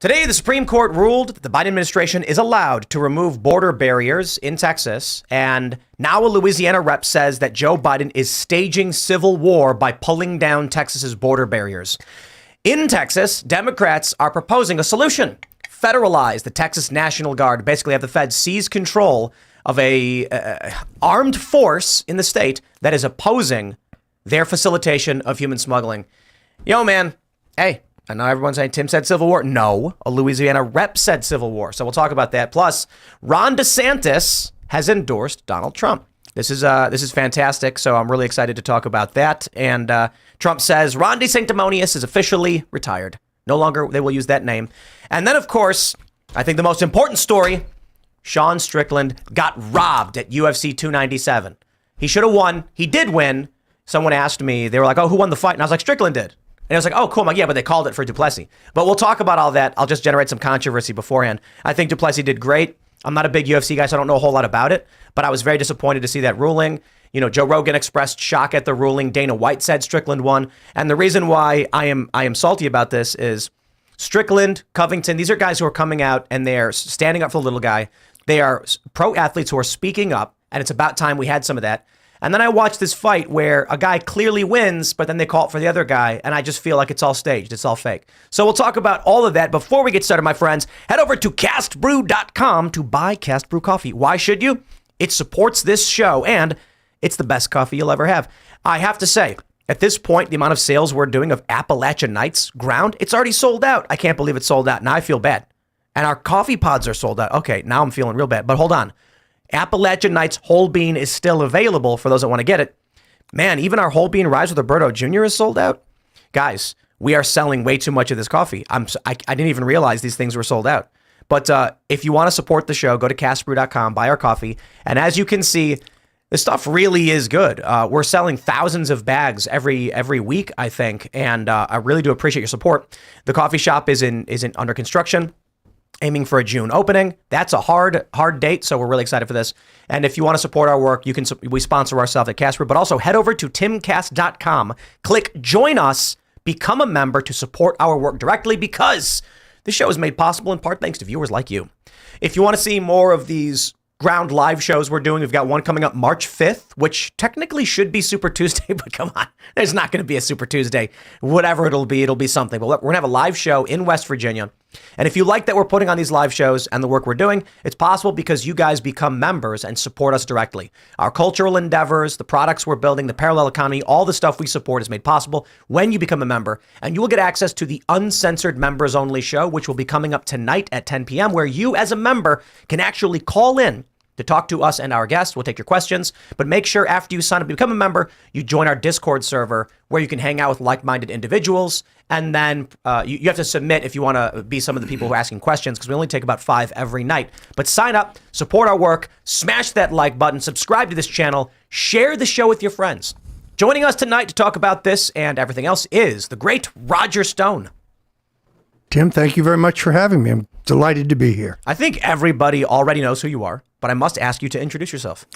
Today, the Supreme Court ruled that the Biden administration is allowed to remove border barriers in Texas. And now a Louisiana rep says that Joe Biden is staging civil war by pulling down Texas's border barriers. In Texas, Democrats are proposing a solution. Federalize the Texas National Guard. Basically have the feds seize control of a armed force in the state that is opposing their facilitation of human smuggling. Yo, man. Hey. I know everyone's saying Tim said civil war. No, a Louisiana rep said civil war. So we'll talk about that. Plus, Ron DeSantis has endorsed Donald Trump. This is fantastic. So I'm really excited to talk about that. And Trump says Ron DeSanctimonious is officially retired. No longer they will use that name. And then, of course, I think the most important story, Sean Strickland got robbed at UFC 297. He should have won. He did win. Someone asked me, they were like, oh, who won the fight? And I was like, Strickland did. And I was like, oh, cool. I'm like, yeah, but they called it for Duplessis. But we'll talk about all that. I'll just generate some controversy beforehand. I think Duplessis did great. I'm not a big UFC guy, so I don't know a whole lot about it. But I was very disappointed to see that ruling. You know, Joe Rogan expressed shock at the ruling. Dana White said Strickland won. And the reason why I am salty about this is Strickland, Covington, these are guys who are coming out and they're standing up for the little guy. They are pro athletes who are speaking up. And it's about time we had some of that. And then I watched this fight where a guy clearly wins, but then they call it for the other guy. And I just feel like it's all staged. It's all fake. So we'll talk about all of that. Before we get started, my friends, head over to castbrew.com to buy Cast Brew coffee. Why should you? It supports this show and it's the best coffee you'll ever have. I have to say, at this point, the amount of sales we're doing of Appalachian Nights ground, it's already sold out. I can't believe it's sold out. Now I feel bad. And our coffee pods are sold out. Okay, now I'm feeling real bad. But hold on. Appalachian Nights Whole Bean is still available for those that want to get it. Man, even our Whole Bean Rise with Roberto Jr. is sold out. Guys, we are selling way too much of this coffee. I didn't even realize these things were sold out. But if you want to support the show, go to castbrew.com, buy our coffee. And as you can see, this stuff really is good. We're selling thousands of bags every week, I think. And I really do appreciate your support. The coffee shop is under construction. Aiming for a June opening. That's a hard date, so we're really excited for this. And if you want to support our work, we sponsor ourselves at Casper, but also head over to timcast.com, click join us, become a member to support our work directly because this show is made possible in part thanks to viewers like you. If you want to see more of these ground live shows we're doing, we've got one coming up March 5th, which technically should be Super Tuesday, but come on, there's not going to be a Super Tuesday. Whatever it'll be something. But we're going to have a live show in West Virginia. And if you like that we're putting on these live shows and the work we're doing, it's possible because you guys become members and support us directly. Our cultural endeavors, the products we're building, the parallel economy, all the stuff we support is made possible when you become a member. And you will get access to the uncensored members only show, which will be coming up tonight at 10 p.m., where you as a member can actually call in to talk to us and our guests. We'll take your questions, but make sure after you sign up to become a member, you join our Discord server where you can hang out with like-minded individuals. And then you have to submit if you want to be some of the people who are asking questions, because we only take about 5 every night. But sign up, support our work, smash that like button, subscribe to this channel, share the show with your friends. Joining us tonight to talk about this and everything else is the great Roger Stone. Tim, thank you very much for having me. I'm delighted to be here. I think everybody already knows who you are, but I must ask you to introduce yourself.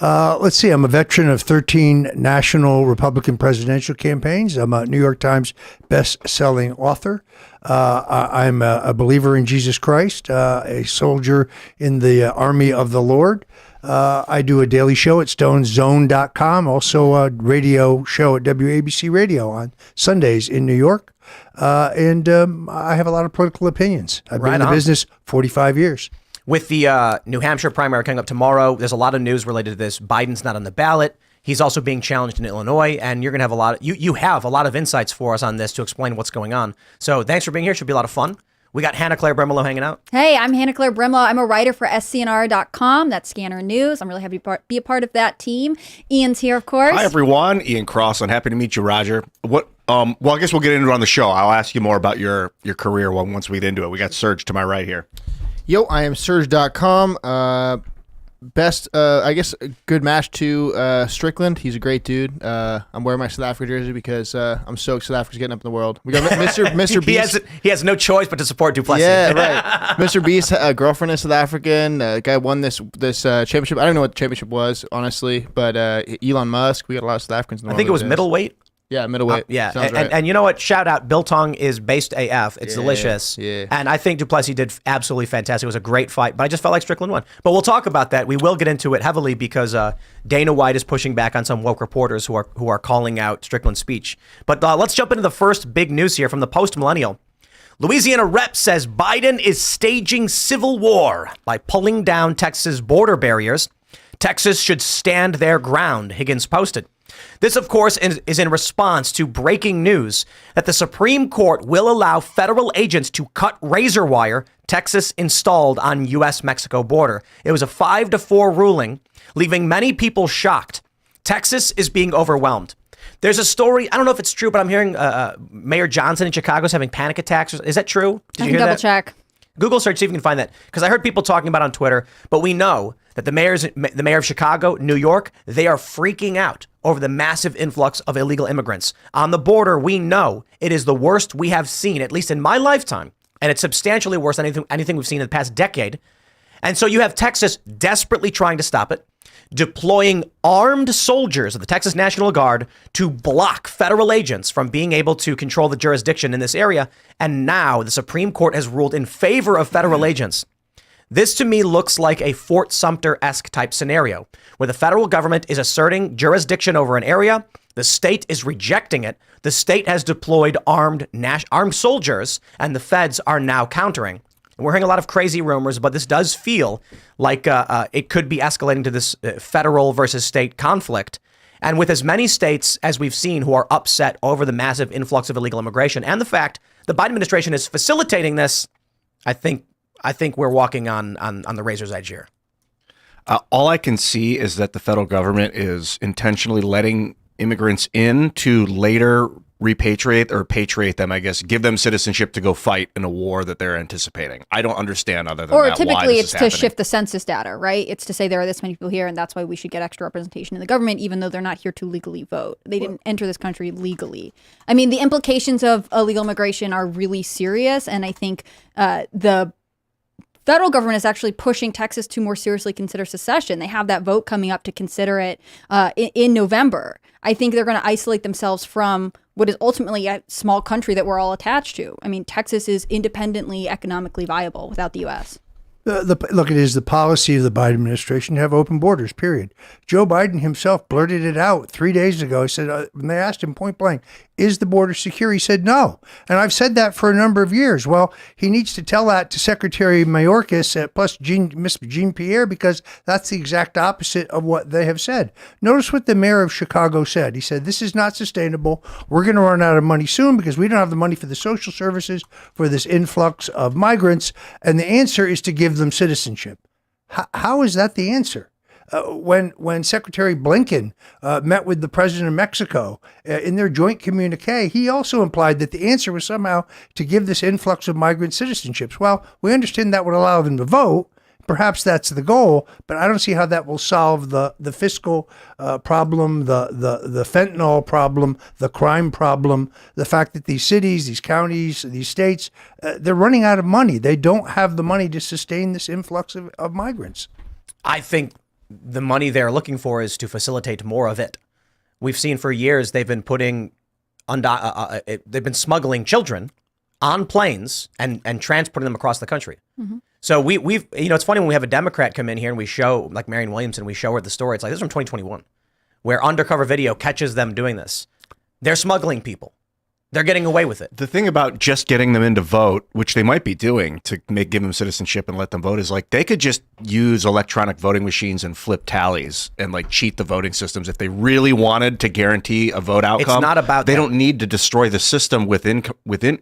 Let's see. I'm a veteran of 13 national Republican presidential campaigns. I'm a New York Times best-selling author. I'm a believer in Jesus Christ, a soldier in the army of the Lord. I do a daily show at stonezone.com, also a radio show at WABC Radio on Sundays in New York. And I have a lot of political opinions. I've been in the business 45 years. With the New Hampshire primary coming up tomorrow, there's a lot of news related to this. Biden's not on the ballot. He's also being challenged in Illinois, and you're going to have you have a lot of insights for us on this to explain what's going on. So thanks for being here. Should be a lot of fun. We got Hannah Claire Brimlow hanging out. Hey, I'm Hannah Claire Brimlow. I'm a writer for SCNR.com. That's Scanner News. I'm really happy to be a part of that team. Ian's here, of course. Hi, everyone. Ian Cross. I'm happy to meet you, Roger. Well, I guess we'll get into it on the show. I'll ask you more about your career once we get into it. We got Serge to my right here. Yo, I am Serge.com. I guess, good match to Strickland. He's a great dude. I'm wearing my South Africa jersey because I'm stoked South Africa's getting up in the world. We got Mr. Beast. He has no choice but to support Duplessis. Yeah, right. Mr. Beast's girlfriend is South African. Guy won this championship. I don't know what the championship was, honestly, but Elon Musk. We got a lot of South Africans in the world. I think it was middleweight. Yeah, middleweight. Yeah, Sounds and, right. and you know what? Shout out, biltong is based AF. It's Yeah, delicious. yeah. And I think Duplessis did absolutely fantastic. It was a great fight, but I just felt like Strickland won. But we'll talk about that. We will get into it heavily because Dana White is pushing back on some woke reporters who are calling out Strickland's speech. But let's jump into the first big news here from the Post-Millennial. Louisiana rep says Biden is staging civil war by pulling down Texas border barriers. Texas should stand their ground, Higgins posted. This, of course, is in response to breaking news that the Supreme Court will allow federal agents to cut razor wire Texas installed on U.S.-Mexico border. It was a 5-4 ruling, leaving many people shocked. Texas is being overwhelmed. There's a story, I don't know if it's true, but I'm hearing Mayor Johnson in Chicago is having panic attacks. Is that true? Did I you can hear double that? check. Google search, see if you can find that. Because I heard people talking about it on Twitter, but we know that the mayor of Chicago, New York, they are freaking out over the massive influx of illegal immigrants. On the border, we know it is the worst we have seen, at least in my lifetime. And it's substantially worse than anything we've seen in the past decade. And so you have Texas desperately trying to stop it, deploying armed soldiers of the Texas National Guard to block federal agents from being able to control the jurisdiction in this area. And now the Supreme Court has ruled in favor of federal agents. This to me looks like a Fort Sumter-esque type scenario where the federal government is asserting jurisdiction over an area. The state is rejecting it. The state has deployed armed soldiers and the feds are now countering. We're hearing a lot of crazy rumors, but this does feel like it could be escalating to this federal versus state conflict. And with as many states as we've seen who are upset over the massive influx of illegal immigration and the fact the Biden administration is facilitating this, I think we're walking on the razor's edge here. All I can see is that the federal government is intentionally letting immigrants in to later repatriate or patriate them, I guess, give them citizenship to go fight in a war that they're anticipating. I don't understand other than Or that, why typically this it's is to happening. shift the census data, right? It's to say there are this many people here and that's why we should get extra representation in the government, even though they're not here to legally vote. They didn't enter this country legally. I mean, the implications of illegal immigration are really serious. And I think the federal government is actually pushing Texas to more seriously consider secession. They have that vote coming up to consider it in November. I think they're going to isolate themselves from what is ultimately a small country that we're all attached to. I mean, Texas is independently economically viable without the U.S. Look, it is the policy of the Biden administration to have open borders, period. Joe Biden himself blurted it out 3 days ago. He said, when they asked him point blank, is the border secure? He said no. And I've said that for a number of years. Well, he needs to tell that to Secretary Mayorkas plus Miss Jean Pierre, because that's the exact opposite of what they have said. Notice what the mayor of Chicago said. He said, this is not sustainable. We're going to run out of money soon because we don't have the money for the social services for this influx of migrants. And the answer is to give them citizenship. How is that the answer? When Secretary Blinken met with the president of Mexico in their joint communique, he also implied that the answer was somehow to give this influx of migrant citizenships. Well, we understand that would allow them to vote. Perhaps that's the goal, but I don't see how that will solve the fiscal problem, the fentanyl problem, the crime problem, the fact that these cities, these counties, these states, they're running out of money. They don't have the money to sustain this influx of migrants. I think the money they're looking for is to facilitate more of it. We've seen for years they've been they've been smuggling children on planes and transporting them across the country. Mm-hmm. So we've it's funny when we have a Democrat come in here and we show, like Marianne Williamson, we show her the story. It's like, this is from 2021, where undercover video catches them doing this. They're smuggling people. They're getting away with it. The thing about just getting them in to vote, which they might be doing to give them citizenship and let them vote, is like they could just use electronic voting machines and flip tallies and like cheat the voting systems if they really wanted to guarantee a vote outcome. It's not about they that. don't need to destroy the system within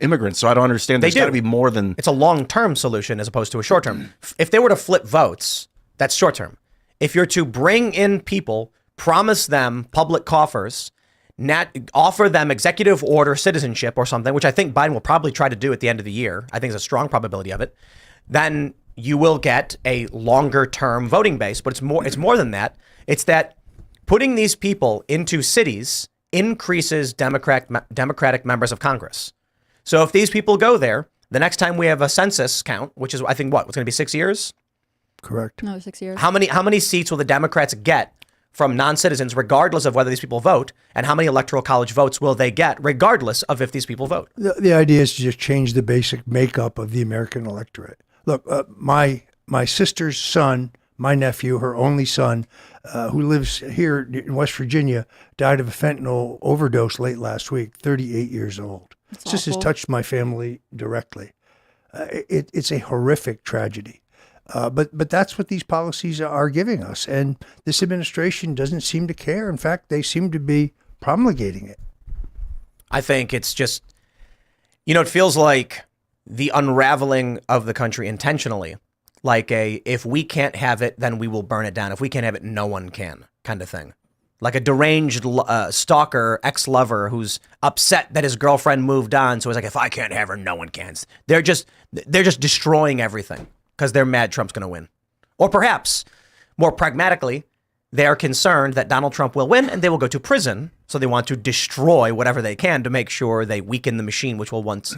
immigrants. So I don't understand. There's got to be more than it's a long-term solution as opposed to a short-term. If they were to flip votes, that's short-term. If you're to bring in people, promise them public coffers, offer them executive order citizenship or something, which I think Biden will probably try to do at the end of the year. I think there's a strong probability of it. Then you will get a longer term voting base. But it's more than that. It's that putting these people into cities increases Democratic members of Congress. So if these people go there, the next time we have a census count, which is, I think, what's going to be 6 years? Correct. No, 6 years. How many seats will the Democrats get from non-citizens, regardless of whether these people vote, and how many electoral college votes will they get, regardless of if these people vote. The idea is to just change the basic makeup of the American electorate. Look, my sister's son, my nephew, her only son, who lives here in West Virginia, died of a fentanyl overdose late last week, 38 years old. That's This has awful. touched my family directly. It's a horrific tragedy. But that's what these policies are giving us. And this administration doesn't seem to care. In fact, they seem to be promulgating it. I think it's just, it feels like the unraveling of the country intentionally, like if we can't have it, then we will burn it down. If we can't have it, no one can kind of thing. Like a deranged stalker ex-lover who's upset that his girlfriend moved on. So he's like, if I can't have her, no one can. They're just destroying everything because they're mad Trump's going to win. Or perhaps, more pragmatically, they are concerned that Donald Trump will win and they will go to prison. So they want to destroy whatever they can to make sure they weaken the machine, which will once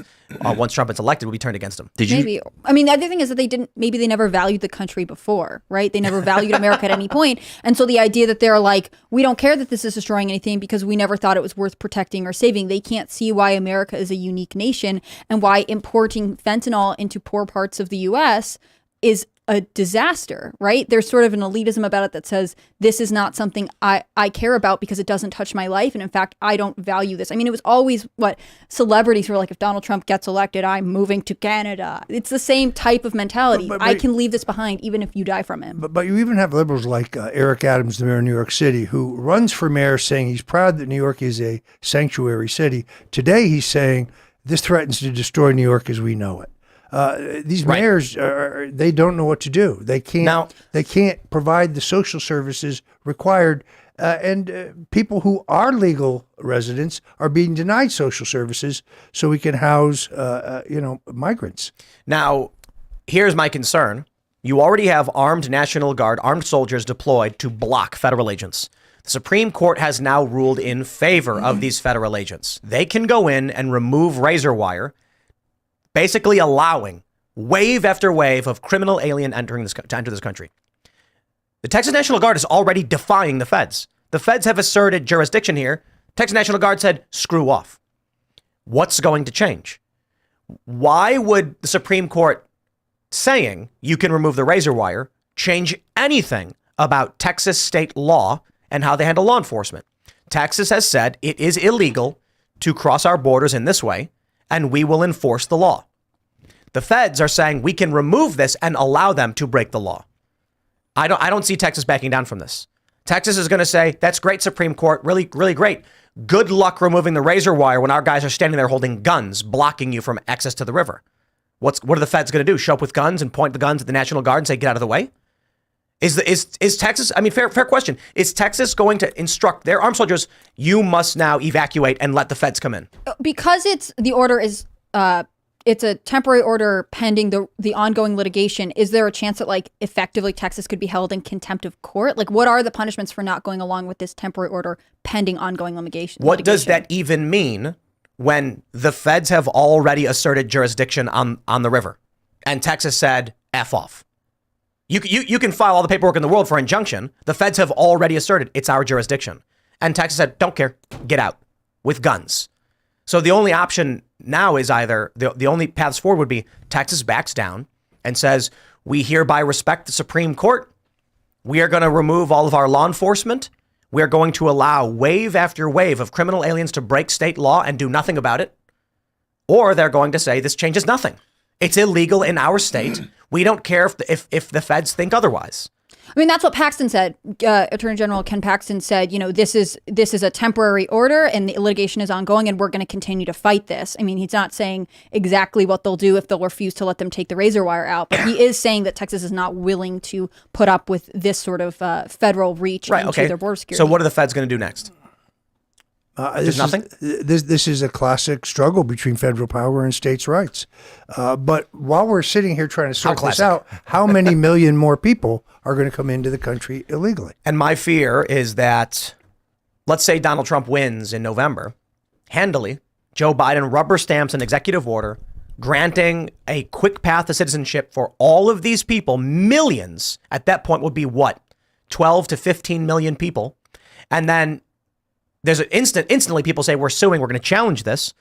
Trump is elected, will be turned against him. Maybe. I mean, the other thing is that maybe they never valued the country before, right? They never valued America at any point. And so the idea that they're like, we don't care that this is destroying anything because we never thought it was worth protecting or saving. They can't see why America is a unique nation and why importing fentanyl into poor parts of the U.S. is a disaster, right? There's sort of an elitism about it that says this is not something I care about because it doesn't touch my life. And in fact, I don't value this. I mean, it was always what celebrities were like, if Donald Trump gets elected, I'm moving to Canada. It's the same type of mentality. But I can leave this behind even if you die from him. But you even have liberals like Eric Adams, the mayor of New York City, who runs for mayor saying he's proud that New York is a sanctuary city. Today, he's saying this threatens to destroy New York as we know it. These mayors, they don't know what to do. They can't provide the social services required, and people who are legal residents are being denied social services so we can house, migrants. Now, here's my concern. You already have armed National Guard, armed soldiers deployed to block federal agents. The Supreme Court has now ruled in favor of these federal agents. They can go in and remove razor wire, basically allowing wave after wave of criminal alien to enter this country. The Texas National Guard is already defying the feds. The feds have asserted jurisdiction here. Texas National Guard said, screw off. What's going to change? Why would the Supreme Court saying you can remove the razor wire change anything about Texas state law and how they handle law enforcement? Texas has said it is illegal to cross our borders in this way, and we will enforce the law. The feds are saying we can remove this and allow them to break the law. I don't see Texas backing down from this. Texas is going to say, that's great, Supreme Court, really, really great. Good luck removing the razor wire when our guys are standing there holding guns, blocking you from access to the river. What are the feds going to do? Show up with guns and point the guns at the National Guard and say, get out of the way? Is Texas, I mean, fair question. Is Texas going to instruct their armed soldiers, you must now evacuate and let the feds come in? Because the order is, it's a temporary order pending the ongoing litigation. Is there a chance that effectively Texas could be held in contempt of court? What are the punishments for not going along with this temporary order pending ongoing litigation? What does that even mean when the feds have already asserted jurisdiction on the river and Texas said, F off? You can file all the paperwork in the world for injunction. The feds have already asserted it's our jurisdiction. And Texas said, don't care, get out with guns. So the only option now is either the only paths forward would be Texas backs down and says, we hereby respect the Supreme Court. We are going to remove all of our law enforcement. We are going to allow wave after wave of criminal aliens to break state law and do nothing about it. Or they're going to say this changes nothing. It's illegal in our state. We don't care if the feds think otherwise. I mean, that's what Paxton said. Attorney General Ken Paxton said, this is a temporary order and the litigation is ongoing and we're going to continue to fight this. I mean, he's not saying exactly what they'll do if they'll refuse to let them take the razor wire out, but he is saying that Texas is not willing to put up with this sort of federal reach into their border security. So what are the feds going to do next? There's nothing? This is a classic struggle between federal power and states' rights. But while we're sitting here trying to sort this out, how many million more people are going to come into the country illegally? And my fear is that, let's say Donald Trump wins in November, handily, Joe Biden rubber stamps an executive order granting a quick path to citizenship for all of these people. Millions at that point would be what? 12 to 15 million people. And then there's an instantly people say, we're suing, we're going to challenge this.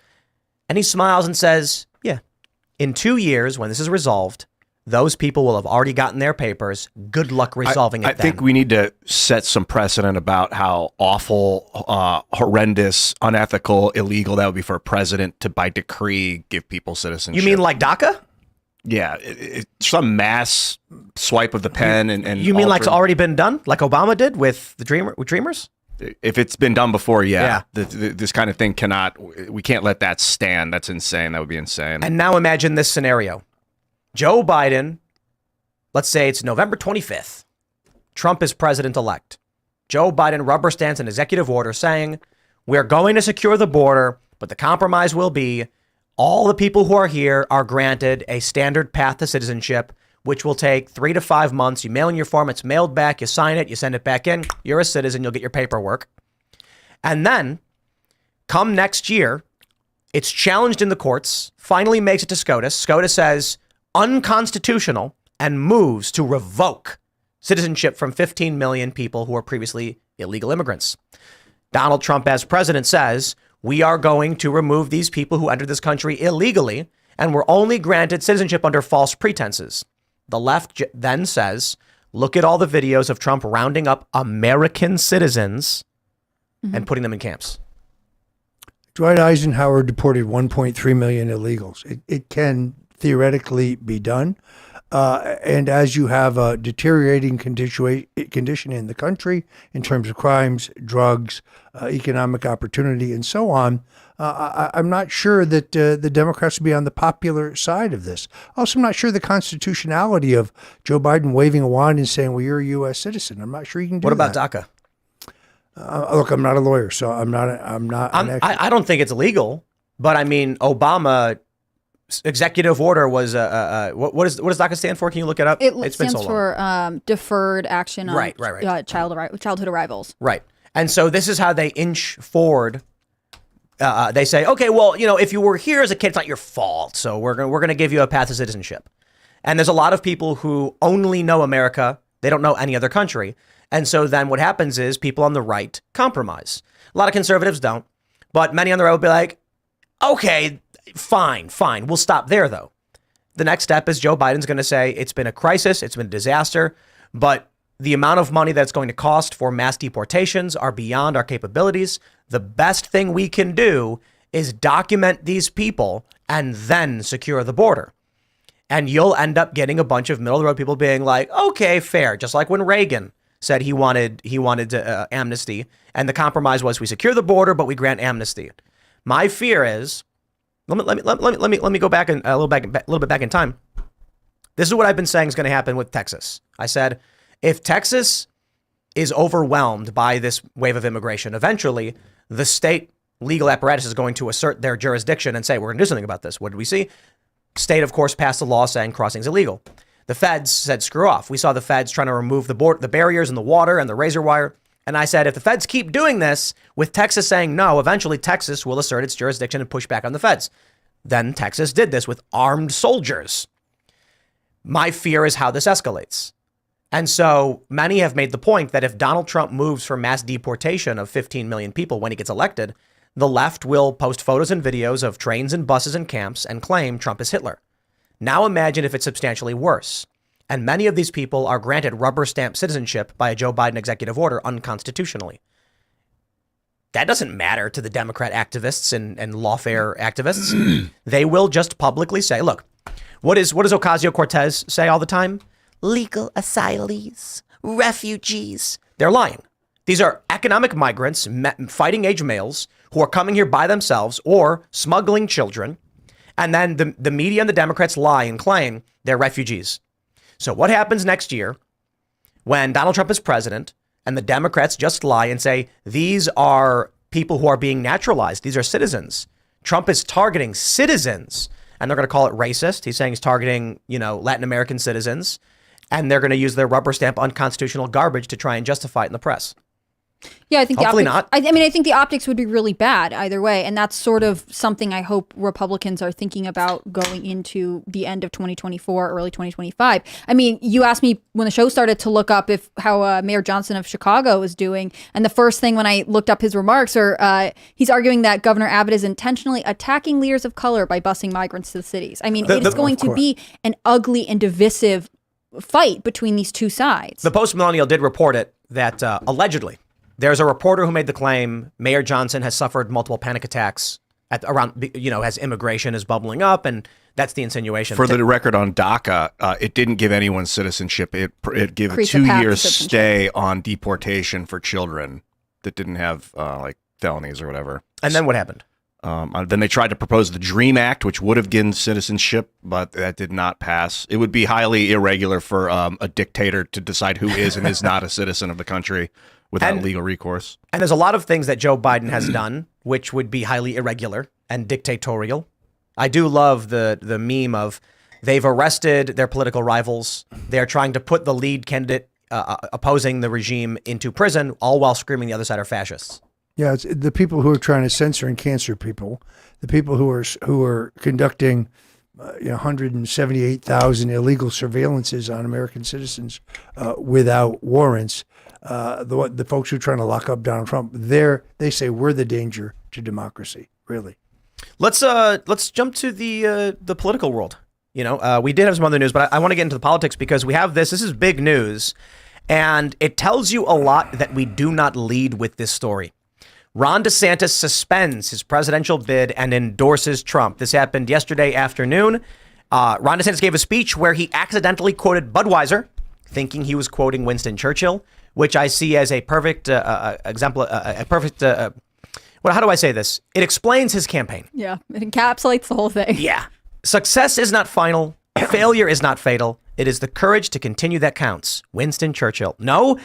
And he smiles and says, yeah, in 2 years, when this is resolved, those people will have already gotten their papers. Good luck resolving I it then. think we need to set some precedent about how awful, horrendous, unethical, illegal that would be for a president to, by decree, give people citizenship. You mean like DACA? Yeah, some mass swipe of the pen and You mean like it's already been done? Like Obama did with the Dreamers? If it's been done before, yeah. This kind of thing we can't let that stand. That's insane. That would be insane. And now imagine this scenario. Joe Biden, let's say it's November 25th. Trump is president-elect. Joe Biden rubber stamps an executive order saying, we're going to secure the border, but the compromise will be all the people who are here are granted a standard path to citizenship, which will take 3 to 5 months. You mail in your form, it's mailed back, you sign it, you send it back in, you're a citizen, you'll get your paperwork. And then, come next year, it's challenged in the courts, finally makes it to SCOTUS. SCOTUS says, unconstitutional, and moves to revoke citizenship from 15 million people who were previously illegal immigrants. Donald Trump, as president, says, we are going to remove these people who entered this country illegally and were only granted citizenship under false pretenses. The left then says, look at all the videos of Trump rounding up American citizens and putting them in camps. Dwight Eisenhower deported 1.3 million illegals. It can theoretically be done. And as you have a deteriorating condition in the country in terms of crimes, drugs, economic opportunity, and so on, I'm not sure that the Democrats will be on the popular side of this. Also, I'm not sure the constitutionality of Joe Biden waving a wand and saying, well, you're a U.S. citizen. I'm not sure you can do that. What about DACA? Look, I'm not a lawyer, so I'm not an expert. I don't think it's illegal, but I mean, Obama executive order was what does DACA stand for? Can you look it up? It stands for deferred action on right. childhood arrivals. Right. And so this is how they inch forward. They say, okay, well, if you were here as a kid, it's not your fault. So we're going to give you a path to citizenship. And there's a lot of people who only know America. They don't know any other country. And so then what happens is people on the right compromise. A lot of conservatives don't, but many on the right will be like, okay, fine. We'll stop there, though. The next step is Joe Biden's going to say it's been a crisis, it's been a disaster, but the amount of money that's going to cost for mass deportations are beyond our capabilities. The best thing we can do is document these people and then secure the border. And you'll end up getting a bunch of middle of the road people being like, okay, fair. Just like when Reagan said he wanted amnesty, and the compromise was we secure the border, but we grant amnesty. My fear is, let me go back a little bit back in time. This is what I've been saying is going to happen with Texas. I said, if Texas is overwhelmed by this wave of immigration, eventually the state legal apparatus is going to assert their jurisdiction and say, we're going to do something about this. What did we see? State, of course, passed a law saying crossing is illegal. The feds said, screw off. We saw the feds trying to remove the barriers in the water and the razor wire. And I said, if the feds keep doing this with Texas saying no, eventually Texas will assert its jurisdiction and push back on the feds. Then Texas did this with armed soldiers. My fear is how this escalates. And so many have made the point that if Donald Trump moves for mass deportation of 15 million people when he gets elected, the left will post photos and videos of trains and buses and camps and claim Trump is Hitler. Now imagine if it's substantially worse. And many of these people are granted rubber stamp citizenship by a Joe Biden executive order unconstitutionally. That doesn't matter to the Democrat activists and lawfare activists. They will just publicly say, look, what does Ocasio-Cortez say all the time? Legal asylees, refugees. They're lying. These are economic migrants, fighting age males who are coming here by themselves or smuggling children. And then the media and the Democrats lie and claim they're refugees. So what happens next year when Donald Trump is president and the Democrats just lie and say these are people who are being naturalized? These are citizens. Trump is targeting citizens and they're going to call it racist. He's saying he's targeting, Latin American citizens, and they're going to use their rubber stamp unconstitutional garbage to try and justify it in the press. Yeah, I think Hopefully the optics, not. I mean, I think the optics would be really bad either way, and that's sort of something I hope Republicans are thinking about going into the end of 2024, early 2025. I mean, you asked me when the show started to look up how Mayor Johnson of Chicago is doing, and the first thing when I looked up his remarks are he's arguing that Governor Abbott is intentionally attacking leaders of color by busing migrants to the cities. I mean, it's going to be an ugly and divisive fight between these two sides. The Post-Millennial did report it that allegedly there's a reporter who made the claim Mayor Johnson has suffered multiple panic attacks as immigration is bubbling up, and that's the insinuation. For the record on DACA, it didn't give anyone citizenship. It gave a Increase the path to 2-year citizenship. stay on deportation for children that didn't have like felonies or whatever. And then what happened? Then they tried to propose the DREAM Act, which would have given citizenship, but that did not pass. It would be highly irregular for a dictator to decide who is and is not a citizen of the country without legal recourse. And there's a lot of things that Joe Biden has done which would be highly irregular and dictatorial. I do love the meme of they've arrested their political rivals. They're trying to put the lead candidate opposing the regime into prison, all while screaming the other side are fascists. Yeah, it's the people who are trying to censor and cancel people, the people who are conducting 178,000 illegal surveillances on American citizens without warrants. The folks who are trying to lock up Donald Trump, they say we're the danger to democracy. Really. Let's jump to the political world. We did have some other news, but I want to get into the politics because we have this. This is big news, and it tells you a lot that we do not lead with this story. Ron DeSantis suspends his presidential bid and endorses Trump. This happened yesterday afternoon. Ron DeSantis gave a speech where he accidentally quoted Budweiser, thinking he was quoting Winston Churchill, which I see as a perfect example, how do I say this? It explains his campaign. Yeah, it encapsulates the whole thing. Yeah. Success is not final. Failure is not fatal. It is the courage to continue that counts. Winston Churchill. No.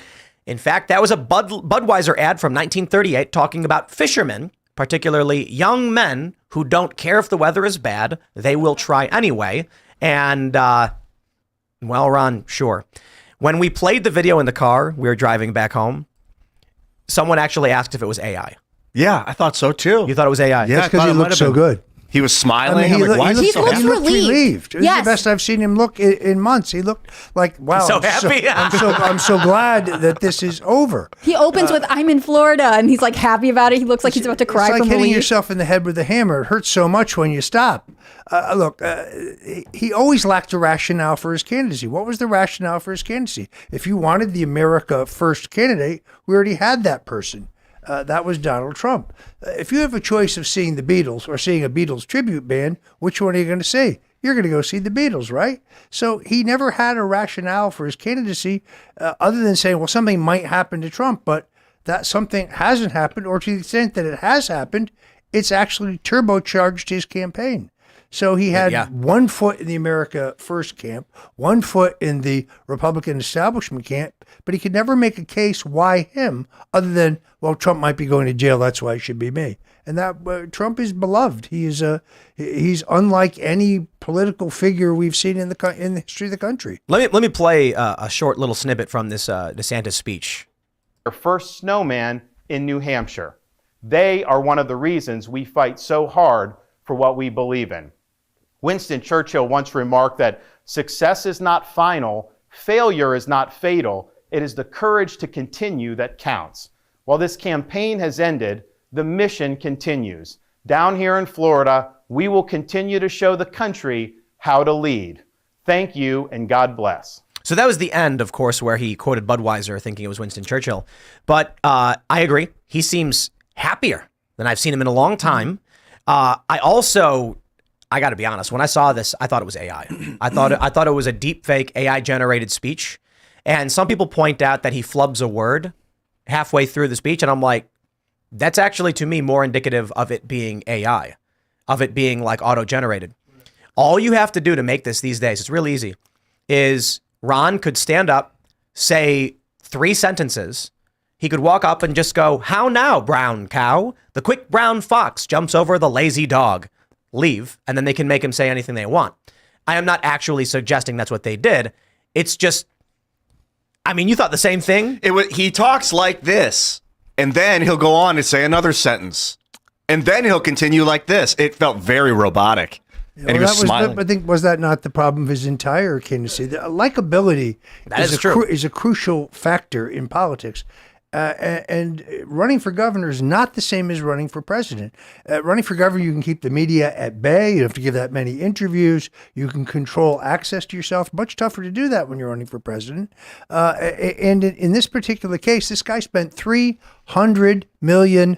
In fact, that was a Budweiser ad from 1938 talking about fishermen, particularly young men who don't care if the weather is bad. They will try anyway. And, Ron, sure. When we played the video in the car, we were driving back home, someone actually asked if it was AI. Yeah, I thought so too. You thought it was AI? Yeah, because he looked so good. He was smiling. He I'm like, why is he so looks happy? He looked relieved. This Yes. is the best I've seen him look in months. He looked like, wow. So happy. I'm so glad that this is over. He opens with "I'm in Florida" and he's like happy about it. He looks like he's about to cry It's like from hitting relief. yourself in the head with a hammer. It hurts so much when you stop. He always lacked a rationale for his candidacy. What was the rationale for his candidacy? If you wanted the America First candidate, we already had that person. That was Donald Trump. If you have a choice of seeing the Beatles or seeing a Beatles tribute band, which one are you going to see? You're going to go see the Beatles, right? So he never had a rationale for his candidacy other than saying, well, something might happen to Trump, but that something hasn't happened, or to the extent that it has happened, it's actually turbocharged his campaign. So he had one foot in the America First camp, one foot in the Republican establishment camp, but he could never make a case why him, other than, well, Trump might be going to jail, that's why it should be me. And that Trump is beloved. He's unlike any political figure we've seen in the history of the country. Let me play a short little snippet from this DeSantis speech. Their first snowman in New Hampshire. They are one of the reasons we fight so hard for what we believe in. Winston Churchill once remarked that success is not final, failure is not fatal, it is the courage to continue that counts. While this campaign has ended, the mission continues. Down here in Florida, we will continue to show the country how to lead. Thank you and God bless. So that was the end, of course, where he quoted Budweiser thinking it was Winston Churchill. But I agree. He seems happier than I've seen him in a long time. I got to be honest, when I saw this, I thought it was AI. I thought it was a deep fake AI generated speech. And some people point out that he flubs a word halfway through the speech. And I'm like, that's actually to me more indicative of it being AI, of it being like auto generated. All you have to do to make this these days, it's real easy, is Ron could stand up, say 3 sentences. He could walk up and just go, "How now, brown cow? The quick brown fox jumps over the lazy dog." Leave, and then they can make him say anything they want. I am not actually suggesting that's what they did. It's just, I mean, you thought the same thing? He talks like this. And then he'll go on and say another sentence. And then he'll continue like this. It felt very robotic. And he was smiling. I think, was that not the problem of his entire candidacy? The likability is a crucial factor in politics. And running for governor is not the same as running for president. Running for governor, you can keep the media at bay. You don't have to give that many interviews. You can control access to yourself. Much tougher to do that when you're running for president. And in this particular case, this guy spent $300 million.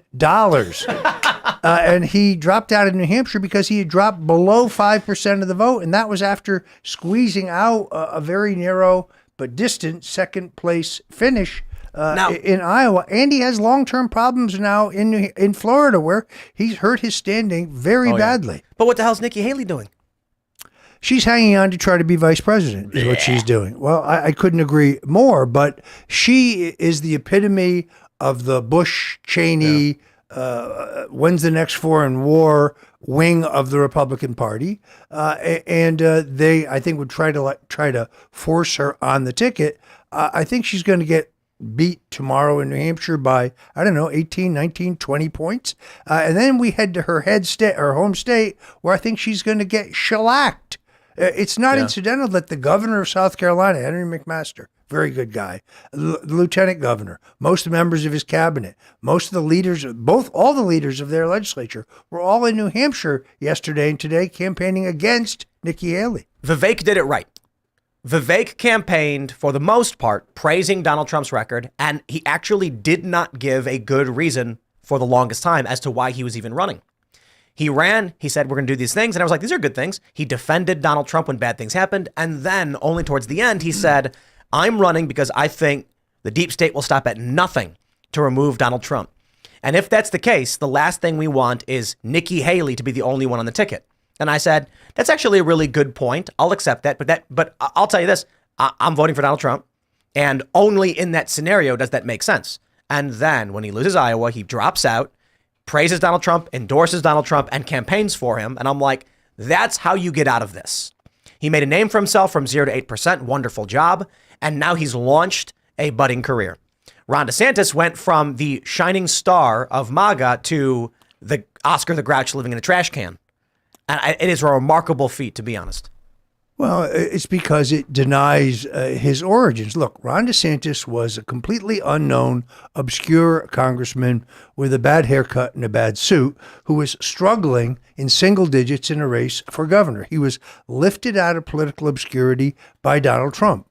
And he dropped out of New Hampshire because he had dropped below 5% of the vote. And that was after squeezing out a very narrow but distant second place finish in Iowa. And he has long-term problems now in Florida, where he's hurt his standing very badly. But what the hell's Nikki Haley doing? She's hanging on to try to be vice president is what she's doing. Well, I couldn't agree more, but she is the epitome of the Bush-Cheney, when's the next foreign war wing of the Republican Party. And they, I think, would try to force her on the ticket. I think she's going to get beat tomorrow in New Hampshire by, 18, 19, 20 points. And then we head to her home state, where I think she's going to get shellacked. It's not incidental that the governor of South Carolina, Henry McMaster, very good guy, the lieutenant governor, most members of his cabinet, most of the leaders, all the leaders of their legislature were all in New Hampshire yesterday and today campaigning against Nikki Haley. Vivek did it right. Vivek campaigned, for the most part, praising Donald Trump's record, and he actually did not give a good reason for the longest time as to why he was even running. He ran, he said, we're going to do these things, and I was like, these are good things. He defended Donald Trump when bad things happened, and then only towards the end, he said, I'm running because I think the deep state will stop at nothing to remove Donald Trump. And if that's the case, the last thing we want is Nikki Haley to be the only one on the ticket. And I said, that's actually a really good point. I'll accept that. But I'll tell you this, I'm voting for Donald Trump. And only in that scenario does that make sense. And then when he loses Iowa, he drops out, praises Donald Trump, endorses Donald Trump, and campaigns for him. And I'm like, that's how you get out of this. He made a name for himself from 0 to 8%. Wonderful job. And now he's launched a budding career. Ron DeSantis went from the shining star of MAGA to the Oscar the Grouch living in a trash can. And it is a remarkable feat, to be honest. Well, it's because it denies his origins. Look, Ron DeSantis was a completely unknown, obscure congressman with a bad haircut and a bad suit who was struggling in single digits in a race for governor. He was lifted out of political obscurity by Donald Trump.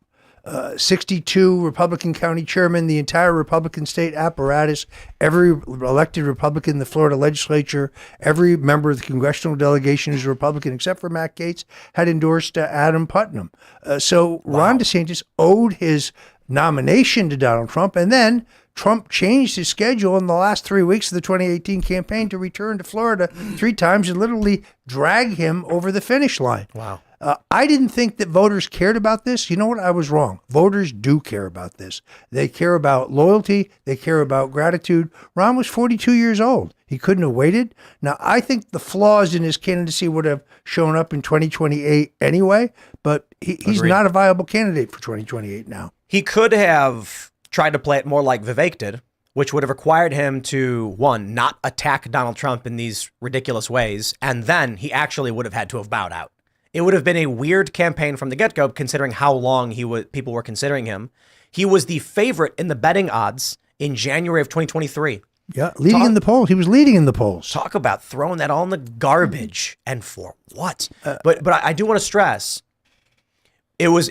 62 Republican county chairmen, the entire Republican state apparatus, every elected Republican in the Florida legislature, every member of the congressional delegation who's a Republican except for Matt Gaetz had endorsed Adam Putnam. So Ron DeSantis owed his nomination to Donald Trump, and then Trump changed his schedule in the last 3 weeks of the 2018 campaign to return to Florida 3 times and literally drag him over the finish line. Wow. I didn't think that voters cared about this. You know what? I was wrong. Voters do care about this. They care about loyalty. They care about gratitude. Ron was 42 years old. He couldn't have waited. Now, I think the flaws in his candidacy would have shown up in 2028 anyway, but he's not a viable candidate for 2028 now. He could have tried to play it more like Vivek did, which would have required him to, one, not attack Donald Trump in these ridiculous ways, and then he actually would have had to have bowed out. It would have been a weird campaign from the get-go, considering how long people were considering him. He was the favorite in the betting odds in January of 2023. Yeah, leading in the polls. He was leading in the polls. Talk about throwing that all in the garbage, and for what? But I do want to stress, it was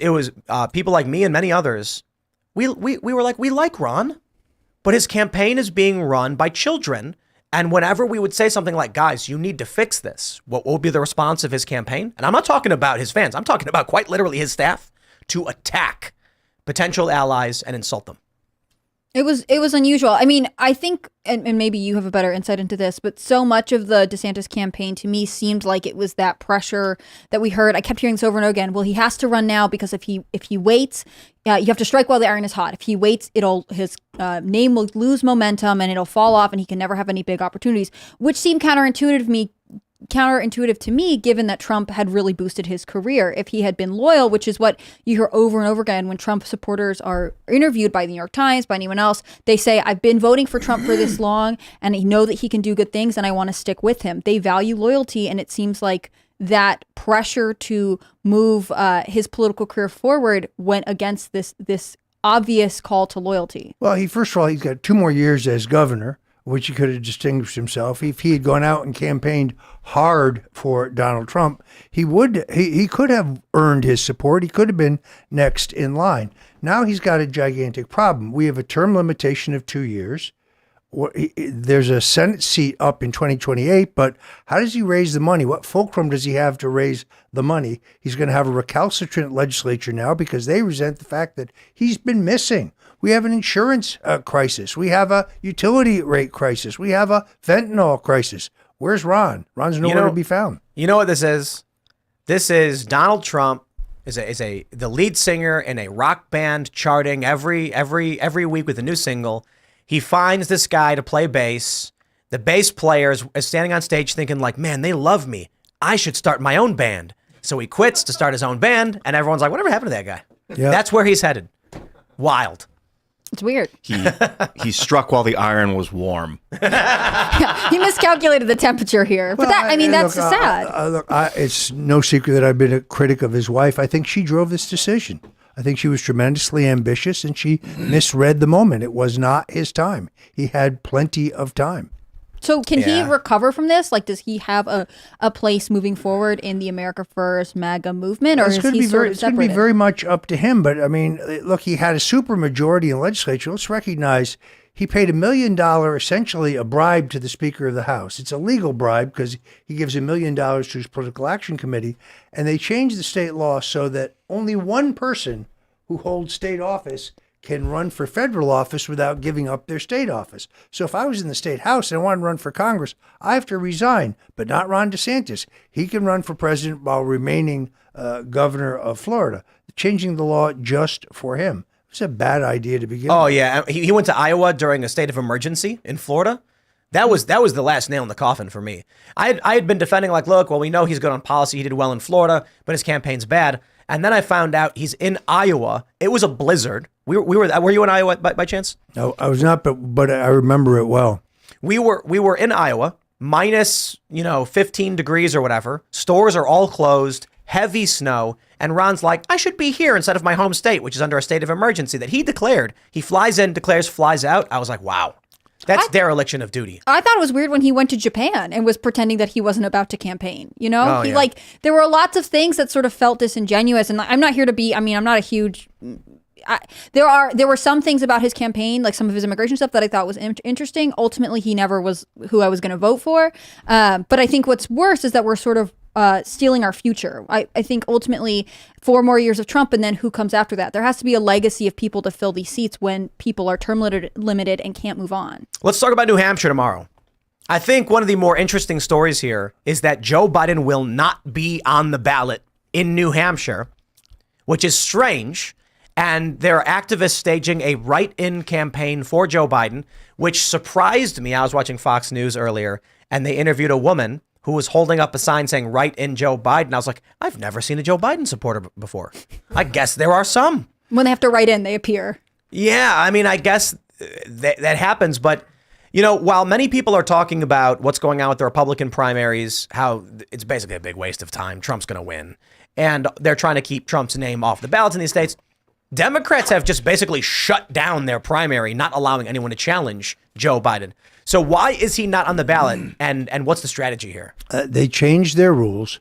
people like me and many others. We were like, we like Ron, but his campaign is being run by children. And whenever we would say something like, guys, you need to fix this, what would be the response of his campaign? And I'm not talking about his fans. I'm talking about quite literally his staff to attack potential allies and insult them. It was unusual. I mean, I think, and maybe you have a better insight into this, but so much of the DeSantis campaign to me seemed like it was that pressure that we heard. I kept hearing this over and over again. Well, he has to run now because if he waits, you have to strike while the iron is hot. If he waits, his name will lose momentum and it'll fall off and he can never have any big opportunities, which seemed counterintuitive counterintuitive to me, given that Trump had really boosted his career. If he had been loyal, which is what you hear over and over again when Trump supporters are interviewed by the New York Times, by anyone else, they say, I've been voting for Trump for this long, and I know that he can do good things, and I want to stick with him. They value loyalty, and it seems like that pressure to move his political career forward went against this obvious call to loyalty. Well, first of all, he's got 2 more years as governor, which he could have distinguished himself. If he had gone out and campaigned hard for Donald Trump, he could have earned his support. He could have been next in line. Now he's got a gigantic problem. We have a term limitation of 2 years. There's a Senate seat up in 2028, but how does he raise the money? What fulcrum does he have to raise the money? He's going to have a recalcitrant legislature now because they resent the fact that he's been missing. We have an insurance crisis. We have a utility rate crisis. We have a fentanyl crisis. Where's Ron? Ron's nowhere to be found. You know what this is? This is Donald Trump is the lead singer in a rock band charting every week with a new single. He finds this guy to play bass. The bass player is standing on stage thinking like, man, they love me. I should start my own band. So he quits to start his own band, and everyone's like, whatever happened to that guy? Yep. That's where he's headed. Wild. It's weird. He struck while the iron was warm. He miscalculated the temperature here. But that's sad. It's no secret that I've been a critic of his wife. I think she drove this decision. I think she was tremendously ambitious, and she misread the moment. It was not his time. He had plenty of time. So can he recover from this? Like, does he have a place moving forward in the America First MAGA movement, or is he sort of separated? It's going to be very much up to him. But, I mean, look, he had a supermajority in legislature. Let's recognize he paid $1 million, essentially a bribe to the Speaker of the House. It's a legal bribe because he gives $1 million to his political action committee. And they changed the state law so that only one person who holds state office can run for federal office without giving up their state office. So if I was in the state house and I wanted to run for Congress, I have to resign, but not Ron DeSantis. He can run for president while remaining governor of Florida, changing the law just for him. It's a bad idea to begin with. Oh, yeah. He went to Iowa during a state of emergency in Florida. That was the last nail in the coffin for me. I had been defending like, look, well, we know he's good on policy. He did well in Florida, but his campaign's bad. And then I found out he's in Iowa. It was a blizzard. Were you in Iowa by chance? No, I was not, but I remember it well. We were in Iowa, minus 15 degrees or whatever. Stores are all closed, heavy snow, and Ron's like, I should be here instead of my home state, which is under a state of emergency that he declared. He flies in, declares, flies out. I was like, wow. That's dereliction of duty. I thought it was weird when he went to Japan and was pretending that he wasn't about to campaign. Oh, There were lots of things that sort of felt disingenuous. And I'm not here to be, I'm not a huge, there were some things about his campaign, like some of his immigration stuff that I thought was interesting. Ultimately, he never was who I was going to vote for. But I think what's worse is that we're sort of stealing our future. I think ultimately 4 more years of Trump, and then who comes after that? There has to be a legacy of people to fill these seats when people are term limited and can't move on. Let's talk about New Hampshire tomorrow. I think one of the more interesting stories here is that Joe Biden will not be on the ballot in New Hampshire, which is strange. And there are activists staging a write-in campaign for Joe Biden, which surprised me. I was watching Fox News earlier, and they interviewed a woman who was holding up a sign saying, write in Joe Biden. I was like, I've never seen a Joe Biden supporter before. I guess there are some. When they have to write in, they appear. Yeah, I mean, I guess that happens. But, while many people are talking about what's going on with the Republican primaries, how it's basically a big waste of time, Trump's going to win, and they're trying to keep Trump's name off the ballots in these states, Democrats have just basically shut down their primary, not allowing anyone to challenge Joe Biden. So why is he not on the ballot, and what's the strategy here? They changed their rules.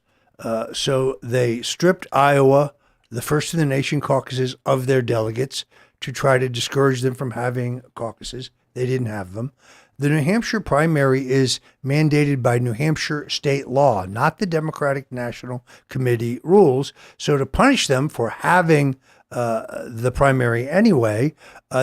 So they stripped Iowa, the first in the nation caucuses, of their delegates to try to discourage them from having caucuses. They didn't have them. The New Hampshire primary is mandated by New Hampshire state law, not the Democratic National Committee rules. So to punish them for having the primary anyway,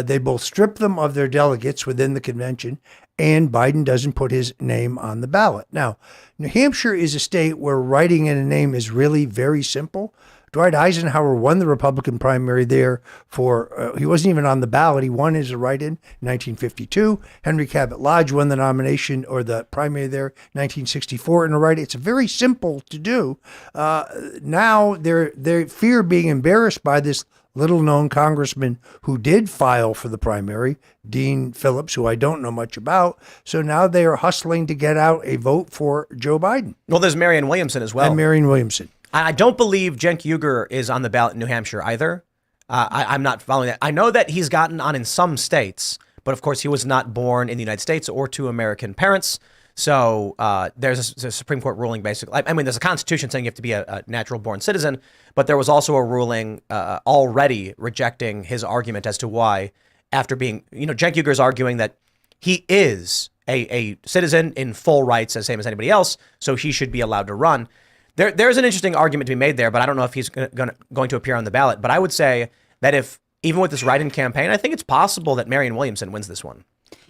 they both strip them of their delegates within the convention, and Biden doesn't put his name on the ballot. Now, New Hampshire is a state where writing in a name is really very simple. Dwight Eisenhower won the Republican primary there he wasn't even on the ballot. He won as a write-in in 1952. Henry Cabot Lodge won the nomination or the primary there in 1964 in a write-in. It's very simple to do. Now they fear being embarrassed by this little-known congressman who did file for the primary, Dean Phillips, who I don't know much about. So now they are hustling to get out a vote for Joe Biden. Well, there's Marianne Williamson as well. And Marianne Williamson. I don't believe Cenk Uygur is on the ballot in New Hampshire either. I'm not following that. I know that he's gotten on in some states, but of course he was not born in the United States or to American parents. So there's a Supreme Court ruling, basically. I mean, there's a constitution saying you have to be a natural-born citizen, but there was also a ruling already rejecting his argument as to why, after being, Cenk Uygur's arguing that he is a citizen in full rights, as same as anybody else, so he should be allowed to run. There's an interesting argument to be made there, but I don't know if he's going to appear on the ballot. But I would say that even with this write-in campaign, I think it's possible that Marianne Williamson wins this one.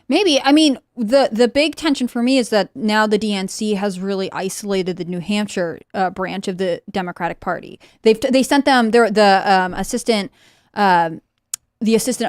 Maybe. I mean, the big tension for me is that now the DNC has really isolated the New Hampshire branch of the Democratic Party. They sent them the assistant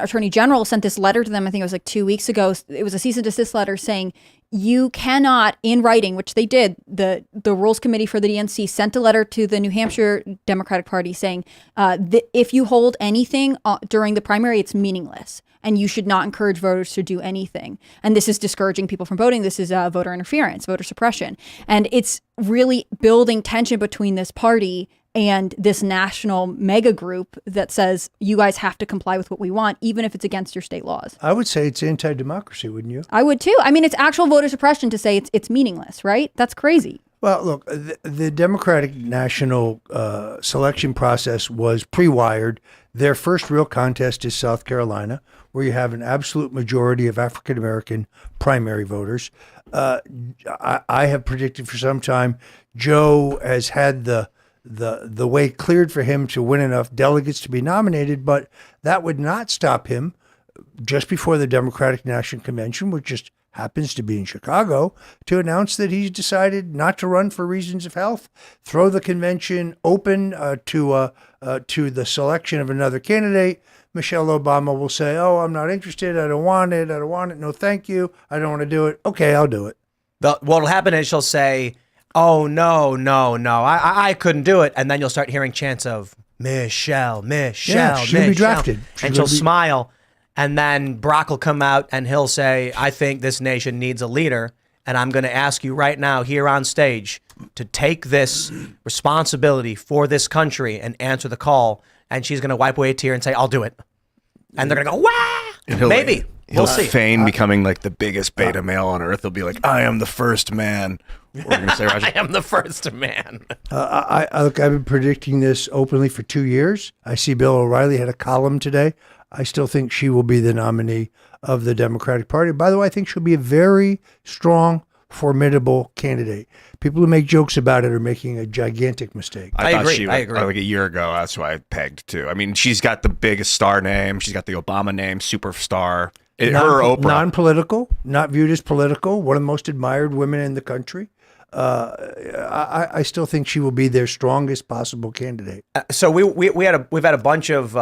attorney general sent this letter to them. I think it was like 2 weeks ago. It was a cease and desist letter saying you cannot, in writing, which they did. The Rules Committee for the DNC sent a letter to the New Hampshire Democratic Party saying if you hold anything during the primary, it's meaningless. And you should not encourage voters to do anything. And this is discouraging people from voting. This is voter interference, voter suppression. And it's really building tension between this party and this national mega group that says, you guys have to comply with what we want, even if it's against your state laws. I would say it's anti-democracy, wouldn't you? I would too. I mean, it's actual voter suppression to say it's meaningless, right? That's crazy. Well, look, the Democratic national selection process was pre-wired. Their first real contest is South Carolina, where you have an absolute majority of African-American primary voters. I have predicted for some time Joe has had the way cleared for him to win enough delegates to be nominated, but that would not stop him just before the Democratic National Convention, which just happens to be in Chicago, to announce that he's decided not to run for reasons of health, throw the convention open to the selection of another candidate. Michelle Obama will say, oh, I'm not interested. I don't want it. No, thank you. I don't want to do it. Okay, I'll do it. What'll happen is she'll say, oh, no, I couldn't do it. And then you'll start hearing chants of Michelle. Yeah, she'll be drafted. And she'll smile. And then Barack will come out and he'll say, I think this nation needs a leader. And I'm going to ask you right now here on stage to take this responsibility for this country and answer the call. And she's going to wipe away a tear and say, I'll do it. And they're going to go, wah! Maybe. We'll see. Feign becoming like the biggest beta male on earth. He'll be like, I am the first man. What are you gonna say, Roger? I am the first man. Look, I've been predicting this openly for 2 years. I see Bill O'Reilly had a column today. I still think she will be the nominee of the Democratic Party. By the way, I think she'll be a very strong, formidable candidate. People who make jokes about it are making a gigantic mistake. I agree. Like a year ago, that's why I pegged too. I mean, she's got the biggest star name. She's got the Obama name, superstar. Her Oprah. Non-political, not viewed as political, one of the most admired women in the country. I still think she will be their strongest possible candidate. So we've had a bunch of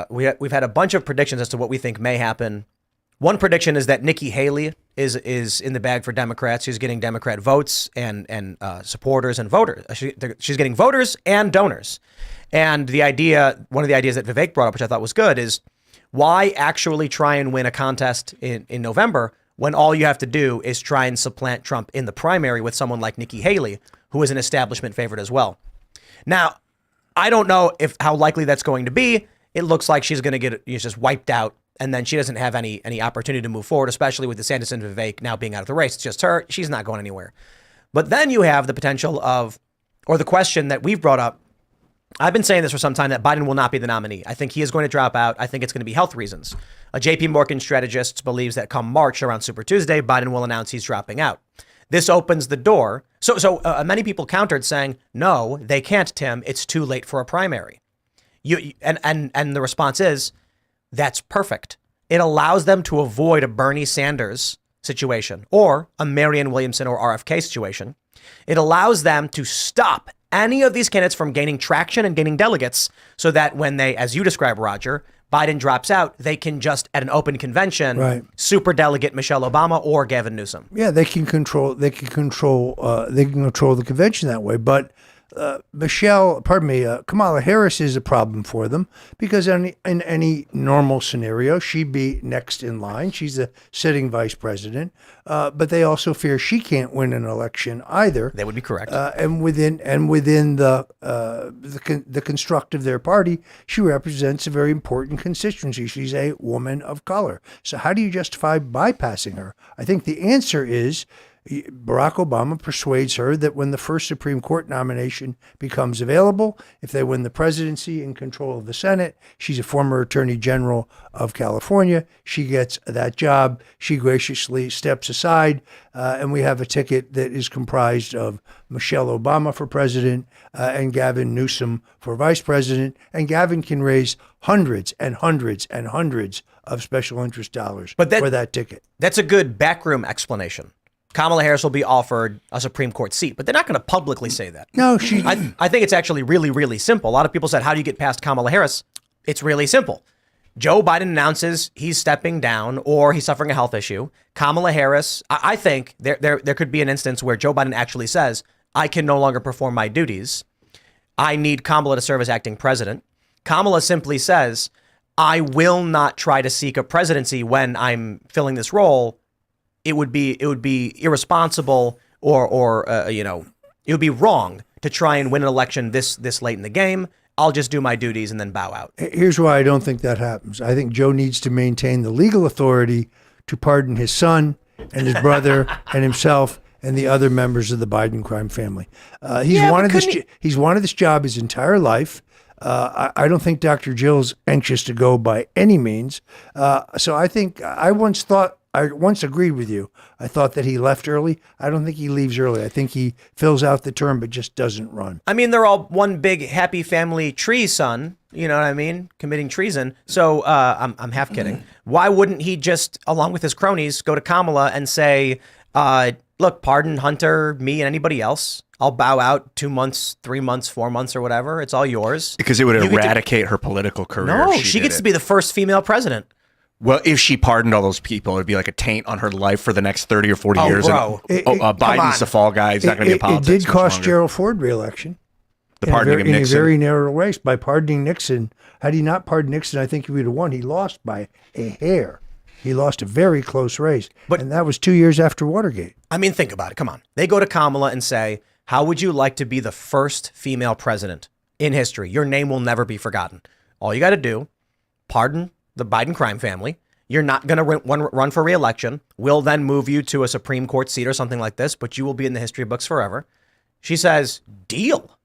we've had a bunch of predictions as to what we think may happen. One prediction is that Nikki Haley is in the bag for Democrats. She's getting Democrat votes and supporters and voters. She's getting voters and donors. And one of the ideas that Vivek brought up, which I thought was good, is why actually try and win a contest in November when all you have to do is try and supplant Trump in the primary with someone like Nikki Haley, who is an establishment favorite as well. Now, I don't know how likely that's going to be. It looks like she's going to get just wiped out, and then she doesn't have any opportunity to move forward, especially with DeSantis and Vivek now being out of the race. It's just her. She's not going anywhere. But then you have the potential or the question that we've brought up. I've been saying this for some time, that Biden will not be the nominee. I think he is going to drop out. I think it's going to be health reasons. A JP Morgan strategist believes that come March, around Super Tuesday, Biden will announce he's dropping out. This opens the door. So many people countered saying, no, they can't, Tim. It's too late for a primary. And the response is, that's perfect. It allows them to avoid a Bernie Sanders situation or a Marianne Williamson or RFK situation. It allows them to stop any of these candidates from gaining traction and gaining delegates so that when they, as you describe, Roger, Biden drops out, they can just at an open convention, super delegate Michelle Obama or Gavin Newsom. Yeah, they can control the convention that way. But Kamala Harris is a problem for them because in any normal scenario, she'd be next in line. She's the sitting vice president, but they also fear she can't win an election either. They would be correct. And within the construct of their party, she represents a very important constituency. She's a woman of color. So how do you justify bypassing her? I think the answer is Barack Obama persuades her that when the first Supreme Court nomination becomes available, if they win the presidency and control of the Senate, she's a former Attorney General of California. She gets that job. She graciously steps aside, and we have a ticket that is comprised of Michelle Obama for president and Gavin Newsom for vice president. And Gavin can raise hundreds and hundreds and hundreds of special interest dollars for that ticket. That's a good backroom explanation. Kamala Harris will be offered a Supreme Court seat, but they're not going to publicly say that. No, I think it's actually really, really simple. A lot of people said, how do you get past Kamala Harris? It's really simple. Joe Biden announces he's stepping down or he's suffering a health issue. Kamala Harris, I think there could be an instance where Joe Biden actually says, I can no longer perform my duties. I need Kamala to serve as acting president. Kamala simply says, I will not try to seek a presidency when I'm filling this role. It would be irresponsible or it would be wrong to try and win an election this late in the game. I'll just do my duties and then bow out. Here's why I don't think that happens. I think Joe needs to maintain the legal authority to pardon his son and his brother and himself and the other members of the Biden crime family. He's wanted this job his entire life. I don't think Dr. Jill's anxious to go by any means. So I think I once agreed with you. I thought that he left early. I don't think he leaves early. I think he fills out the term but just doesn't run. I mean, they're all one big happy family tree, son. You know what I mean? Committing treason. So I'm half kidding. Why wouldn't he just, along with his cronies, go to Kamala and say, look, pardon Hunter, me, and anybody else. I'll bow out 2 months, 3 months, 4 months, or whatever. It's all yours. Because it would eradicate her political career. No, she gets to be the first female president. Well, if she pardoned all those people, it'd be like a taint on her life for the next 30 or 40 years. Bro. Biden's the fall guy. He's not going to be a politics. It did cost Gerald Ford re-election. The pardoning of Nixon. In a very narrow race by pardoning Nixon. Had he not pardoned Nixon, I think he would have won. He lost by a hair. He lost a very close race. And that was 2 years after Watergate. I mean, think about it. Come on. They go to Kamala and say, how would you like to be the first female president in history? Your name will never be forgotten. All you got to do, pardon the Biden crime family. You're not going to run for re-election. We'll then move you to a Supreme Court seat or something like this, but you will be in the history books forever. She says, deal.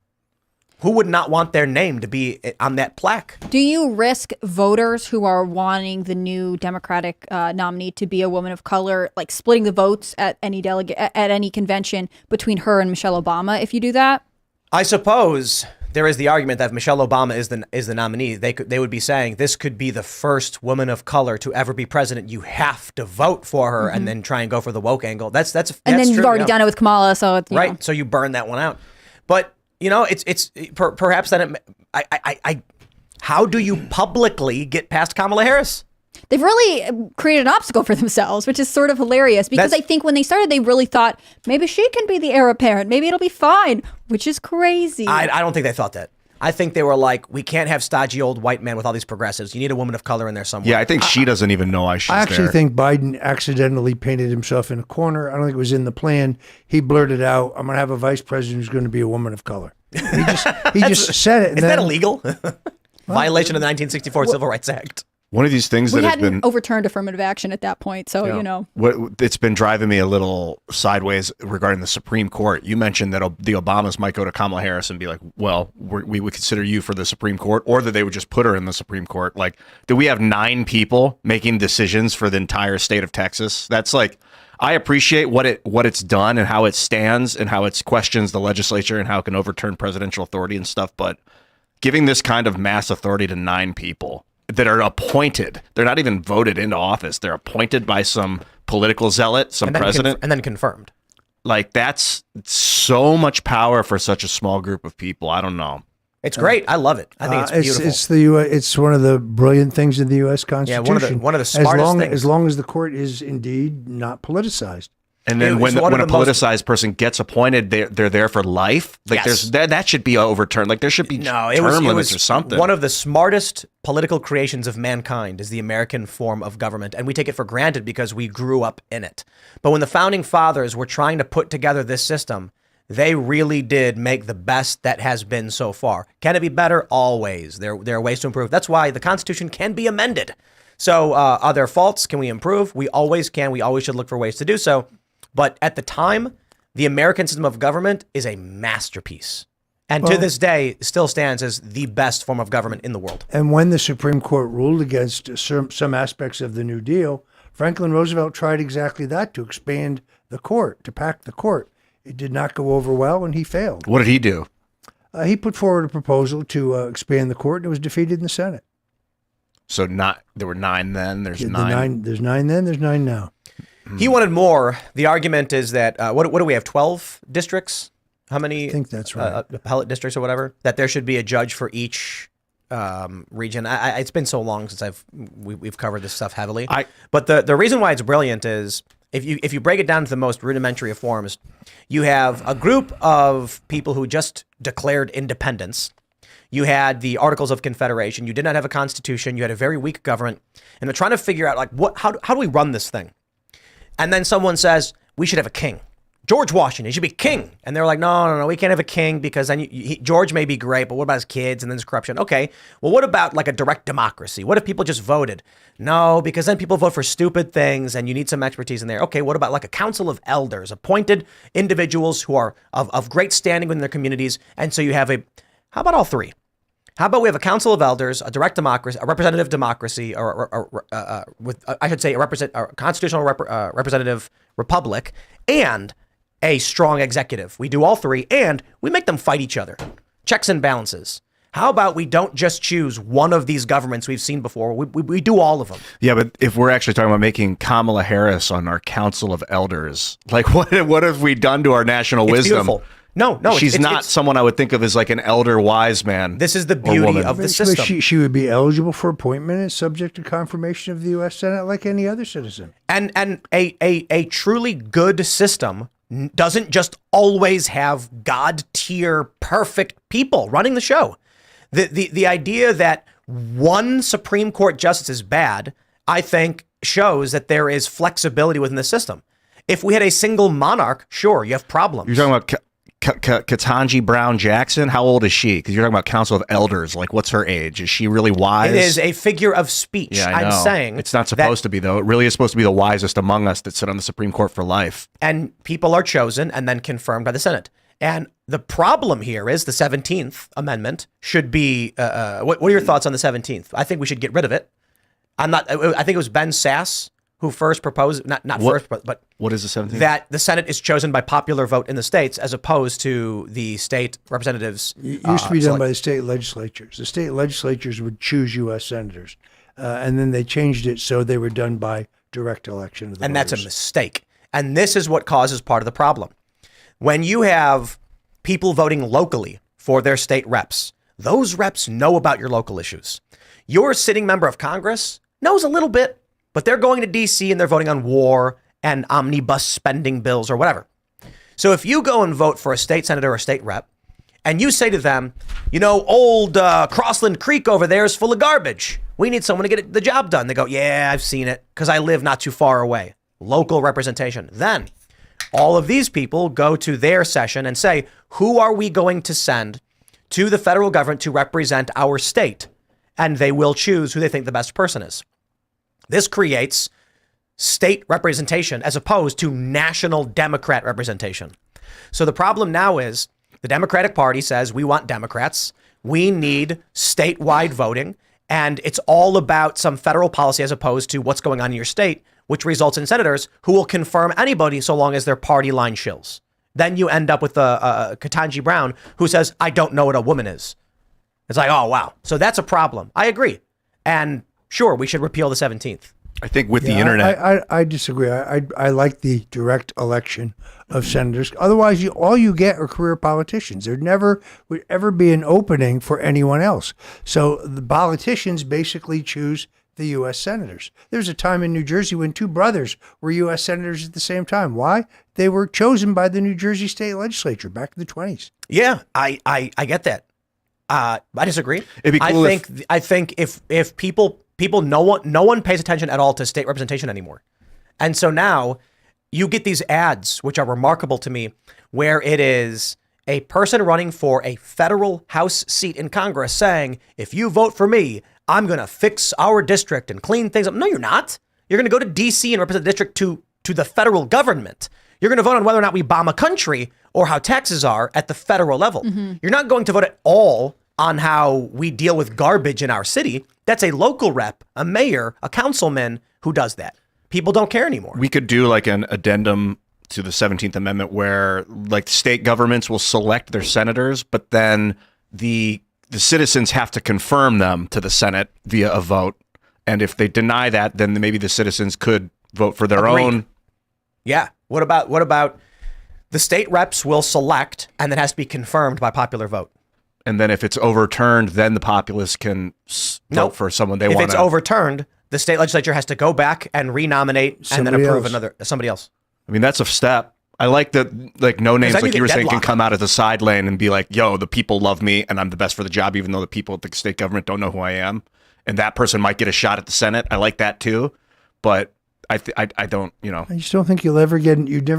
Who would not want their name to be on that plaque? Do you risk voters who are wanting the new Democratic nominee to be a woman of color, like splitting the votes at any convention between her and Michelle Obama if you do that? I suppose there is the argument that if Michelle Obama is the nominee, they would be saying this could be the first woman of color to ever be president. You have to vote for her and then try and go for the woke angle. That's and then you've true, already done it with Kamala, so it's, right. So you burn that one out. But it's perhaps that how do you publicly get past Kamala Harris? They've really created an obstacle for themselves, which is sort of hilarious because I think when they started, they really thought maybe she can be the heir apparent. Maybe it'll be fine, which is crazy. I don't think they thought that. I think they were like, we can't have stodgy old white men with all these progressives. You need a woman of color in there somewhere. Yeah, I think she doesn't even know why she's there. I actually think Biden accidentally painted himself in a corner. I don't think it was in the plan. He blurted out, I'm going to have a vice president who's going to be a woman of color. He just said it. Is that illegal? Violation of the 1964 Civil Rights Act. One of these things we that has hadn't been overturned affirmative action at that point, so it's been driving me a little sideways regarding the Supreme Court. You mentioned that the Obamas might go to Kamala Harris and be like, "Well, we would consider you for the Supreme Court," or that they would just put her in the Supreme Court. Like, do we have 9 people making decisions for the entire state of Texas? That's like, I appreciate what it's done and how it stands and how it questions the legislature and how it can overturn presidential authority and stuff, but giving this kind of mass authority to 9 people that are appointed. They're not even voted into office. They're appointed by some political zealot, some president. And then confirmed. Like, that's so much power for such a small group of people. I don't know. It's great. I love it. I think it's beautiful. It's the it's one of the brilliant things in the U.S. Constitution. one of the smartest things. As long as the court is indeed not politicized. And then when a politicized person gets appointed, they're there for life. Like Yes. that should be overturned. Like there should be term limits or something. One of the smartest political creations of mankind is the American form of government, and we take it for granted because we grew up in it. But when the founding fathers were trying to put together this system, they really did make the best that has been so far. Can it be better? Always. There are ways to improve. That's why the Constitution can be amended. So are there faults? Can we improve? We always can. We always should look for ways to do so. But at the time, the American system of government is a masterpiece. And to this day, still stands as the best form of government in the world. And when the Supreme Court ruled against some aspects of the New Deal, Franklin Roosevelt tried exactly that, to expand the court, to pack the court. It did not go over well, and he failed. What did he do? He put forward a proposal to expand the court, and it was defeated in the Senate. So there were 9 then. There's Yeah, 9. There's 9 then. There's 9 now. He wanted more. The argument is that, what do we have, 12 districts? How many? I think that's right. Appellate districts or whatever? That there should be a judge for each region. It's been so long since we've covered this stuff heavily. But the reason why it's brilliant is if you break it down to the most rudimentary of forms, you have a group of people who just declared independence. You had the Articles of Confederation. You did not have a constitution. You had a very weak government, and they're trying to figure out how do we run this thing? And then someone says, we should have a king. George Washington, he should be king. And they're like, no, we can't have a king because then George may be great, but what about his kids? And then there's corruption. Okay, well, what about like a direct democracy? What if people just voted? No, because then people vote for stupid things and you need some expertise in there. Okay, what about like a council of elders, appointed individuals who are of great standing within their communities? And so you have how about all three? How about we have a council of elders, a direct democracy, a representative democracy, or I should say a constitutional representative republic, and a strong executive. We do all three, and we make them fight each other. Checks and balances. How about we don't just choose one of these governments we've seen before? We do all of them. Yeah, but if we're actually talking about making Kamala Harris on our council of elders, like what have we done to our national wisdom? Beautiful. No, she's not someone I would think of as like an elder wise man. This is the beauty of the system. She would be eligible for appointment and subject to confirmation of the U.S. Senate like any other citizen. And a truly good system doesn't just always have God tier perfect people running the show. The idea that one Supreme Court justice is bad, I think, shows that there is flexibility within the system. If we had a single monarch, sure, you have problems. You're talking about Ketanji Brown Jackson. How old is she? Because you're talking about Council of Elders. Like, what's her age? Is she really wise? It is a figure of speech. Yeah, I know. I'm saying it's not supposed to be, though. It really is supposed to be the wisest among us that sit on the Supreme Court for life. And people are chosen and then confirmed by the Senate. And the problem here is the 17th Amendment should be. What are your thoughts on the 17th? I think we should get rid of it. I think it was Ben Sass who first proposed, but what is the 17th? That the Senate is chosen by popular vote in the states as opposed to the state representatives. It used to be done by the state legislatures. The state legislatures would choose U.S. senators, and then they changed it so they were done by direct election of the And voters. that's a mistake. And this is what causes part of the problem. When you have people voting locally for their state reps, those reps know about your local issues. Your sitting member of Congress knows a little bit, but they're going to D.C. and they're voting on war and omnibus spending bills or whatever. So if you go and vote for a state senator or a state rep, and you say to them, old Crossland Creek over there is full of garbage. We need someone to get the job done. They go, yeah, I've seen it because I live not too far away. Local representation. Then all of these people go to their session and say, who are we going to send to the federal government to represent our state? And they will choose who they think the best person is. This creates state representation as opposed to national Democrat representation. So the problem now is the Democratic Party says we want Democrats. We need statewide voting. And it's all about some federal policy as opposed to what's going on in your state, which results in senators who will confirm anybody so long as they're party line shills. Then you end up with Ketanji Brown who says, I don't know what a woman is. It's like, oh, wow. So that's a problem. I agree. And sure, we should repeal the 17th. I think with the Yeah, internet, I disagree. I like the direct election of senators. Otherwise, all you get are career politicians. There never would ever be an opening for anyone else. So the politicians basically choose the U.S. senators. There's a time in New Jersey when two brothers were U.S. senators at the same time. Why? They were chosen by the New Jersey state legislature back in the 20s. Yeah, I get that. I disagree. It'd be cool I think if people no one pays attention at all to state representation anymore. And so now you get these ads, which are remarkable to me, where it is a person running for a federal House seat in Congress saying, if you vote for me, I'm going to fix our district and clean things up. No, you're not. You're going to go to D.C. and represent the district to the federal government. You're going to vote on whether or not we bomb a country or how taxes are at the federal level. You're not going to vote at all on how we deal with garbage in our city. That's a local rep, a mayor, a councilman who does that. People don't care anymore. we could do like an addendum to the 17th Amendment where like state governments will select their senators, but then the citizens have to confirm them to the Senate via a vote. And if they deny that, then maybe the citizens could vote for their Agreed. own. Yeah. What about the state reps will select and that has to be confirmed by popular vote? And then if it's overturned, then the populace can vote Nope. for someone they If want. it's overturned, the state legislature has to go back and renominate and then Somebody approve else. somebody else. I mean, that's a step. I like that, like, no names, then like you you were get saying, can deadlock. come out of the side lane and be like, yo, the people love me and I'm the best for the job, even though the people at the state government don't know who I am. And that person might get a shot at the Senate. I like that too. But I don't, I just don't think you'd never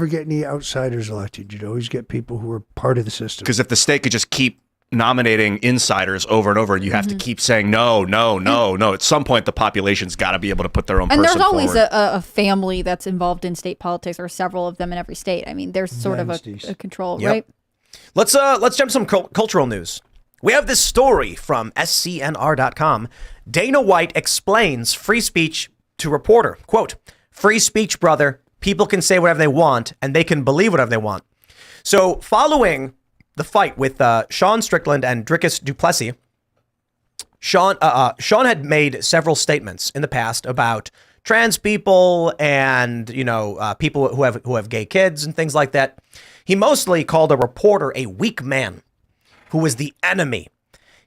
get any outsiders elected. You'd always get people who are part of the system. because if the state could just keep nominating insiders over and over, and you have to keep saying no. At some point, the population's got to be able to put their own And person there's always forward. a family that's involved in state politics, or several of them in every state. I mean, there's sort of Dynasties. a control, Yep. right? Let's jump to some cultural news. We have this story from SCNR.com. Dana White explains free speech to reporter. Quote, free speech, brother. People can say whatever they want and they can believe whatever they want. So following the fight with Sean Strickland and Drickus Duplessis, Sean had made several statements in the past about trans people and people who have gay kids and things like that. He mostly called a reporter a weak man who was the enemy.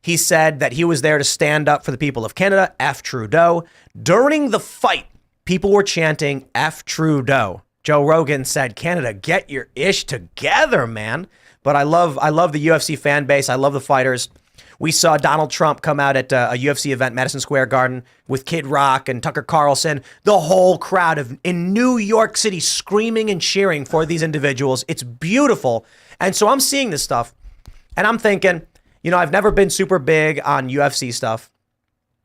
He said that he was there to stand up for the people of Canada, F Trudeau. During the fight, people were chanting F Trudeau. Joe Rogan said, Canada, get your ish together, man. But I love the UFC fan base. I love the fighters. We saw Donald Trump come out at a UFC event, Madison Square Garden, with Kid Rock and Tucker Carlson. The whole crowd in New York City screaming and cheering for these individuals. It's beautiful. And so I'm seeing this stuff, and I'm thinking, I've never been super big on UFC stuff,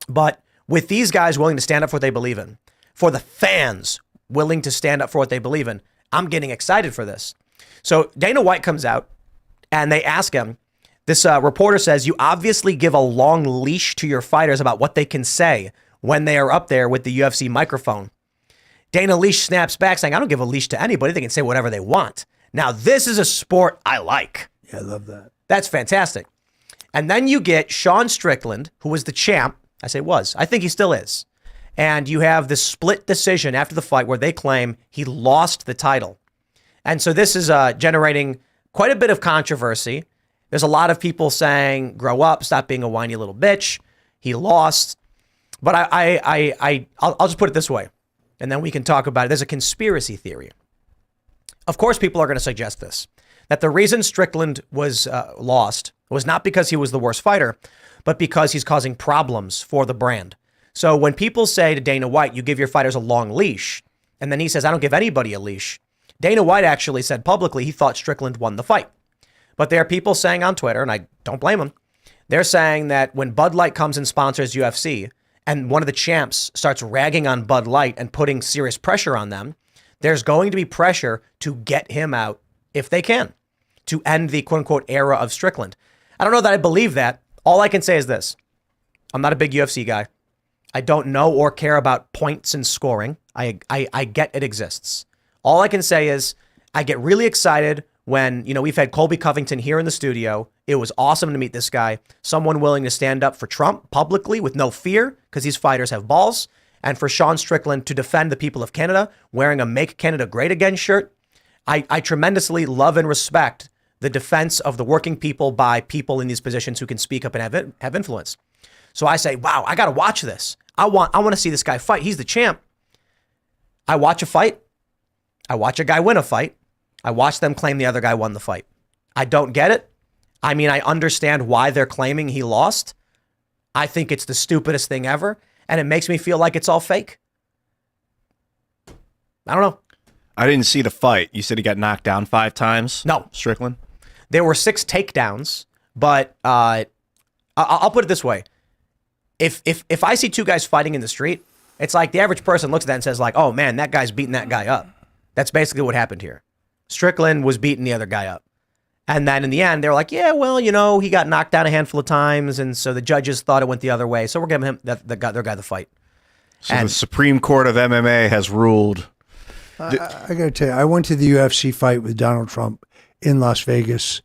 but with these guys willing to stand up for what they believe in, for the fans willing to stand up for what they believe in, I'm getting excited for this. So Dana White comes out, and they ask him, this reporter says, you obviously give a long leash to your fighters about what they can say when they are up there with the UFC microphone. Dana Leash snaps back saying, I don't give a leash to anybody. They can say whatever they want. Now, this is a sport I like. Yeah, I love that. That's fantastic. And then you get Sean Strickland, who was the champ. I say was. I think he still is. And you have this split decision after the fight where they claim he lost the title. And so this is generating quite a bit of controversy. There's a lot of people saying, grow up, stop being a whiny little bitch. He lost. But I'll just put it this way, and then we can talk about it. There's a conspiracy theory. Of course, people are going to suggest this, that the reason Strickland was lost was not because he was the worst fighter, but because he's causing problems for the brand. So when people say to Dana White, you give your fighters a long leash, and then he says, I don't give anybody a leash. Dana White actually said publicly he thought Strickland won the fight. But there are people saying on Twitter, and I don't blame them, they're saying that when Bud Light comes and sponsors UFC, and one of the champs starts ragging on Bud Light and putting serious pressure on them, there's going to be pressure to get him out if they can, to end the quote unquote era of Strickland. I don't know that I believe that. All I can say is this. I'm not a big UFC guy. I don't know or care about points and scoring. I get it exists. All I can say is I get really excited when, we've had Colby Covington here in the studio. It was awesome to meet this guy, someone willing to stand up for Trump publicly with no fear because these fighters have balls. and for Sean Strickland to defend the people of Canada wearing a Make Canada Great Again shirt, I tremendously love and respect the defense of the working people by people in these positions who can speak up and have influence. So I say, wow, I got to watch this. I want to see this guy fight. He's the champ. I watch a fight. I watch a guy win a fight. I watch them claim the other guy won the fight. I don't get it. I mean, I understand why they're claiming he lost. I think it's the stupidest thing ever, and it makes me feel like it's all fake. I don't know. I didn't see the fight. You said he got knocked down 5 times? No. Strickland? There were 6 takedowns, but I'll put it this way. If I see 2 guys fighting in the street, it's like the average person looks at that and says like, oh man, that guy's beating that guy up. That's basically what happened here. Strickland was beating the other guy up. And then in the end, they were like, yeah, well, he got knocked down a handful of times, and so the judges thought it went the other way, so we're giving him the guy the fight. So the Supreme Court of MMA has ruled. I got to tell you, I went to the UFC fight with Donald Trump in Las Vegas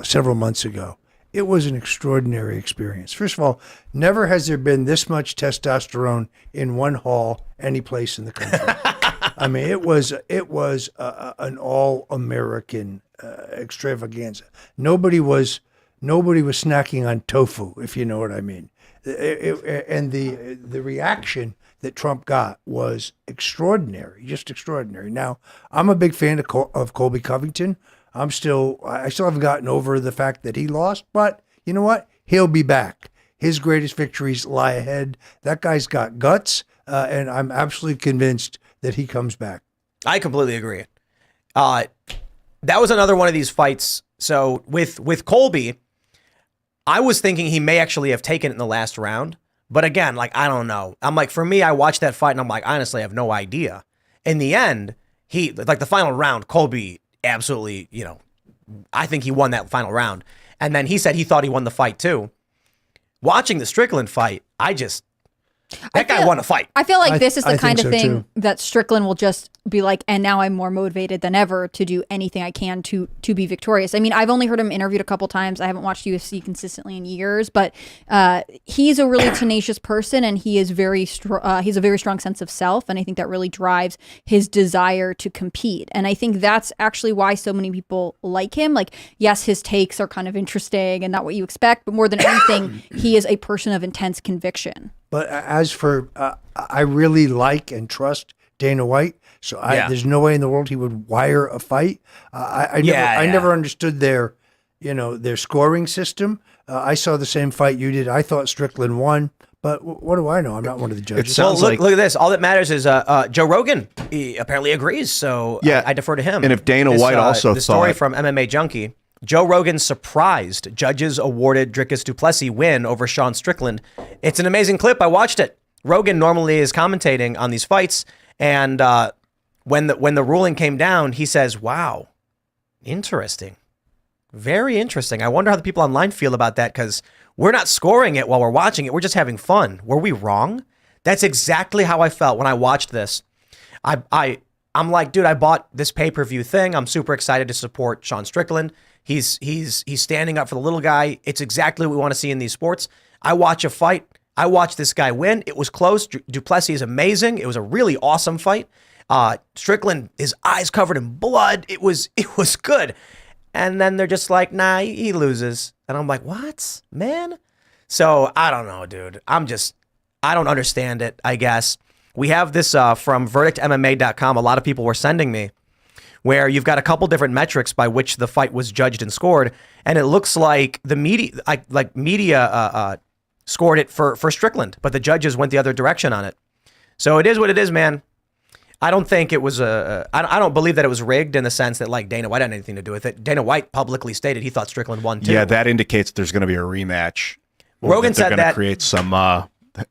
several months ago. It was an extraordinary experience. First of all, never has there been this much testosterone in one hall any place in the country. I mean, it was an all-American extravaganza. Nobody was snacking on tofu, if you know what I mean. And the reaction that Trump got was extraordinary, just extraordinary. Now, I'm a big fan of Colby Covington. I still haven't gotten over the fact that he lost, but you know what? He'll be back. His greatest victories lie ahead. That guy's got guts, and I'm absolutely convinced that he comes back. I completely agree. That was another one of these fights. So with Colby, I was thinking he may actually have taken it in the last round. But again, like, I don't know. I'm like, for me, I watched that fight and I'm like, honestly, I have no idea. In the end, the final round, Colby absolutely, I think he won that final round. And then he said he thought he won the fight too. Watching the Strickland fight, that guy won a fight. I feel like this is the kind of so thing too. that Strickland will just be like, and now I'm more motivated than ever to do anything I can to be victorious. I mean, I've only heard him interviewed a couple times. I haven't watched UFC consistently in years, but he's a really tenacious person, and he is he's a very strong sense of self, and I think that really drives his desire to compete. And I think that's actually why so many people like him. Like, yes, his takes are kind of interesting and not what you expect, but more than anything, he is a person of intense conviction. But as for, I really like and trust Dana White, so there's no way in the world he would wire a fight. I never understood their scoring system. I saw the same fight you did. I thought Strickland won, but what do I know? I'm not one of the judges. Well, look at this. All that matters is Joe Rogan he apparently agrees, so I defer to him. And if Dana White also the story from MMA Junkie, Joe Rogan surprised judges awarded Dricus du Plessis win over Sean Strickland. It's an amazing clip. I watched it. Rogan normally is commentating on these fights, and when the ruling came down, he says, "Wow, interesting, very interesting. I wonder how the people online feel about that, because we're not scoring it while we're watching it. We're just having fun. Were we wrong?" That's exactly how I felt when I watched this. I'm like, dude, I bought this pay-per-view thing. I'm super excited to support Sean Strickland. He's standing up for the little guy. It's exactly what we want to see in these sports. I watch a fight. I watched this guy win. It was close. Du Plessis is amazing. It was a really awesome fight. Strickland, his eyes covered in blood. It was good. And then they're just like, nah, he loses. And I'm like, what, man? So I don't know, dude. I don't understand it, I guess. We have this from verdictmma.com. A lot of people were sending me, where you've got a couple different metrics by which the fight was judged and scored, and it looks like the media scored it for Strickland, but the judges went the other direction on it. So it is what it is, man. I don't think it was I don't believe that it was rigged in the sense that like Dana White had anything to do with it. Dana White publicly stated he thought Strickland won too. Yeah, that indicates there's going to be a rematch. Rogan said they're going to create some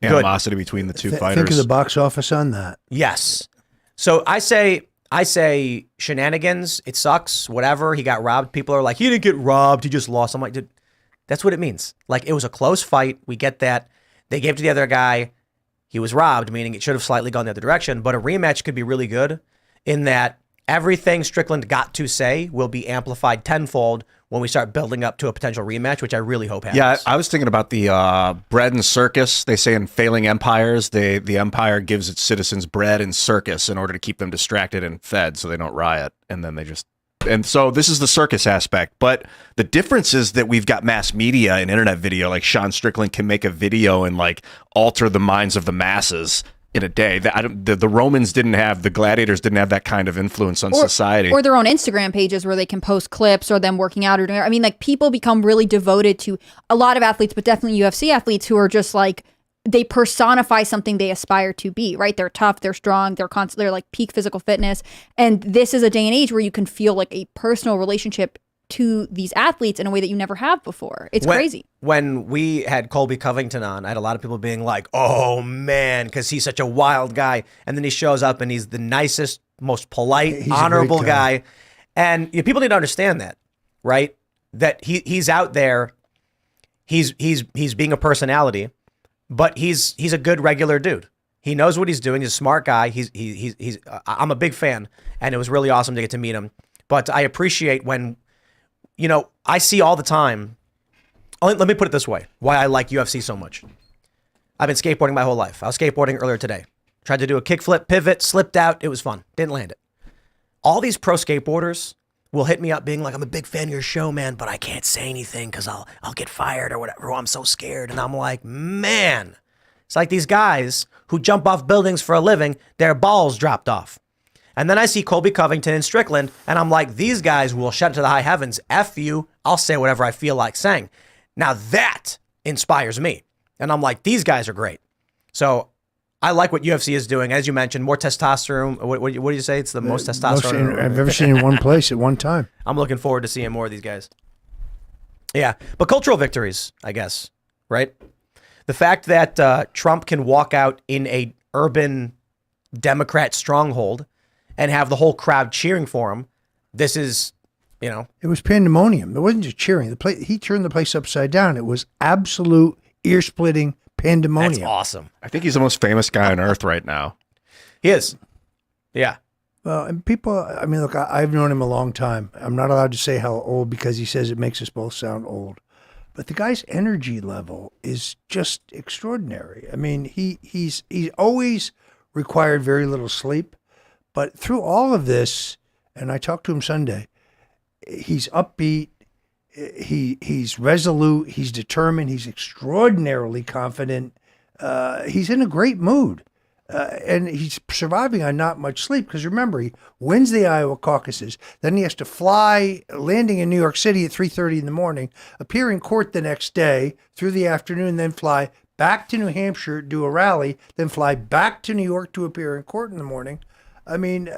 animosity between the two fighters. Think of the box office on that. Yes. So I say shenanigans. It sucks. Whatever. He got robbed. People are like, he didn't get robbed. He just lost. I'm like, dude, that's what it means. Like, it was a close fight. We get that. They gave it to the other guy. He was robbed, meaning it should have slightly gone the other direction. But a rematch could be really good in that everything Strickland got to say will be amplified tenfold when we start building up to a potential rematch, which I really hope happens. Yeah, I was thinking about the bread and circus. They say in failing empires, the empire gives its citizens bread and circus in order to keep them distracted and fed so they don't riot. And then they just... And so this is the circus aspect. But the difference is that we've got mass media and internet video. Like Sean Strickland can make a video and like alter the minds of the masses in a day. The Romans didn't have, the gladiators didn't have that kind of influence on society. Or their own Instagram pages where they can post clips or them working out or doing, I mean, like people become really devoted to a lot of athletes, but definitely UFC athletes who are just like, they personify something they aspire to be, right? They're tough, they're strong, they're like peak physical fitness. And this is a day and age where you can feel like a personal relationship to these athletes in a way that you never have before. It's crazy. When we had Colby Covington on, I had a lot of people being like, oh man, because he's such a wild guy. And then he shows up and he's the nicest, most polite, honorable guy. And people need to understand that, right? That he's out there, he's being a personality, but he's a good regular dude. He knows what he's doing. He's a smart guy. I'm a big fan, and it was really awesome to get to meet him. But I appreciate when, I see all the time. Let me put it this way: why I like UFC so much. I've been skateboarding my whole life. I was skateboarding earlier today. Tried to do a kickflip pivot, slipped out. It was fun. Didn't land it. All these pro skateboarders will hit me up being like, I'm a big fan of your show, man, but I can't say anything because I'll get fired or whatever. I'm so scared. And I'm like, man, it's like these guys who jump off buildings for a living, their balls dropped off. And then I see Colby Covington and Strickland, and I'm like, these guys will shout to the high heavens, F you, I'll say whatever I feel like saying. Now that inspires me. And I'm like, these guys are great. So I like what UFC is doing. As you mentioned, more testosterone. What do you say? It's the most testosterone I've ever seen in one place at one time. I'm looking forward to seeing more of these guys. Yeah, but cultural victories, I guess, right? The fact that Trump can walk out in a urban Democrat stronghold and have the whole crowd cheering for him, this is, It was pandemonium. It wasn't just cheering. He turned the place upside down. It was absolute ear-splitting pandemonium. That's awesome. I think he's the most famous guy on earth right now. He is. Yeah. Well, and people, look, I've known him a long time. I'm not allowed to say how old because he says it makes us both sound old. But the guy's energy level is just extraordinary. I mean, he's always required very little sleep. But through all of this, and I talked to him Sunday, he's upbeat, he's resolute, he's determined, he's extraordinarily confident. He's in a great mood. And he's surviving on not much sleep because remember, he wins the Iowa caucuses. Then he has to fly, landing in New York City at 3:30 in the morning, appear in court the next day through the afternoon, then fly back to New Hampshire, do a rally, then fly back to New York to appear in court in the morning. I mean,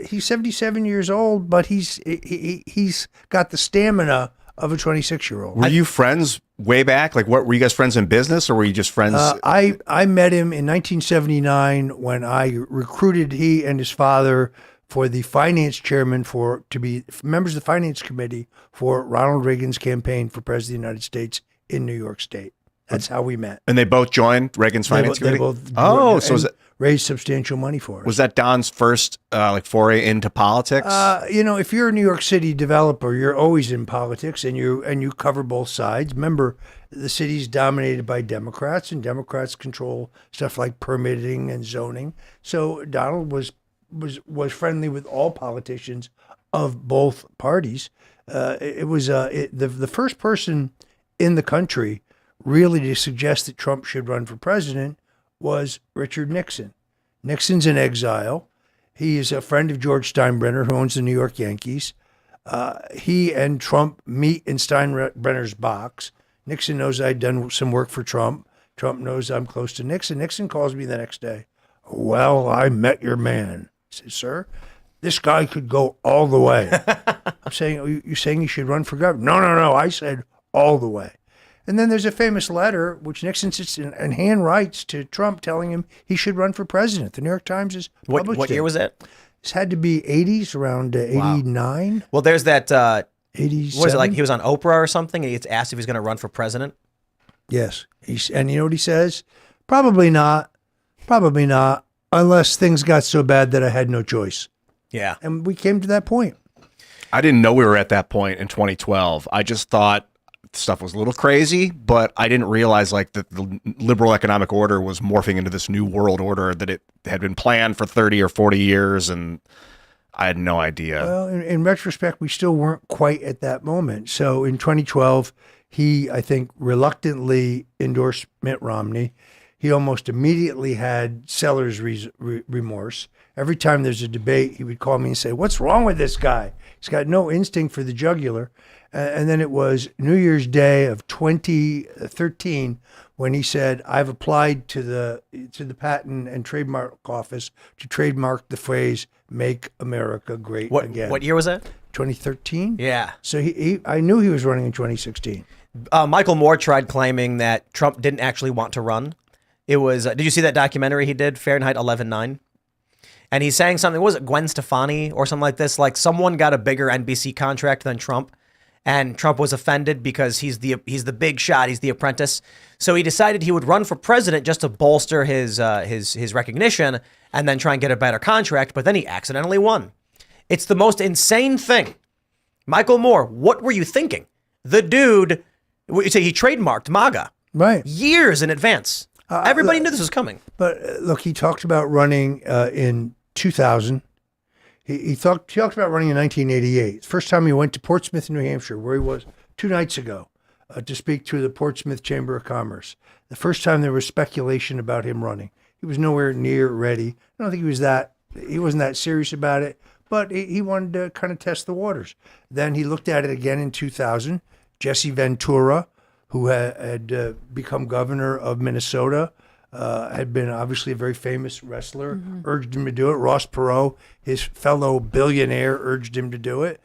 he's 77 years old, but he's got the stamina of a 26-year-old. Were you friends way back? Like, what were you guys friends in business, or were you just friends? I met him in 1979 when I recruited he and his father for the finance chairman to be members of the finance committee for Ronald Reagan's campaign for president of the United States in New York State. That's how we met. And they both joined Reagan's finance committee? They both so was it, raised substantial money for us. Was that Don's first foray into politics? If you're a New York City developer, you're always in politics and you cover both sides. Remember, the city's dominated by Democrats, and Democrats control stuff like permitting and zoning. So Donald was friendly with all politicians of both parties. The first person in the country really to suggest that Trump should run for president was Richard Nixon. Nixon's in exile. He is a friend of George Steinbrenner, who owns the New York Yankees. He and Trump meet in Steinbrenner's box. Nixon knows I'd done some work for Trump. Trump knows I'm close to Nixon. Nixon calls me the next day. Well, I met your man. I said, sir, this guy could go all the way. I'm saying, you're saying he should run for governor? No. I said all the way. And then there's a famous letter which Nixon sits and hand writes to Trump telling him he should run for president. The New York Times is published What year was that? This had to be 80s, around 89. Well, there's that, 87. what is it, like he was on Oprah or something, and he gets asked if he's going to run for president? Yes. And you know what he says? Probably not, unless things got so bad that I had no choice. Yeah. And we came to that point. I didn't know we were at that point in 2012. I just thought stuff was a little crazy, but I didn't realize like that the liberal economic order was morphing into this new world order, that it had been planned for 30 or 40 years, and I had no idea. Well, in retrospect, we still weren't quite at that moment. So in 2012, he, I think, reluctantly endorsed Mitt Romney. He almost immediately had seller's remorse. Every time there's a debate, he would call me and say, "What's wrong with this guy? He's got no instinct for the jugular." And then it was New Year's Day of 2013 when he said, "I've applied to the Patent and Trademark Office to trademark the phrase 'Make America Great Again.'" What year was that? 2013? Yeah. So I knew he was running in 2016. Michael Moore tried claiming that Trump didn't actually want to run. It was, did you see that documentary he did, Fahrenheit 11/9? And he's saying something, was it Gwen Stefani or something like this? Like someone got a bigger NBC contract than Trump, and Trump was offended because he's the big shot, he's the apprentice. So he decided he would run for president just to bolster his recognition and then try and get a better contract, but then he accidentally won. It's the most insane thing. Michael Moore, what were you thinking? The dude, you say he trademarked MAGA Right. years in advance. Everybody knew this was coming. But look, he talked about running in 2000. He talked about running in 1988. First time he went to Portsmouth, New Hampshire, where he was 2 nights ago, to speak to the Portsmouth Chamber of Commerce. The first time there was speculation about him running. He was nowhere near ready. I don't think he wasn't that serious about it, but he wanted to kind of test the waters. Then he looked at it again in 2000. Jesse Ventura, who had become governor of Minnesota, had been obviously a very famous wrestler, urged him to do it. Ross Perot, his fellow billionaire, urged him to do it.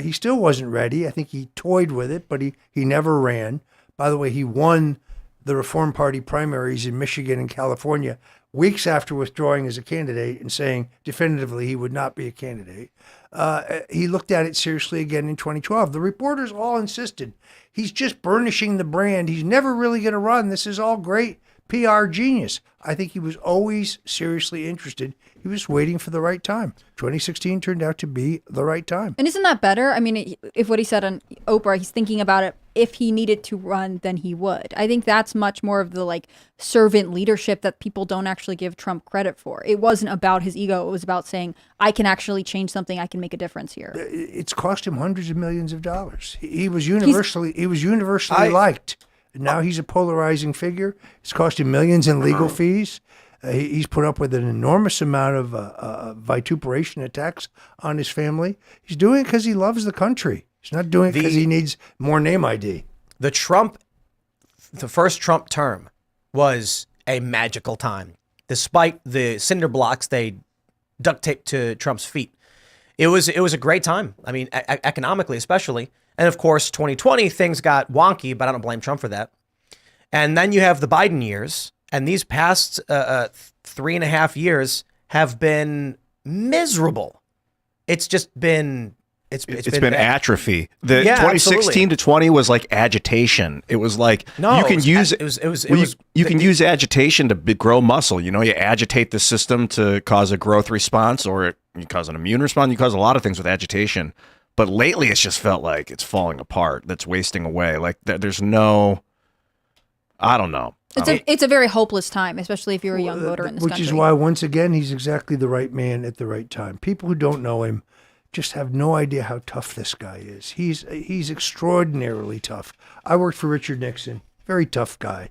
He still wasn't ready. I think he toyed with it, but he never ran. By the way, he won the Reform Party primaries in Michigan and California weeks after withdrawing as a candidate and saying definitively he would not be a candidate. He looked at it seriously again in 2012. The reporters all insisted he's just burnishing the brand. He's never really going to run. This is all great PR genius. I think he was always seriously interested. He was waiting for the right time. 2016 turned out to be the right time. And isn't that better? I mean, if what he said on Oprah, he's thinking about it. If he needed to run, then he would. I think that's much more of the like servant leadership that people don't actually give Trump credit for. It wasn't about his ego. It was about saying, I can actually change something. I can make a difference here. It's cost him hundreds of millions of dollars. He was universally liked. Now he's a polarizing figure. It's cost him millions in legal fees. He's put up with an enormous amount of vituperation attacks on his family. He's doing it because he loves the country. He's not doing it because he needs more name ID. The first Trump term was a magical time. Despite the cinder blocks they duct taped to Trump's feet, it was a great time. I mean, economically especially. And of course, 2020, things got wonky, but I don't blame Trump for that. And then you have the Biden years, and these past 3.5 years have been miserable. It's just been... It's been atrophy. The Yeah, 2016 absolutely. to 20 was like agitation. It was like you can use agitation to grow muscle. You know, you agitate the system to cause a growth response, or you cause an immune response. You cause a lot of things with agitation. But lately, it's just felt like it's falling apart. That's wasting away. Like there's no, I don't know. It's a very hopeless time, especially if you're a young voter in this country. Which is why, once again, he's exactly the right man at the right time. People who don't know him just have no idea how tough this guy is. He's extraordinarily tough. I worked for Richard Nixon, very tough guy,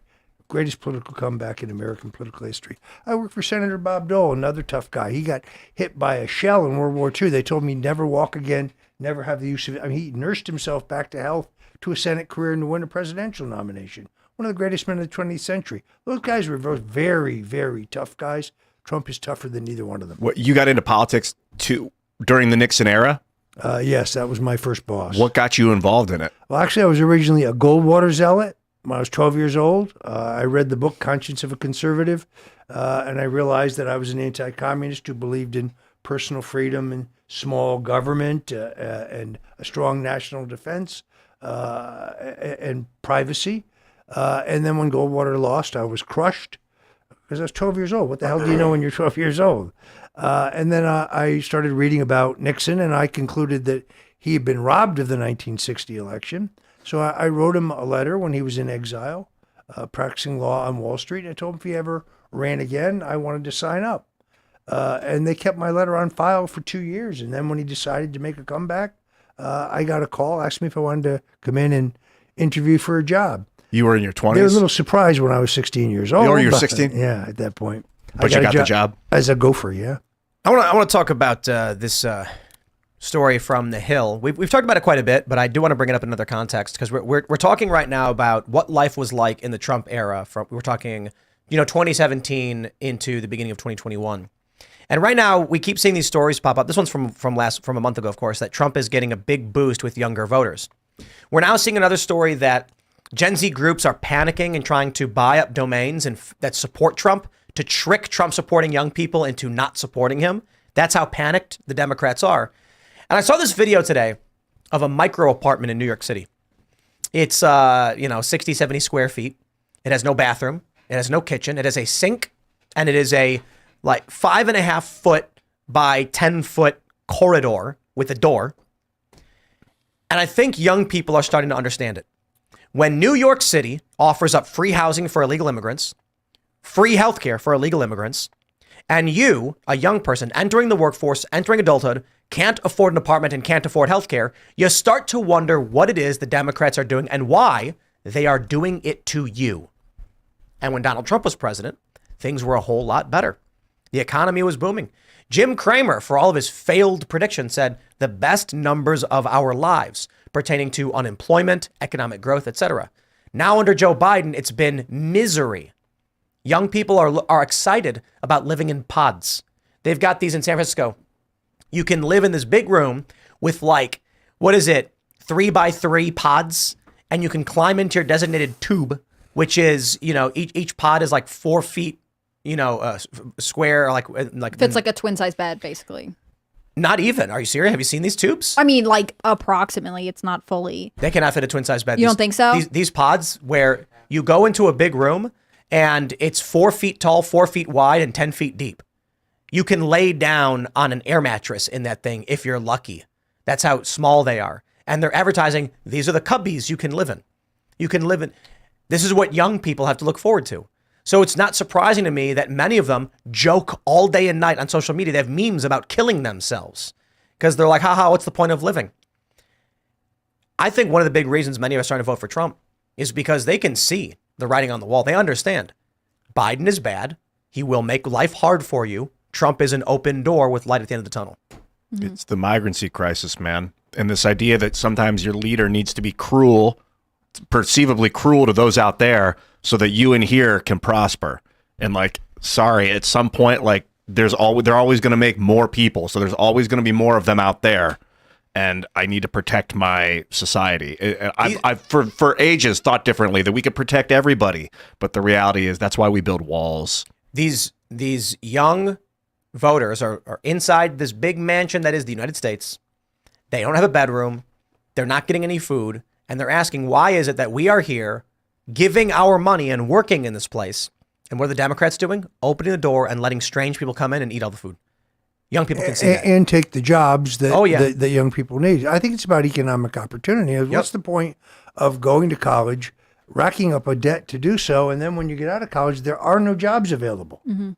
greatest political comeback in American political history. I worked for Senator Bob Dole, another tough guy. He got hit by a shell in World War II. They told me never walk again, never have the use of it. I mean, he nursed himself back to health to a Senate career and to win a presidential nomination. One of the greatest men of the 20th century. Those guys were both very, very tough guys. Trump is tougher than either one of them. What, you got into politics too during the Nixon era? Yes, that was my first boss. What got you involved in it? Well, actually, I was originally a Goldwater zealot. When I was 12 years old, I read the book Conscience of a Conservative, and I realized that I was an anti-communist who believed in personal freedom and small government and a strong national defense and privacy. And then when Goldwater lost, I was crushed because I was 12 years old. What the hell do you know when you're 12 years old? And then I started reading about Nixon, and I concluded that he had been robbed of the 1960 election. So I wrote him a letter when he was in exile, practicing law on Wall Street. I told him if he ever ran again, I wanted to sign up. And they kept my letter on file for 2 years. And then when he decided to make a comeback, I got a call, asked me if I wanted to come in and interview for a job. You were in your 20s? They were a little surprised when I was 16 years old. You were 16? Yeah, at that point. But you got the job? As a gopher, yeah. I want to talk about this story from The Hill. We've talked about it quite a bit, but I do want to bring it up in another context because we're talking right now about what life was like in the Trump era. We're talking, 2017 into the beginning of 2021. And right now, we keep seeing these stories pop up. This one's from a month ago, of course, that Trump is getting a big boost with younger voters. We're now seeing another story that Gen Z groups are panicking and trying to buy up domains that support Trump to trick Trump supporting young people into not supporting him. That's how panicked the Democrats are. And I saw this video today of a micro apartment in New York City. It's 60, 70 square feet. It has no bathroom. It has no kitchen. It has a sink, and it is a 5.5 foot by 10 foot corridor with a door. And I think young people are starting to understand it. When New York City offers up free housing for illegal immigrants, free healthcare for illegal immigrants, and you, a young person entering the workforce, entering adulthood, can't afford an apartment and can't afford healthcare, you start to wonder what it is the Democrats are doing and why they are doing it to you. And when Donald Trump was president, things were a whole lot better. The economy was booming. Jim Cramer, for all of his failed predictions, said the best numbers of our lives pertaining to unemployment, economic growth, etc. Now under Joe Biden, it's been misery. Young people are excited about living in pods. They've got these in San Francisco. You can live in this big room with 3x3 pods, and you can climb into your designated tube, which is, each pod is 4 feet, square, Fits like a twin size bed, basically. Not even. Are you serious? Have you seen these tubes? I mean, approximately. It's not fully. They cannot fit a twin size bed. You don't think so? These pods where you go into a big room and it's 4 feet tall, 4 feet wide, and 10 feet deep. You can lay down on an air mattress in that thing if you're lucky. That's how small they are. And they're advertising, these are the cubbies you can live in. This is what young people have to look forward to. So it's not surprising to me that many of them joke all day and night on social media. They have memes about killing themselves because they're like, haha, what's the point of living? I think one of the big reasons many of us are trying to vote for Trump is because they can see the writing on the wall. They understand Biden is bad. He will make life hard for you. Trump is an open door with light at the end of the tunnel. Mm-hmm. It's the migrancy crisis, man. And this idea that sometimes your leader needs to be cruel, perceivably cruel to those out there so that you in here can prosper. And sorry, at some point, they're always going to make more people. So there's always going to be more of them out there. And I need to protect my society. I've for ages thought differently, that we could protect everybody. But the reality is that's why we build walls. These young voters are inside this big mansion that is the United States. They don't have a bedroom. They're not getting any food. And they're asking, why is it that we are here giving our money and working in this place? And what are the Democrats doing? Opening the door and letting strange people come in and eat all the food. Young people can see that. And take the jobs that young people need. I think it's about economic opportunity. What's the point of going to college, racking up a debt to do so, and then when you get out of college, there are no jobs available? Mm-hmm.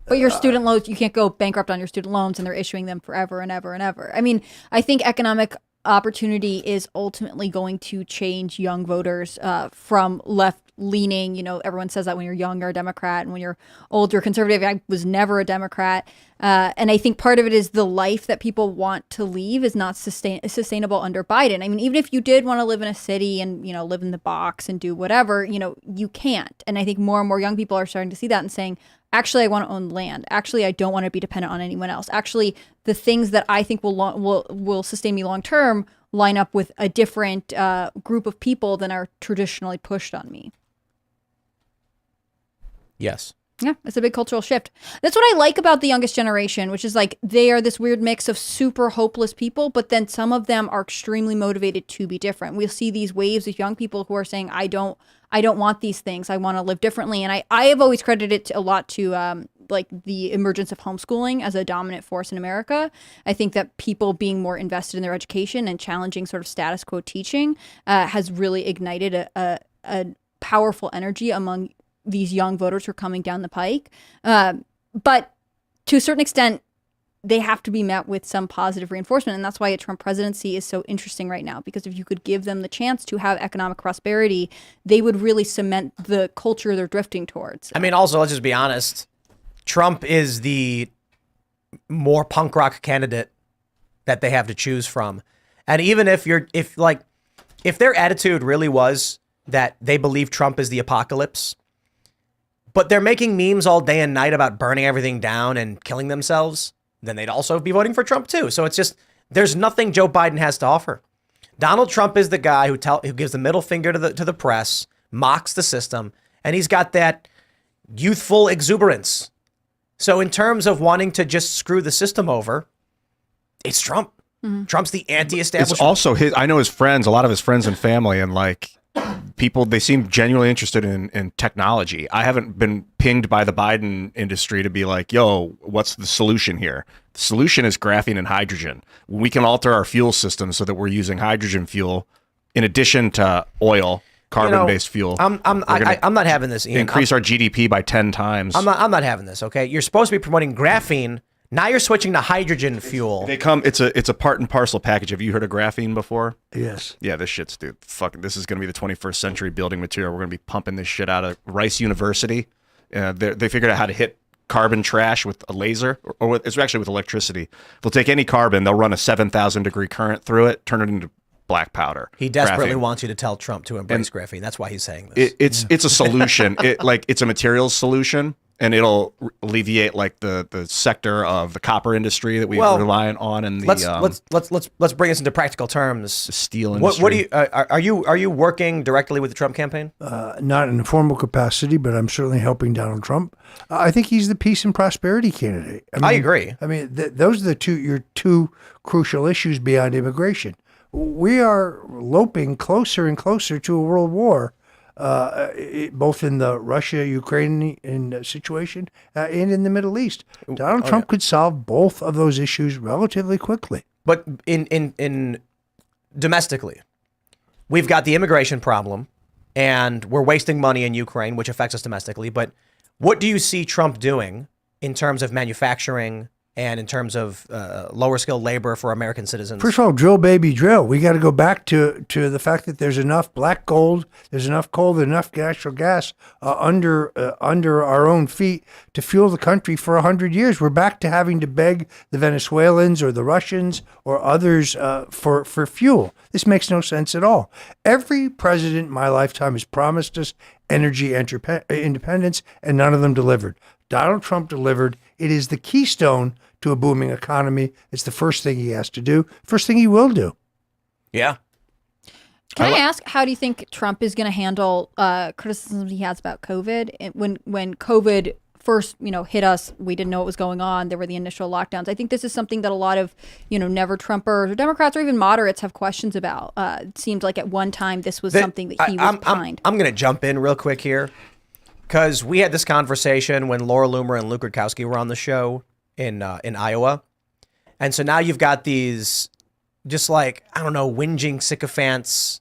But your student loans, you can't go bankrupt on your student loans, and they're issuing them forever and ever and ever. I mean, I think economic opportunity is ultimately going to change young voters from left-leaning. Everyone says that when you're young, you're a Democrat, and when you're old, you're conservative. I was never a Democrat. And I think part of it is the life that people want to lead is not sustainable under Biden. I mean, even if you did want to live in a city and, live in the box and do whatever, you can't. And I think more and more young people are starting to see that and saying, actually, I want to own land. Actually, I don't want to be dependent on anyone else. Actually, the things that I think will sustain me long term line up with a different group of people than are traditionally pushed on me. Yes. Yeah, it's a big cultural shift. That's what I like about the youngest generation, which is they are this weird mix of super hopeless people, but then some of them are extremely motivated to be different. We'll see these waves of young people who are saying, I don't want these things. I want to live differently. And I have always credited it a lot to like the emergence of homeschooling as a dominant force in America. I think that people being more invested in their education and challenging sort of status quo teaching has really ignited a powerful energy among these young voters who are coming down the pike. But to a certain extent, they have to be met with some positive reinforcement. And that's why a Trump presidency is so interesting right now, because if you could give them the chance to have economic prosperity, they would really cement the culture they're drifting towards. I mean, also, let's just be honest. Trump is the more punk rock candidate that they have to choose from. And even if their attitude really was that they believe Trump is the apocalypse, but they're making memes all day and night about burning everything down and killing themselves, then they'd also be voting for Trump too. So it's just, there's nothing Joe Biden has to offer. Donald Trump is the guy who gives the middle finger to the press, mocks the system, and he's got that youthful exuberance. So in terms of wanting to just screw the system over, it's Trump. Mm-hmm. Trump's the anti-establishment. It's also I know his friends, a lot of his friends and family, and like people, they seem genuinely interested in technology. I haven't been pinged by the Biden industry to be like, yo, what's the solution here? The solution is graphene and hydrogen. We can alter our fuel system so that we're using hydrogen fuel in addition to oil, carbon-based fuel. I'm not having this, Ian. Increase our GDP by 10 times. I'm not having this, okay? You're supposed to be promoting graphene. Now you're switching to hydrogen fuel. It's a part and parcel package. Have you heard of graphene before? Yes. Yeah, this shit's, dude. Fuck, this is going to be the 21st century building material. We're going to be pumping this shit out of Rice University. They figured out how to hit carbon trash with a laser, or it's actually with electricity. They'll take any carbon, they'll run a 7,000 degree current through it, turn it into black powder. He desperately graphene. Wants you to tell Trump to embrace graphene. That's why he's saying this. It's a solution. It's a materials solution. And it'll alleviate like the sector of the copper industry that we rely on, and the let's bring this into practical terms. The steel industry. What do you are you working directly with the Trump campaign? Not in a formal capacity, but I'm certainly helping Donald Trump. I think he's the peace and prosperity candidate. I agree. I mean, those are your two crucial issues beyond immigration. We are loping closer and closer to a world war. Both in the Russia-Ukraine situation and in the Middle East. Donald Trump could solve both of those issues relatively quickly. But in domestically, we've got the immigration problem, and we're wasting money in Ukraine, which affects us domestically. But what do you see Trump doing in terms of manufacturing and in terms of lower skilled labor for American citizens? First of all, drill, baby, drill. We got to go back to the fact that there's enough black gold, there's enough coal, there's enough natural gas under our own feet to fuel the country for 100 years. We're back to having to beg the Venezuelans or the Russians or others for fuel. This makes no sense at all. Every president in my lifetime has promised us energy independence, and none of them delivered. Donald Trump delivered. It is the keystone to a booming economy. It's the first thing he has to do. First thing he will do. Yeah. Can I ask, how do you think Trump is going to handle criticisms he has about COVID? When COVID first, hit us, we didn't know what was going on. There were the initial lockdowns. I think this is something that a lot of, never Trumpers or Democrats or even moderates have questions about. It seemed like at one time this was something that he was behind. I'm going to jump in real quick here, because we had this conversation when Laura Loomer and Luke Rudkowski were on the show in Iowa. And so now you've got these just whinging sycophants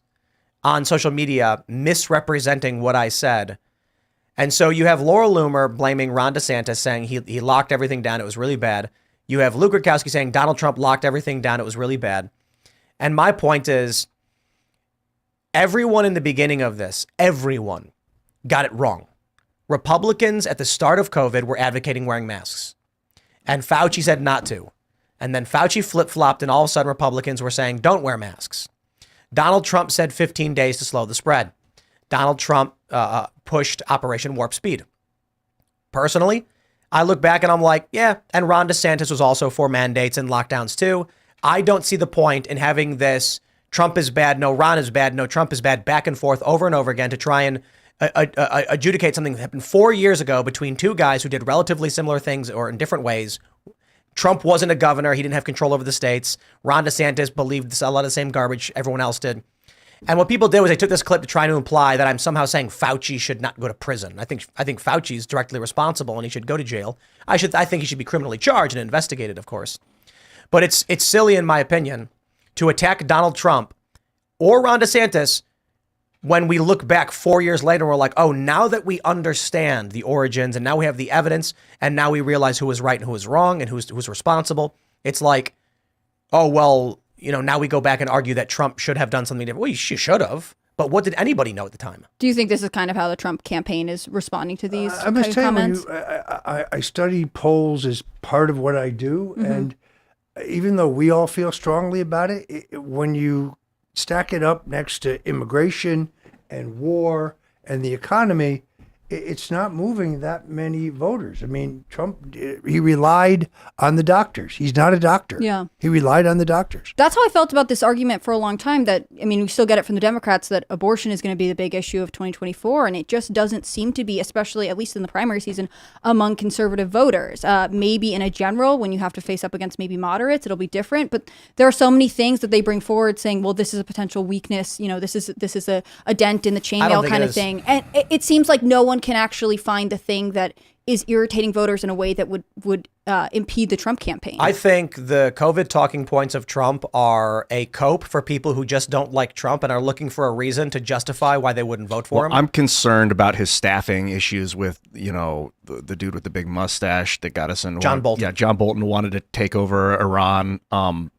on social media misrepresenting what I said. And so you have Laura Loomer blaming Ron DeSantis, saying he locked everything down, it was really bad. You have Luke Rudkowski saying Donald Trump locked everything down, it was really bad. And my point is, everyone in the beginning of this, everyone got it wrong. Republicans at the start of COVID were advocating wearing masks, and Fauci said not to. And then Fauci flip-flopped, and all of a sudden Republicans were saying, don't wear masks. Donald Trump said 15 days to slow the spread. Donald Trump pushed Operation Warp Speed. Personally, I look back and I'm like, yeah, and Ron DeSantis was also for mandates and lockdowns too. I don't see the point in having this Trump is bad, no, Ron is bad, no, Trump is bad, back and forth over and over again to try and adjudicate something that happened 4 years ago between two guys who did relatively similar things or in different ways. Trump wasn't a governor. He didn't have control over the states. Ron DeSantis believed a lot of the same garbage everyone else did. And what people did was they took this clip to try to imply that I'm somehow saying Fauci should not go to prison. I think Fauci is directly responsible and he should go to jail. I think he should be criminally charged and investigated, of course. But it's silly, in my opinion, to attack Donald Trump or Ron DeSantis when we look back 4 years later and we're like, oh, now that we understand the origins and now we have the evidence and now we realize who was right and who was wrong and who's responsible. It's like, oh, well, now we go back and argue that Trump should have done something different. Well, you should have. But what did anybody know at the time? Do you think this is kind of how the Trump campaign is responding to these I must tell comments? you, I study polls as part of what I do. And even though we all feel strongly about it, when you stack it up next to immigration and war and the economy, it's not moving that many voters. I mean, Trump, he relied on the doctors. He's not a doctor. Yeah. He relied on the doctors. That's how I felt about this argument for a long time that, we still get it from the Democrats that abortion is going to be the big issue of 2024. And it just doesn't seem to be, especially at least in the primary season, among conservative voters. Maybe in a general, when you have to face up against maybe moderates, it'll be different. But there are so many things that they bring forward saying, well, this is a potential weakness. This is a dent in the chainmail kind of thing. And it seems like no one can actually find the thing that is irritating voters in a way that would impede the Trump campaign. I think the COVID talking points of Trump are a cope for people who just don't like Trump and are looking for a reason to justify why they wouldn't vote for him. I'm concerned about his staffing issues with, the dude with the big mustache that got us in. John Bolton. Yeah, John Bolton wanted to take over Iran. Bolton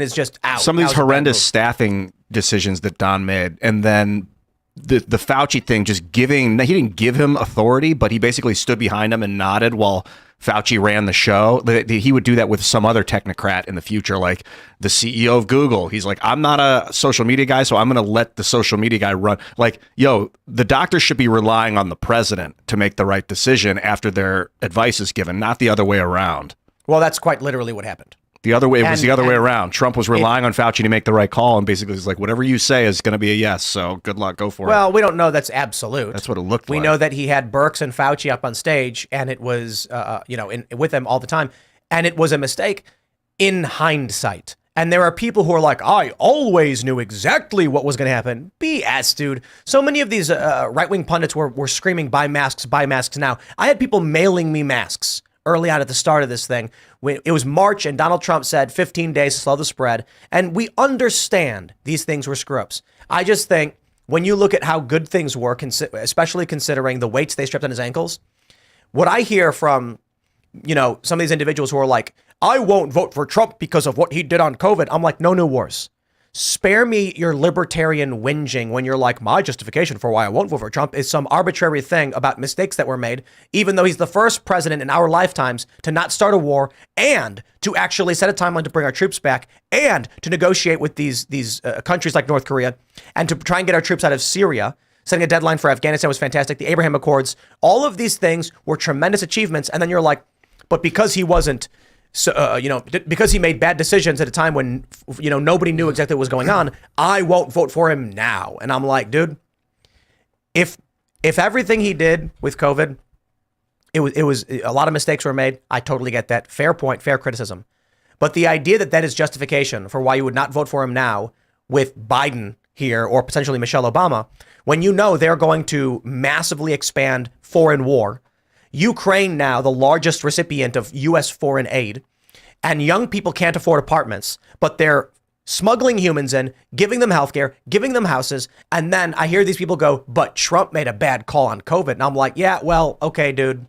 is just out. Some of these horrendous staffing decisions that Don made, and then the Fauci thing, he didn't give him authority, but he basically stood behind him and nodded while Fauci ran the show. He would do that with some other technocrat in the future, like the CEO of Google. He's like, I'm not a social media guy, so I'm going to let the social media guy run. Like, the doctors should be relying on the president to make the right decision after their advice is given, not the other way around. Well, that's quite literally what happened. It was the other way around. Trump was relying on Fauci to make the right call, and basically was like, whatever you say is going to be a yes, so good luck, go for it. Well, we don't know that's absolute. That's what it looked like. We know that he had Birx and Fauci up on stage, and it was, with them all the time, and it was a mistake in hindsight. And there are people who are like, I always knew exactly what was going to happen. BS, dude. So many of these right-wing pundits were screaming, buy masks now. I had people mailing me masks early on at the start of this thing. It was March and Donald Trump said 15 days to slow the spread. And we understand these things were screw-ups. I just think when you look at how good things were, especially considering the weights they stripped on his ankles, what I hear from, some of these individuals who are like, I won't vote for Trump because of what he did on COVID. I'm like, no new wars. Spare me your libertarian whinging when you're like, my justification for why I won't vote for Trump is some arbitrary thing about mistakes that were made, even though he's the first president in our lifetimes to not start a war and to actually set a timeline to bring our troops back and to negotiate with these countries like North Korea and to try and get our troops out of Syria. Setting a deadline for Afghanistan was fantastic. The Abraham Accords, all of these things were tremendous achievements. And then you're like, but because he wasn't, because he made bad decisions at a time when, nobody knew exactly what was going on, I won't vote for him now. And I'm like, dude, if everything he did with COVID, it was a lot of mistakes were made. I totally get that. Fair point, fair criticism. But the idea that is justification for why you would not vote for him now with Biden here or potentially Michelle Obama, when they're going to massively expand foreign war, Ukraine now the largest recipient of U.S. foreign aid, and young people can't afford apartments, but they're smuggling humans in, giving them healthcare, giving them houses, and then I hear these people go, but Trump made a bad call on COVID. And I'm like, yeah, well, okay, dude.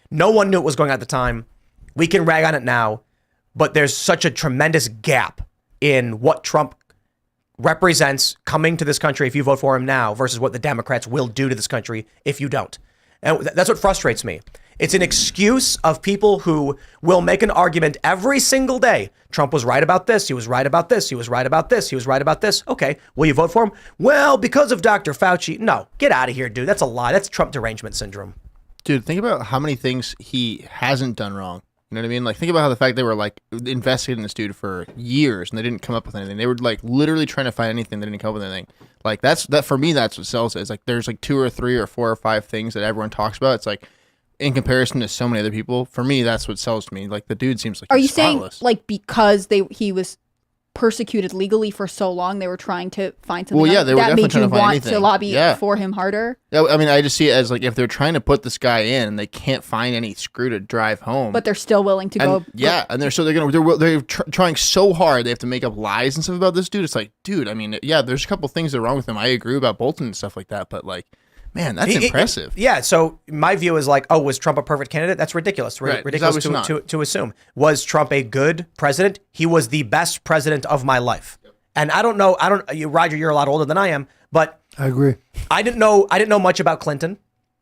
No one knew what was going on at the time. We can rag on it now, but there's such a tremendous gap in what Trump represents coming to this country if you vote for him now versus what the Democrats will do to this country if you don't. And that's what frustrates me. It's an excuse of people who will make an argument every single day. Trump was right about this. He was right about this. He was right about this. He was right about this. Okay. Will you vote for him? Well, because of Dr. Fauci. No, get out of here, dude. That's a lie. That's Trump derangement syndrome. Dude, think about how many things he hasn't done wrong. You know what I mean? Like, think about how the fact they were like investigating this dude for years and they didn't come up with anything. They were like literally trying to find anything. They didn't come up with anything. Like that for me, that's what sells it. It's like there's like 2 or 3 or 4 or 5 things that everyone talks about. It's like in comparison to so many other people. For me, that's what sells to me. Like the dude seems like Are he's you saying spotless. like because he was persecuted legally for so long, they were trying to find something Well, yeah, they were that definitely made trying you to find want anything. to lobby Yeah. for him harder. Yeah, I mean, I just see it as like if they're trying to put this guy in and they can't find any screw to drive home. But they're still willing to go. Yeah, and they're trying so hard. They have to make up lies and stuff about this dude. It's like, dude, I mean, yeah, there's a couple things that are wrong with him. I agree about Bolton and stuff like that, but like, man, that's impressive. Yeah. So my view is like, oh, was Trump a perfect candidate? That's ridiculous. Right, Ridiculous he's obviously to assume. Was Trump a good president? He was the best president of my life. And I don't know. Roger, you're a lot older than I am, but I agree. I didn't know much about Clinton.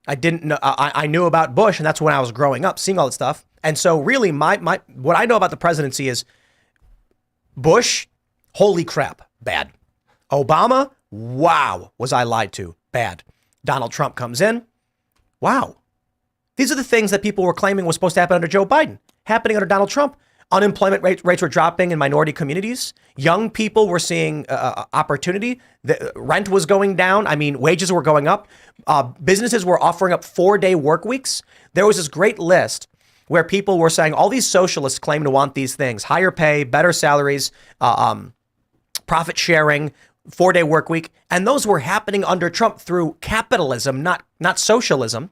I didn't know. I knew about Bush, and that's when I was growing up, seeing all that stuff. And so, really, my what I know about the presidency is Bush, holy crap, bad. Obama, wow, was I lied to, bad. Donald Trump comes in, wow. These are the things that people were claiming was supposed to happen under Joe Biden, happening under Donald Trump. Unemployment rates were dropping in minority communities. Young people were seeing opportunity. The rent was going down. I mean, wages were going up. Businesses were offering up 4-day work weeks. There was this great list where people were saying all these socialists claim to want these things: higher pay, better salaries, profit sharing, 4-day work week. And those were happening under Trump through capitalism, not socialism.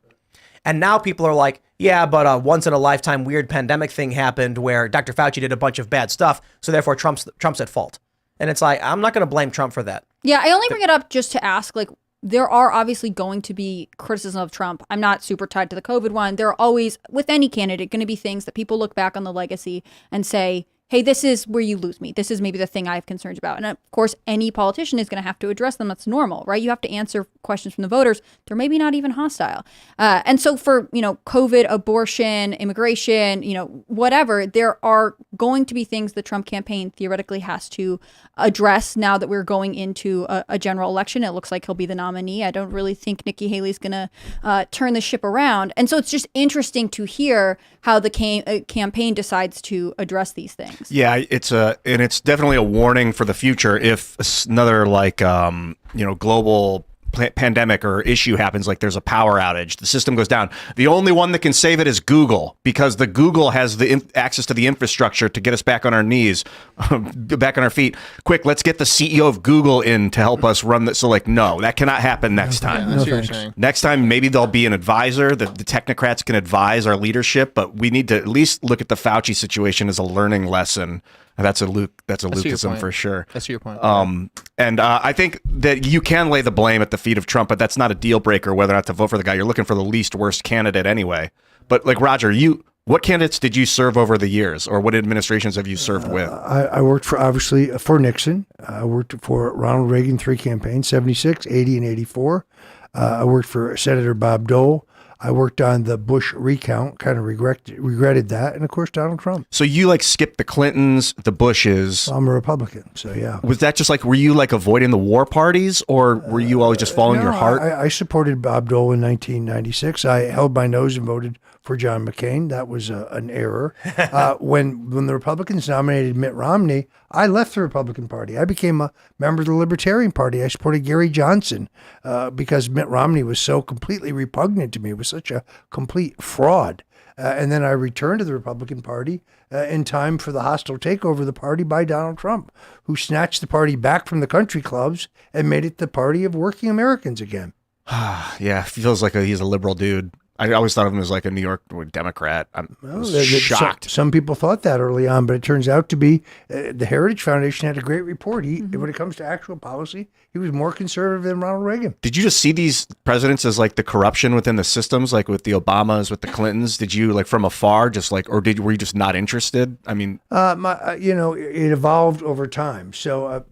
And now people are like, yeah, but a once in a lifetime weird pandemic thing happened where Dr. Fauci did a bunch of bad stuff. So therefore Trump's at fault. And it's like, I'm not going to blame Trump for that. Yeah, I only bring it up just to ask, like, there are obviously going to be criticism of Trump. I'm not super tied to the COVID one. There are always, with any candidate, going to be things that people look back on the legacy and say, hey, this is where you lose me. This is maybe the thing I have concerns about. And of course, any politician is going to have to address them. That's normal, right? You have to answer questions from the voters. They're maybe not even hostile. And so for, COVID, abortion, immigration, whatever, there are going to be things the Trump campaign theoretically has to address now that we're going into a general election. It looks like he'll be the nominee. I don't really think Nikki Haley's going to turn the ship around. And so it's just interesting to hear how the campaign decides to address these things. Yeah, it's definitely a warning for the future if another global pandemic or issue happens, like there's a power outage, the system goes down. The only one that can save it is Google, because the Google has the access to the infrastructure to get us back on our knees, back on our feet. Quick, let's get the CEO of Google in to help us run this. So no, that cannot happen next time. That's what you're saying. Next time, maybe there'll be an advisor. The technocrats can advise our leadership, but we need to at least look at the Fauci situation as a learning lesson. That's a Lukeism for sure. That's your point. And I think that you can lay the blame at the feet of Trump, but that's not a deal breaker whether or not to vote for the guy. You're looking for the least worst candidate anyway. But like Roger, what candidates did you serve over the years, or what administrations have you served with? I worked for Nixon. I worked for Ronald Reagan 3 campaigns, 76, 80, and 84. I worked for Senator Bob Dole. I worked on the Bush recount, kind of regretted that. And of course, Donald Trump. So you skipped the Clintons, the Bushes. I'm a Republican, so yeah. Was that just were you avoiding the war parties, or were you always just following your heart? I supported Bob Dole in 1996. I held my nose and voted for John McCain. That was an error. When the Republicans nominated Mitt Romney, I left the Republican Party. I became a member of the Libertarian Party. I supported Gary Johnson because Mitt Romney was so completely repugnant to me. It was such a complete fraud. And then I returned to the Republican Party in time for the hostile takeover of the party by Donald Trump, who snatched the party back from the country clubs and made it the party of working Americans again. Yeah, feels like he's a liberal dude. I always thought of him as a New York Democrat. I'm shocked. Some people thought that early on, but it turns out to be the Heritage Foundation had a great report. When it comes to actual policy, he was more conservative than Ronald Reagan. Did you just see these presidents as the corruption within the systems, with the Obamas, with the Clintons? Did you from afar or were you just not interested? I mean, it evolved over time. So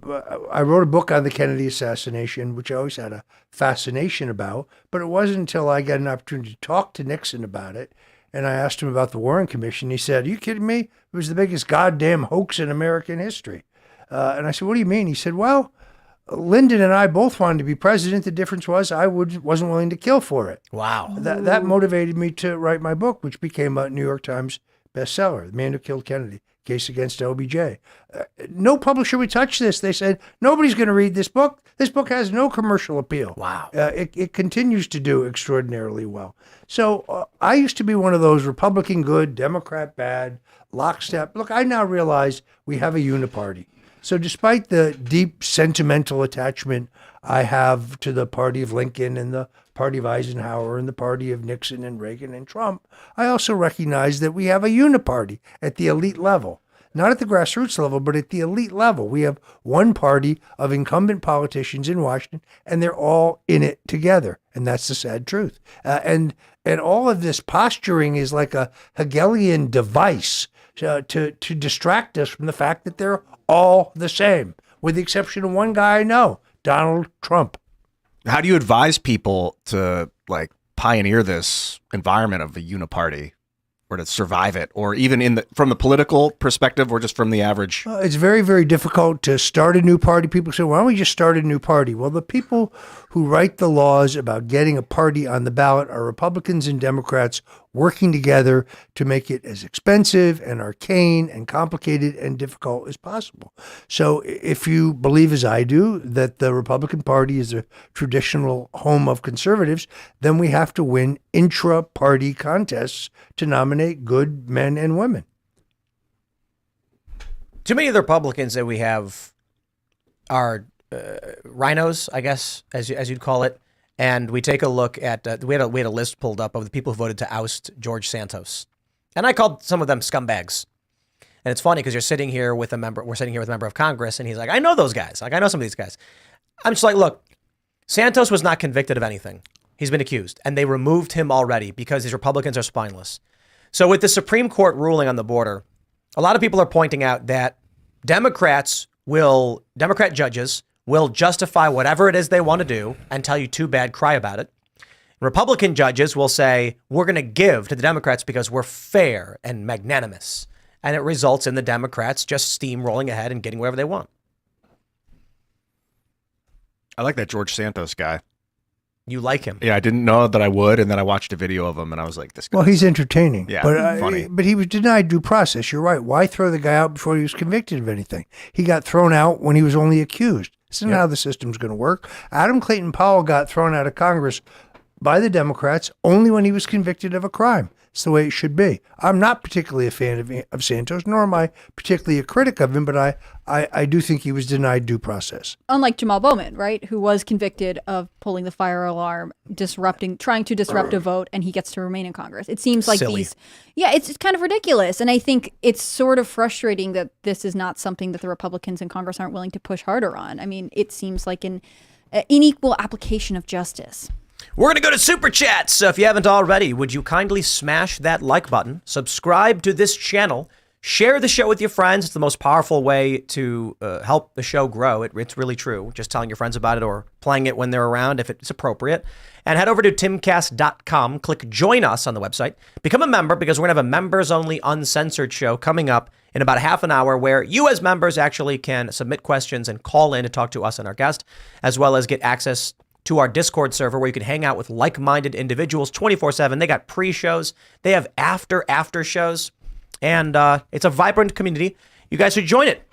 I wrote a book on the Kennedy assassination, which I always had a fascination about, but it wasn't until I got an opportunity to talk to Nixon about it, and I asked him about the Warren Commission. He said, "Are you kidding me? It was the biggest goddamn hoax in American history." And I said, "What do you mean?" He said, "Well, Lyndon and I both wanted to be president. The difference was I wasn't willing to kill for it." Wow. That motivated me to write my book, which became a New York Times bestseller, The Man Who Killed Kennedy, Case Against LBJ. No publisher would touch this. They said, nobody's going to read this book. This book has no commercial appeal. Wow. It continues to do extraordinarily well. So I used to be one of those Republican good, Democrat bad, lockstep. Look, I now realize we have a Uni-Party. So despite the deep sentimental attachment I have to the party of Lincoln and the party of Eisenhower and the party of Nixon and Reagan and Trump, I also recognize that we have a Uni-Party at the elite level. Not at the grassroots level, but at the elite level. We have one party of incumbent politicians in Washington, and they're all in it together. And that's the sad truth. And all of this posturing is like a Hegelian device to distract us from the fact that they're all the same, with the exception of one guy I know, Donald Trump. How do you advise people to like pioneer this environment of a Uni-Party, or to survive it, or even from the political perspective, or just from the average? It's very, very difficult to start a new party. People say, why don't we just start a new party? Well, the people who write the laws about getting a party on the ballot are Republicans and Democrats working together to make it as expensive and arcane and complicated and difficult as possible. So if you believe, as I do, that the Republican Party is a traditional home of conservatives, then we have to win intra-party contests to nominate good men and women. Too many of the Republicans that we have are rhinos, I guess, as you'd call it. And we take a look at, we had a list pulled up of the people who voted to oust George Santos. And I called some of them scumbags. And it's funny because we're sitting here with a member of Congress, and he's like, I know those guys. Like, I know some of these guys. I'm just like, look, Santos was not convicted of anything. He's been accused, and they removed him already because these Republicans are spineless. So with the Supreme Court ruling on the border, a lot of people are pointing out that Democrat judges will justify whatever it is they want to do and tell you too bad, cry about it. Republican judges will say, we're going to give to the Democrats because we're fair and magnanimous. And it results in the Democrats just steamrolling ahead and getting whatever they want. I like that George Santos guy. You like him. Yeah, I didn't know that I would, and then I watched a video of him, and I was like, this guy. Well, he's entertaining. Yeah, but, funny. But he was denied due process. You're right. Why throw the guy out before he was convicted of anything? He got thrown out when he was only accused. This isn't how the system's going to work. Adam Clayton Powell got thrown out of Congress by the Democrats only when he was convicted of a crime. It's the way it should be. I'm not particularly a fan of Santos, nor am I particularly a critic of him, but I do think he was denied due process. Unlike Jamal Bowman, right, who was convicted of pulling the fire alarm, trying to disrupt a vote, and he gets to remain in Congress. It seems like Silly. it's kind of ridiculous. And I think it's sort of frustrating that this is not something that the Republicans in Congress aren't willing to push harder on. I mean, it seems like an unequal application of justice. We're going to go to Super Chats. So if you haven't already, would you kindly smash that like button, subscribe to this channel, share the show with your friends. It's the most powerful way to help the show grow. It's really true. Just telling your friends about it or playing it when they're around if it's appropriate. And head over to timcast.com, click join us on the website, become a member because we're going to have a members only uncensored show coming up in about half an hour where you as members actually can submit questions and call in to talk to us and our guest, as well as get access to our Discord server where you can hang out with like-minded individuals 24/7. They got pre-shows. They have after shows. And it's a vibrant community. You guys should join it.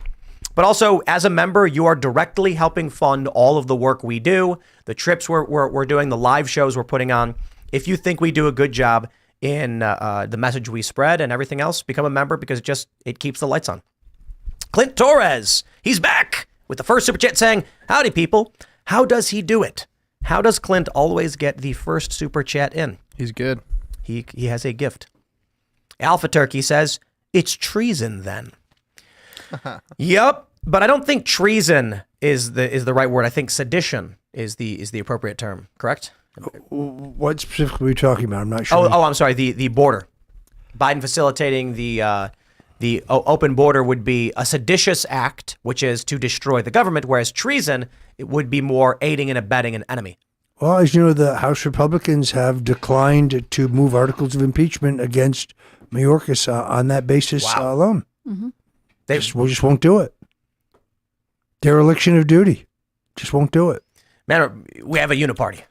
But also, as a member, you are directly helping fund all of the work we do, the trips we're doing, the live shows we're putting on. If you think we do a good job in the message we spread and everything else, become a member because it keeps the lights on. Clint Torres, he's back with the first Super Chat saying, howdy, people. How does he do it? How does Clint always get the first Super Chat in? He's good. He has a gift. Alpha Turkey says, it's treason then. Yep, but I don't think treason is the right word. I think sedition is the appropriate term, correct? What specifically are we talking about? I'm not sure. Oh, I'm sorry, the border. Biden facilitating the open border would be a seditious act, which is to destroy the government, whereas treason, it would be more aiding and abetting an enemy. Well, as you know, the House Republicans have declined to move articles of impeachment against Mayorkas on that basis alone. Mm-hmm. They just won't do it. Dereliction of duty. Just won't do it. Man, we have a Uni-Party.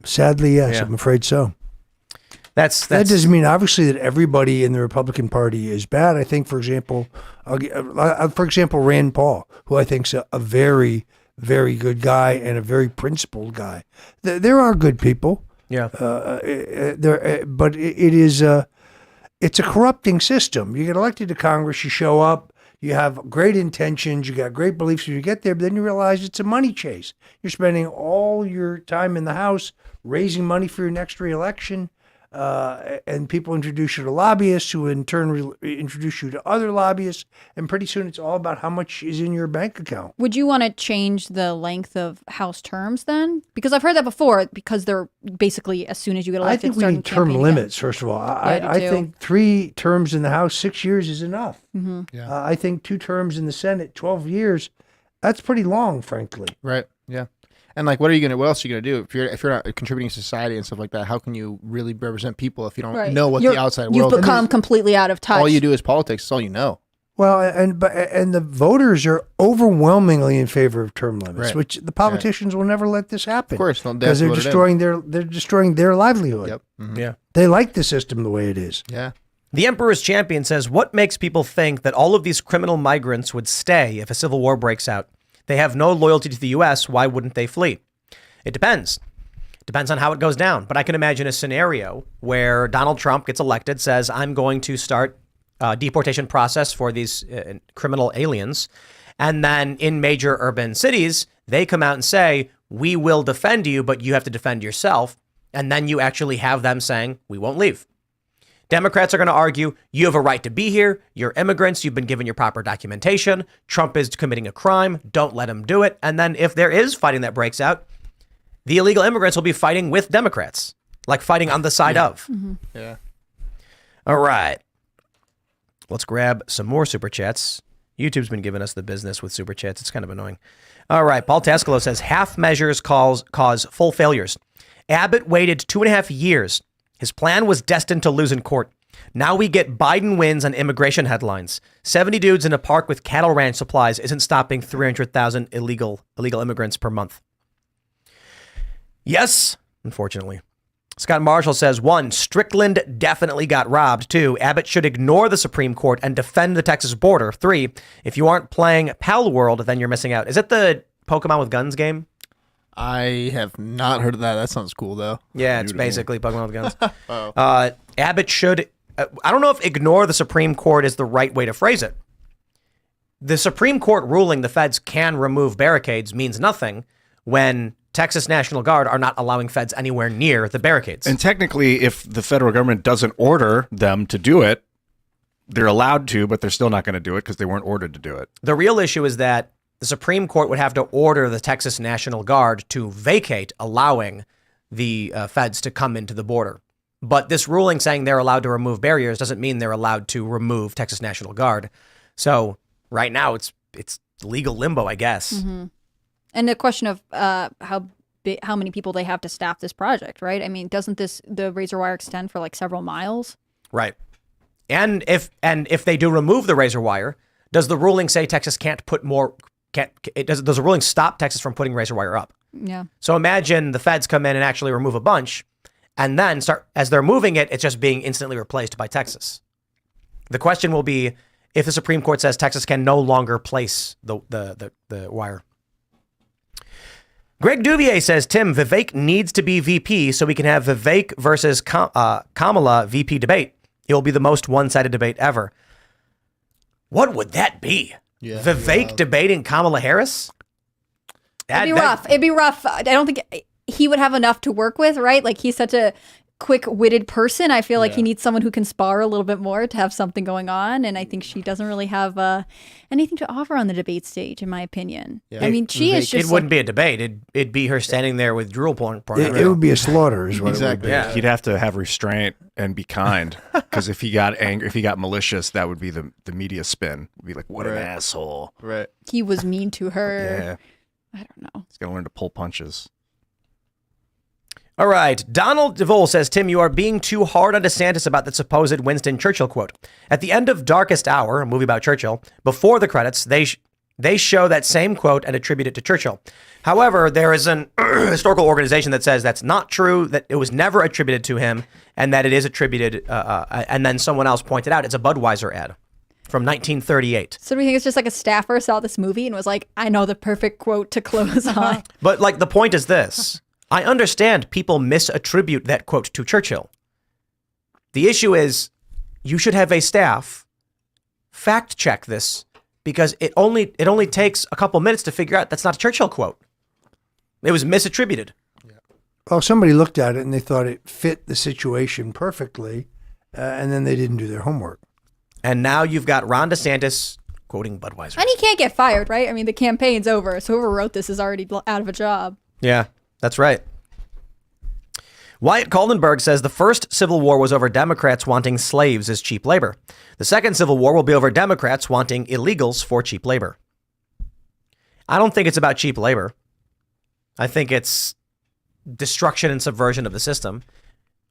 Sadly, yes, Yeah. I'm afraid so. That That doesn't mean, obviously, that everybody in the Republican Party is bad. I think, for example, Rand Paul, who I think is a very, very good guy and a very principled guy. There are good people. Yeah. But it's a corrupting system. You get elected to Congress, you show up, You have great intentions, you got great beliefs when you get there, but then you realize it's a money chase. You're spending all your time in the House raising money for your next reelection, and people introduce you to lobbyists who in turn introduce you to other lobbyists, and pretty soon it's all about how much is in your bank account. Would you want to change the length of House terms then? Because I've heard that before, because they're basically as soon as you get I elected, think we starting need term campaigning limits, first of all. I do I too. think 3 terms in the House, 6 years is enough. Yeah. I think 2 terms in the Senate, 12 years, that's pretty long, frankly. Right. Yeah. And like, what else are you gonna do if you're not contributing to society and stuff like that? How can you really represent people if you don't Right. know what You're- the outside You've world? become completely out of touch. all you do is politics. It's all you know. Well, and the voters are overwhelmingly in favor of term limits, Right. which the politicians will never let this happen. Of course, because they're destroying their livelihood. Yep. Mhm. Yeah. They like the system the way it is. Yeah. The Emperor's Champion says, what makes people think that all of these criminal migrants would stay if a civil war breaks out? They have no loyalty to the U.S. Why wouldn't they flee? It depends. Depends on how it goes down. But I can imagine a scenario where Donald Trump gets elected, says, I'm going to start a deportation process for these criminal aliens. And then in major urban cities, they come out and say, we will defend you, but you have to defend yourself. And then you actually have them saying, we won't leave. Democrats are going to argue, you have a right to be here. You're immigrants. You've been given your proper documentation. Trump is committing a crime. Don't let him do it. And then if there is fighting that breaks out, the illegal immigrants will be fighting with Democrats, like fighting on the side of. Yeah. All right. Let's grab some more super chats. YouTube's been giving us the business with super chats. It's kind of annoying. All right. Paul Tascalo says half measures cause full failures. Abbott waited 2.5 years. His plan was destined to lose in court. Now we get Biden wins on immigration headlines. 70 dudes in a park with cattle ranch supplies isn't stopping 300,000 illegal immigrants per month. Yes, unfortunately. Scott Marshall says, 1, Strickland definitely got robbed. 2, Abbott should ignore the Supreme Court and defend the Texas border. 3, if you aren't playing Pal World, then you're missing out. Is it the Pokemon with guns game? I have not heard of that. That sounds cool though. Yeah, it's basically Pokemon with guns. Abbott should, I don't know if ignore the Supreme Court is the right way to phrase it. The Supreme Court ruling the feds can remove barricades means nothing when Texas National Guard are not allowing feds anywhere near the barricades. And technically, if the federal government doesn't order them to do it, they're allowed to, but they're still not going to do it because they weren't ordered to do it. The real issue is that the Supreme Court would have to order the Texas National Guard to vacate, allowing the feds to come into the border. But this ruling saying they're allowed to remove barriers doesn't mean they're allowed to remove Texas National Guard. So right now it's legal limbo, I guess. Mm-hmm. And the question of how many people they have to staff this project, right? I mean, doesn't the razor wire extend for like several miles? Right. And if they do remove the razor wire, does the ruling say Texas can't put more? Does the ruling stop Texas from putting razor wire up? Yeah. So imagine the feds come in and actually remove a bunch, and then as they're moving it, it's just being instantly replaced by Texas. The question will be if the Supreme Court says Texas can no longer place the wire. Greg Duvier says, Tim, Vivek needs to be VP so we can have Vivek versus Kamala VP debate. It will be the most one-sided debate ever. What would that be? Yeah, Vivek debating Kamala Harris? It'd be rough. It'd be rough. I don't think he would have enough to work with, right? Like he's such a quick-witted person. I feel like he needs someone who can spar a little bit more to have something going on. And I think she doesn't really have anything to offer on the debate stage, in my opinion. Yeah. I mean, she is just It wouldn't be a debate. It'd be her standing there with drool porn. It would be a slaughter, is what Exactly. it would be. Yeah. He'd have to have restraint and be kind, because if he got angry, if he got malicious, that would be the media spin. It'd be like, what an asshole. Right. he was mean to her. Yeah, I don't know. he's got to learn to pull punches. All right. Donald DeVole says, Tim, you are being too hard on DeSantis about the supposed Winston Churchill quote. At the end of Darkest Hour, a movie about Churchill, before the credits, they show that same quote and attribute it to Churchill. However, there is an historical organization that says that's not true, that it was never attributed to him, and that it is attributed, and then someone else pointed out it's a Budweiser ad from 1938. So do we think it's just like a staffer saw this movie and was like, I know the perfect quote to close on? But like the point is this. I understand people misattribute that quote to Churchill. The issue is you should have a staff fact check this because it only takes a couple minutes to figure out that's not a Churchill quote. It was misattributed. Well, somebody looked at it and they thought it fit the situation perfectly, and then they didn't do their homework. And now you've got Ron DeSantis quoting Budweiser. And he can't get fired, right? I mean, the campaign's over, so whoever wrote this is already out of a job. Yeah, that's right. Wyatt Kaldenberg says the first Civil War was over Democrats wanting slaves as cheap labor. The second Civil War will be over Democrats wanting illegals for cheap labor. I don't think it's about cheap labor. I think it's destruction and subversion of the system,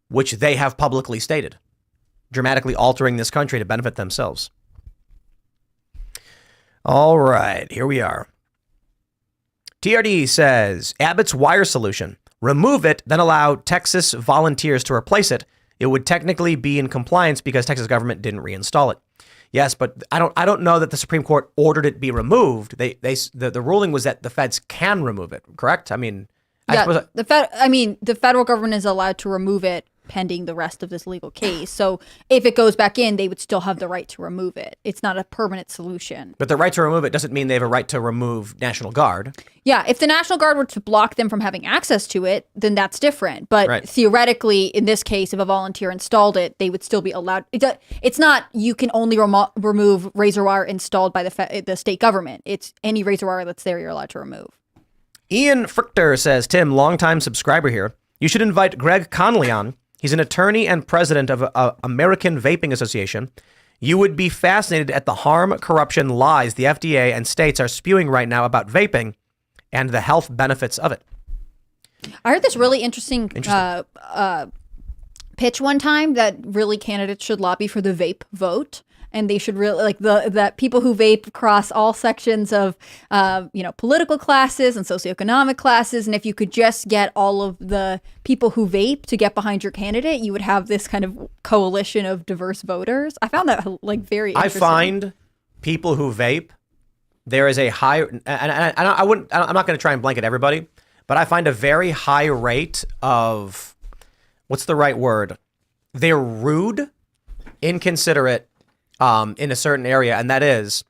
which they have publicly stated, dramatically altering this country to benefit themselves. All right, here we are. TRD says Abbott's wire solution. Remove it, then allow Texas volunteers to replace it. It would technically be in compliance because Texas government didn't reinstall it. Yes, but I don't know that the Supreme Court ordered it be removed. The ruling was that the feds can remove it. Correct? I mean, Yeah, the federal government is allowed to remove it pending the rest of this legal case. So if it goes back in, they would still have the right to remove it. It's not a permanent solution. But the right to remove it doesn't mean they have a right to remove National Guard. Yeah, if the National Guard were to block them from having access to it, then that's different. But Right. theoretically, in this case, if a volunteer installed it, they would still be allowed. It's not you can only remove razor wire installed by the state government. It's any razor wire that's there you're allowed to remove. Ian Frichter says, Tim, longtime subscriber here. You should invite Greg Conley on. He's an attorney and president of American Vaping Association. You would be fascinated at the harm, corruption, lies the FDA and states are spewing right now about vaping and the health benefits of it. I heard this really interesting pitch one time that really candidates should lobby for the vape vote. And they should really that people who vape cross all sections of, political classes and socioeconomic classes. And if you could just get all of the people who vape to get behind your candidate, you would have this kind of coalition of diverse voters. I found that very interesting. I find people who vape, there is a high, and I'm not going to try and blanket everybody, but I find a very high rate of, what's the right word? They're rude, inconsiderate, in a certain area, and that is,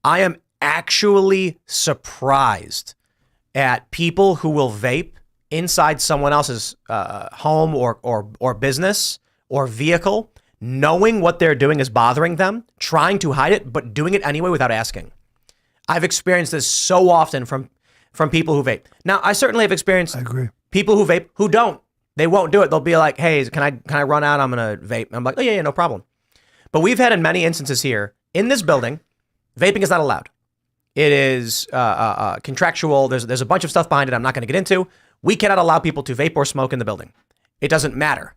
I am actually surprised at people who will vape inside someone else's home or business or vehicle, knowing what they're doing is bothering them, trying to hide it, but doing it anyway without asking. I've experienced this so often from people who vape. Now, I certainly have experienced people who vape who don't. They won't do it. They'll be like, "Hey, can I run out? I'm gonna vape." And I'm like, "Oh yeah, no problem." But we've had in many instances here in this building, vaping is not allowed. It is contractual. There's a bunch of stuff behind it I'm not going to get into. We cannot allow people to vape or smoke in the building. It doesn't matter.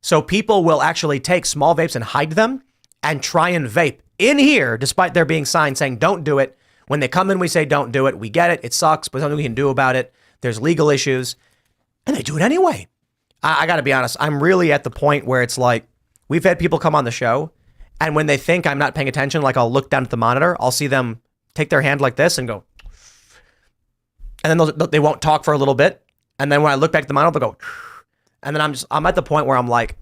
So people will actually take small vapes and hide them and try and vape in here, despite there being signs saying don't do it. When they come in, we say don't do it. We get it. It sucks, but something we can do about it. There's legal issues. And they do it anyway. I got to be honest. I'm really at the point where it's like, we've had people come on the show, and when they think I'm not paying attention, like I'll look down at the monitor, I'll see them take their hand like this and go, and then they won't talk for a little bit. And then when I look back at the monitor, they'll go, and then I'm at the point where I'm like,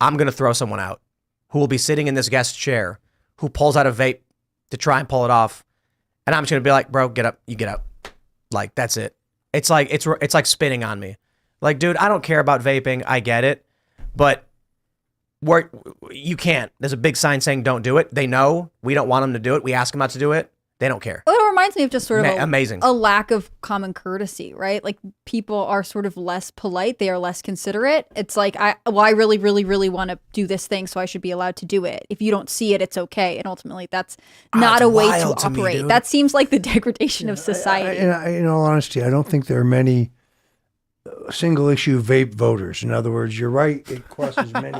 I'm going to throw someone out who will be sitting in this guest chair, who pulls out a vape to try and pull it off. And I'm just going to be like, bro, get up, you get out. Like, that's it. It's like spitting on me. Like, dude, I don't care about vaping. I get it. But you can't. There's a big sign saying don't do it. They know we don't want them to do it. We ask them not to do it. They don't care. Well, it reminds me of just sort of amazing. A lack of common courtesy, right? Like people are sort of less polite. They are less considerate. It's like, I really, really, really want to do this thing, so I should be allowed to do it. If you don't see it, it's okay. And ultimately, that's not a way to operate. Me, that seems like the degradation of society. In all honesty, I don't think there are many single issue vape voters. In other words, you're right, it crosses many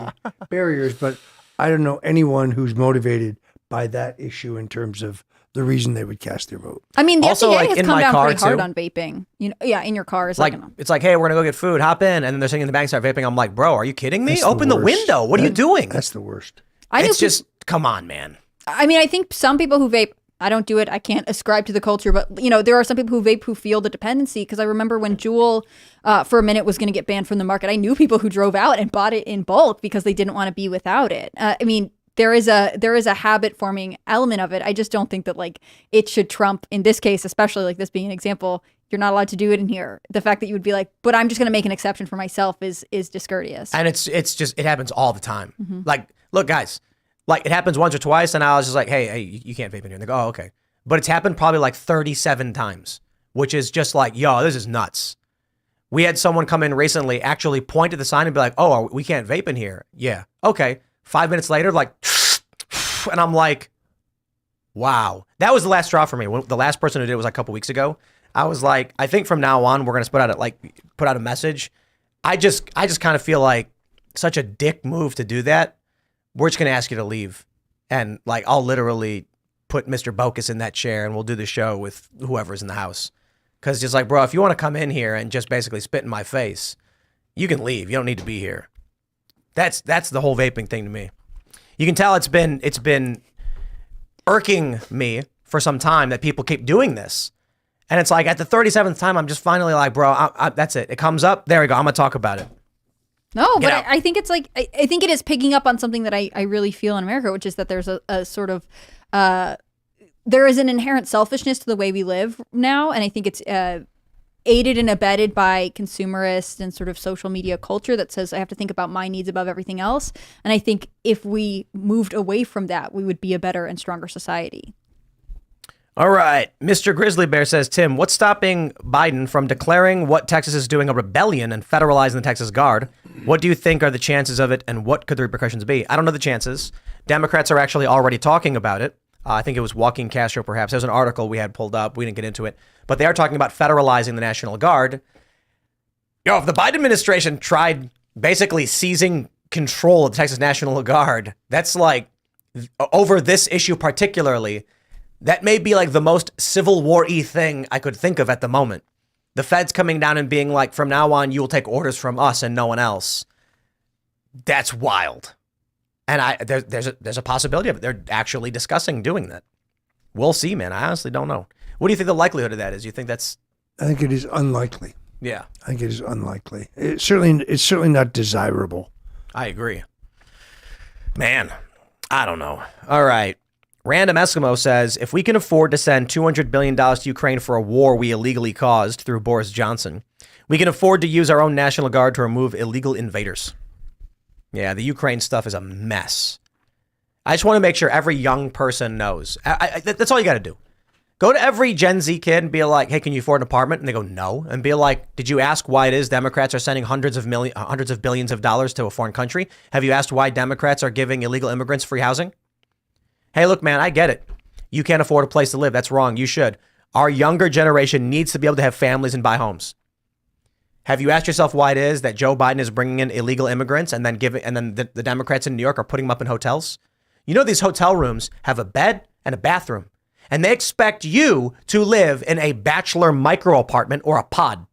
barriers, but I don't know anyone who's motivated by that issue in terms of the reason they would cast their vote. I mean, the Also, FDA like, has in come my down car, pretty hard too. on vaping. You know, yeah, in your car is Like, it's like, hey, we're going to go get food, hop in. And then they're sitting in the back, start vaping. I'm like, bro, are you kidding me? That's Open the worst. window. What are you doing? That's the worst. It's just, come on, man. I mean, I think some people who vape, I don't do it. I can't ascribe to the culture, but there are some people who vape who feel the dependency. Because I remember when Juul, for a minute, was going to get banned from the market. I knew people who drove out and bought it in bulk because they didn't want to be without it. I mean, there is a habit forming element of it. I just don't think that like it should trump in this case, especially like this being an example. You're not allowed to do it in here. The fact that you would be like, but I'm just going to make an exception for myself is discourteous. And it's just, it happens all the time. Like, look, guys, like it happens once or twice, and I was just like, hey, you can't vape in here. And they go, oh, okay. But it's happened probably like 37 times, which is just like, yo, this is nuts. We had someone come in recently, actually point at the sign and be like, oh, we can't vape in here. Yeah. Okay. 5 minutes later, like, and I'm like, wow. That was the last straw for me. When the last person who did it was like a couple weeks ago. I was like, I think from now on, we're going to put out a message. I just kind of feel like such a dick move to do that. We're just going to ask you to leave. And like, I'll literally put Mr. Bokus in that chair and we'll do the show with whoever's in the house. Cause just like, bro, if you want to come in here and just basically spit in my face, you can leave. You don't need to be here. That's the whole vaping thing to me. You can tell it's been irking me for some time that people keep doing this. And it's like at the 37th time, I'm just finally like, bro, that's it. It comes up. There we go. I'm going to talk about it. No, but I think it's like, I think it is picking up on something that I really feel in America, which is that there's a sort of, there is an inherent selfishness to the way we live now. And I think it's aided and abetted by consumerist and sort of social media culture that says I have to think about my needs above everything else. And I think if we moved away from that, we would be a better and stronger society. All right. Mr. Grizzly Bear says, Tim, what's stopping Biden from declaring what Texas is doing a rebellion and federalizing the Texas Guard? What do you think are the chances of it, and what could the repercussions be? I don't know the chances. Democrats are actually already talking about it. I think it was Joaquin Castro, perhaps. There's an article we had pulled up. We didn't get into it. But they are talking about federalizing the National Guard. If the Biden administration tried basically seizing control of the Texas National Guard, that's like, over this issue particularly, that may be like the most Civil War-y thing I could think of at the moment. The feds coming down and being like, from now on, you will take orders from us and no one else. That's wild. And there's a possibility of it. They're actually discussing doing that. We'll see, man. I honestly don't know. What do you think the likelihood of that is? You think that's... I think it is unlikely. Yeah. I think it is unlikely. It's certainly not desirable. I agree. Man, I don't know. All right. Random Eskimo says, if we can afford to send $200 billion to Ukraine for a war we illegally caused through Boris Johnson, we can afford to use our own National Guard to remove illegal invaders. Yeah, the Ukraine stuff is a mess. I just want to make sure every young person knows. That's all you got to do. Go to every Gen Z kid and be like, hey, can you afford an apartment? And they go, no. And be like, did you ask why it is Democrats are sending hundreds of billions of dollars to a foreign country? Have you asked why Democrats are giving illegal immigrants free housing? Hey, look, man, I get it. You can't afford a place to live. That's wrong. You should. Our younger generation needs to be able to have families and buy homes. Have you asked yourself why it is that Joe Biden is bringing in illegal immigrants and then the Democrats in New York are putting them up in hotels? You know, these hotel rooms have a bed and a bathroom, and they expect you to live in a bachelor micro apartment or a pod.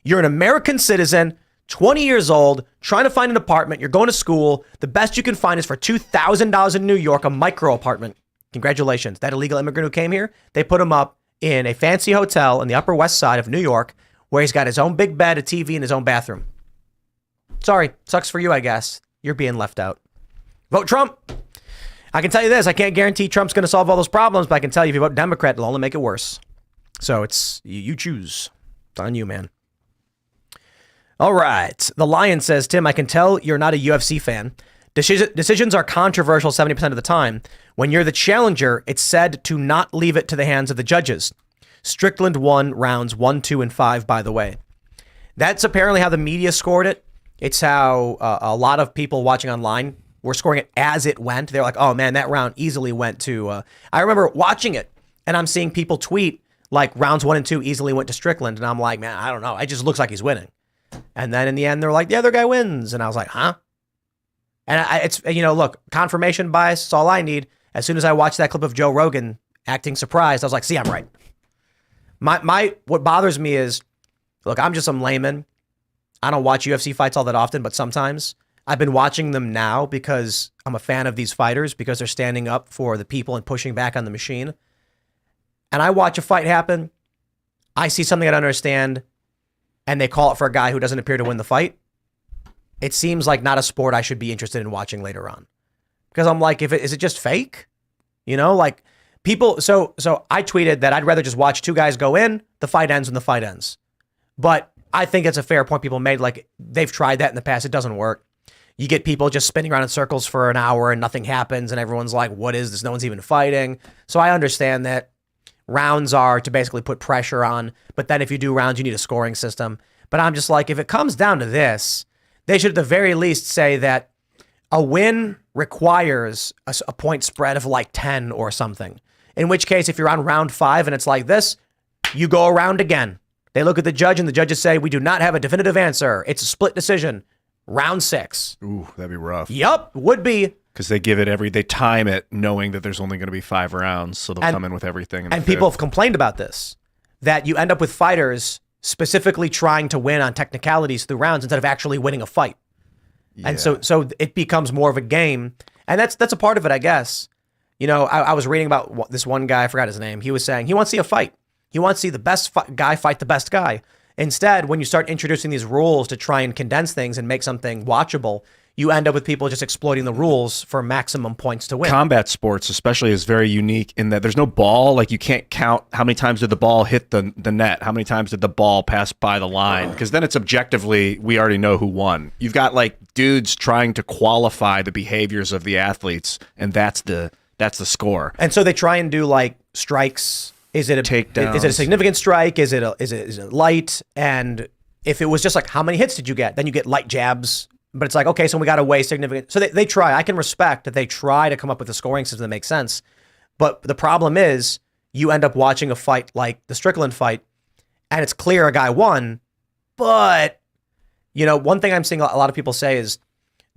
You're an American citizen, 20 years old, trying to find an apartment. You're going to school. The best you can find is for $2,000 in New York, a micro apartment. Congratulations. That illegal immigrant who came here, they put him up in a fancy hotel in the Upper West Side of New York where he's got his own big bed, a TV, and his own bathroom. Sorry. Sucks for you, I guess. You're being left out. Vote Trump. I can tell you this. I can't guarantee Trump's going to solve all those problems, but I can tell you if you vote Democrat, it'll only make it worse. So it's you choose. It's on you, man. All right. The Lion says, Tim, I can tell you're not a UFC fan. Decisions are controversial 70% of the time. When you're the challenger, it's said to not leave it to the hands of the judges. Strickland won rounds 1, 2, and 5, by the way. That's apparently how the media scored it. It's how a lot of people watching online were scoring it as it went. They're like, oh, man, that round easily went to... I remember watching it, and I'm seeing people tweet like rounds 1 and 2 easily went to Strickland. And I'm like, man, I don't know. It just looks like he's winning. And then in the end, they're like, the other guy wins. And I was like, huh? And it's, look, confirmation bias is all I need. As soon as I watched that clip of Joe Rogan acting surprised, I was like, see, I'm right. What bothers me is, look, I'm just some layman. I don't watch UFC fights all that often, but sometimes I've been watching them now because I'm a fan of these fighters because they're standing up for the people and pushing back on the machine. And I watch a fight happen. I see something I don't understand. And they call it for a guy who doesn't appear to win the fight. It seems like not a sport I should be interested in watching later on. because I'm like, is it just fake? You know, like people. So I tweeted that I'd rather just watch two guys go in. The fight ends when the fight ends. But I think it's a fair point people made. Like they've tried that in the past. It doesn't work. You get people just spinning around in circles for an hour and nothing happens. And everyone's like, what is this? No one's even fighting. So I understand that rounds are to basically put pressure on. But then if you do rounds, you need a scoring system. But I'm just like, if it comes down to this, they should at the very least say that a win requires a point spread of like 10 or something. In which case, if you're on round 5 and it's like this, you go around again. They look at the judge and the judges say, we do not have a definitive answer. It's a split decision. Round 6. Ooh, that'd be rough. Yup, would be. Because they they time it knowing that there's only going to be 5 rounds, so they'll come in with everything. And people have complained about this, that you end up with fighters specifically trying to win on technicalities through rounds instead of actually winning a fight. Yeah. And so it becomes more of a game. And that's a part of it, I guess. You know, I was reading about this one guy, I forgot his name. He was saying he wants to see a fight. He wants to see the best guy fight the best guy. Instead, when you start introducing these rules to try and condense things and make something watchable, you end up with people just exploiting the rules for maximum points to win. Combat sports especially is very unique in that there's no ball. Like you can't count how many times did the ball hit the net, how many times did the ball pass by the line, because then it's objectively, we already know who won. You've got like dudes trying to qualify the behaviors of the athletes, and that's the score. And so they try and do like strikes. Is it a takedown? Is it a significant strike? Is it light? And if it was just like, how many hits did you get? Then you get light jabs. But it's like, okay, so we got to weigh significant. So they try. I can respect that they try to come up with a scoring system that makes sense. But the problem is you end up watching a fight like the Strickland fight, and it's clear a guy won. But, you know, one thing I'm seeing a lot of people say is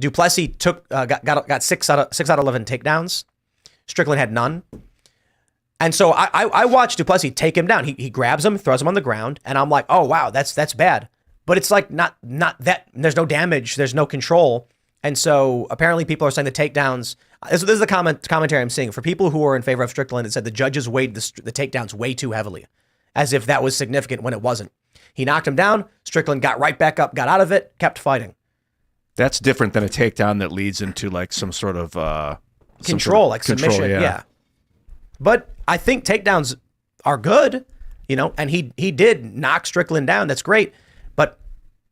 Duplessis got 6 out of 11 takedowns. Strickland had none. And so I watched Duplessis take him down. He grabs him, throws him on the ground, and I'm like, oh wow, that's bad. But it's like not that. There's no damage. There's no control. And so apparently people are saying the takedowns. This is the commentary I'm seeing for people who are in favor of Strickland. It said the judges weighed the takedowns way too heavily, as if that was significant when it wasn't. He knocked him down. Strickland got right back up, got out of it, kept fighting. That's different than a takedown that leads into like some sort of control, like submission. Yeah. But I think takedowns are good, you know, and he did knock Strickland down. That's great. But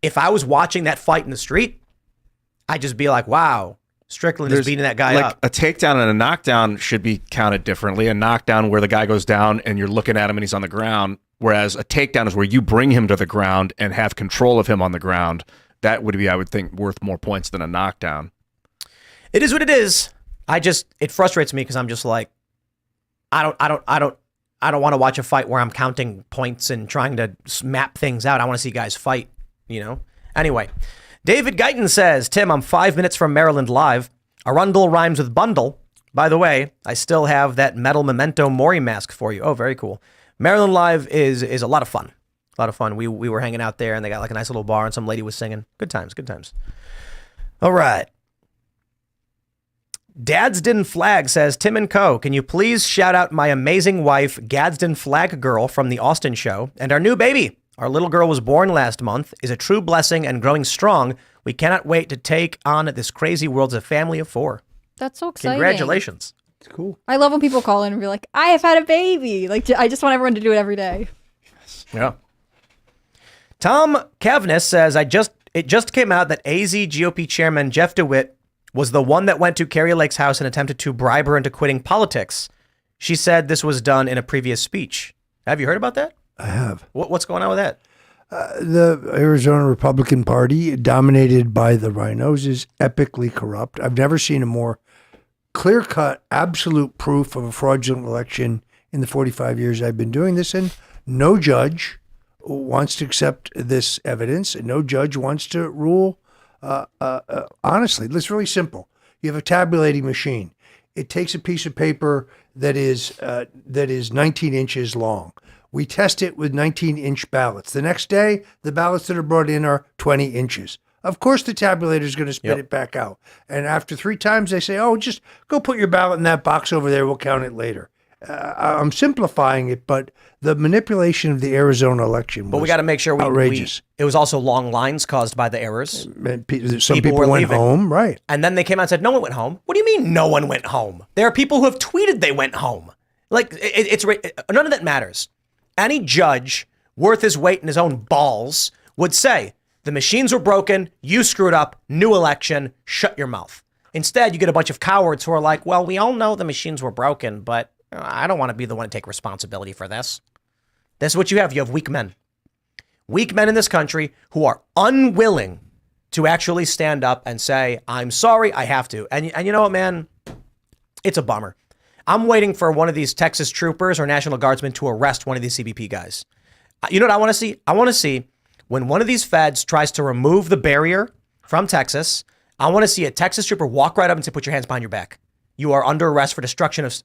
if I was watching that fight in the street, I'd just be like, wow, Strickland is beating that guy up. A takedown and a knockdown should be counted differently. A knockdown where the guy goes down and you're looking at him and he's on the ground, whereas a takedown is where you bring him to the ground and have control of him on the ground. That would be, I would think, worth more points than a knockdown. It is what it is. It frustrates me because I'm just like, I don't want to watch a fight where I'm counting points and trying to map things out. I want to see guys fight, you know? Anyway, David Guyton says, Tim, I'm 5 minutes from Maryland Live. Arundel rhymes with bundle. By the way, I still have that metal Memento Mori mask for you. Oh, very cool. Maryland Live is a lot of fun. A lot of fun. We were hanging out there and they got like a nice little bar and some lady was singing. Good times, good times. All right. Gadsden Flag says, Tim and Co., can you please shout out my amazing wife, Gadsden Flag Girl from the Austin show, and our new baby. Our little girl was born last month, is a true blessing and growing strong. We cannot wait to take on this crazy world as a family of 4. That's so exciting. Congratulations. It's cool. I love when people call in and be like, I have had a baby. Like, I just want everyone to do it every day. Yeah. Tom Kavnis says, it just came out that AZ GOP chairman Jeff DeWitt was the one that went to Carrie Lake's house and attempted to bribe her into quitting politics. She said this was done in a previous speech. Have you heard about that? I have. What's going on with that? The Arizona Republican Party, dominated by the rhinos, is epically corrupt. I've never seen a more clear-cut, absolute proof of a fraudulent election in the 45 years I've been doing this, and no judge wants to accept this evidence, and no judge wants to rule. Honestly, it's really simple. You have a tabulating machine. It takes a piece of paper that is 19 inches long. We test it with 19-inch ballots. The next day, the ballots that are brought in are 20 inches. Of course, the tabulator is going to spit it back out. And after 3 times, they say, oh, just go put your ballot in that box over there. We'll count it later. I'm simplifying it, but the manipulation of the Arizona election was But we got to make sure outrageous. it was also long lines caused by the errors. Some people were went leaving. home, right? And then they came out and said, no one went home. What do you mean no one went home? There are people who have tweeted they went home. Like, none of that matters. Any judge worth his weight in his own balls would say, the machines were broken, you screwed up, new election, shut your mouth. Instead, you get a bunch of cowards who are like, well, we all know the machines were broken, but I don't want to be the one to take responsibility for this. This is what you have. You have weak men. Weak men in this country who are unwilling to actually stand up and say, I'm sorry, I have to. And you know what, man? It's a bummer. I'm waiting for one of these Texas troopers or National Guardsmen to arrest one of these CBP guys. You know what I want to see? I want to see when one of these feds tries to remove the barrier from Texas, I want to see a Texas trooper walk right up and say, put your hands behind your back. You are under arrest for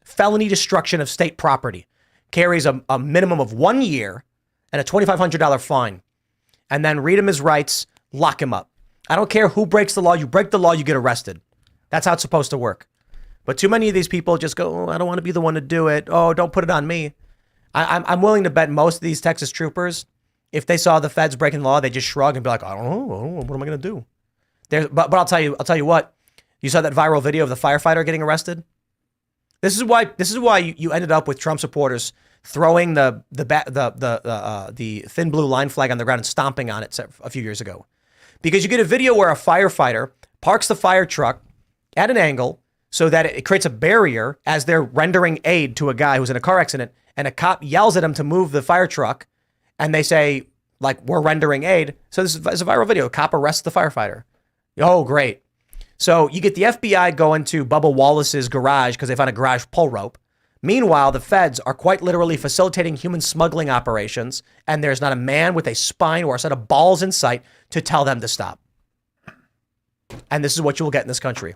felony destruction of state property. Carries a minimum of 1 year and a $2,500 fine. And then read him his rights, lock him up. I don't care who breaks the law. You break the law, you get arrested. That's how it's supposed to work. But too many of these people just go, oh, I don't want to be the one to do it. Oh, don't put it on me. I'm willing to bet most of these Texas troopers, if they saw the feds breaking the law, they just shrug and be like, I don't know. What am I going to do? But I'll tell you what. You saw that viral video of the firefighter getting arrested? This is why you ended up with Trump supporters throwing the thin blue line flag on the ground and stomping on it a few years ago. Because you get a video where a firefighter parks the fire truck at an angle so that it creates a barrier as they're rendering aid to a guy who's in a car accident, and a cop yells at him to move the fire truck, and they say, like, we're rendering aid. So this is a viral video. A cop arrests the firefighter. Oh, great. So you get the FBI going to Bubba Wallace's garage because they found a garage pull rope. Meanwhile, the feds are quite literally facilitating human smuggling operations, and there's not a man with a spine or a set of balls in sight to tell them to stop. And this is what you will get in this country.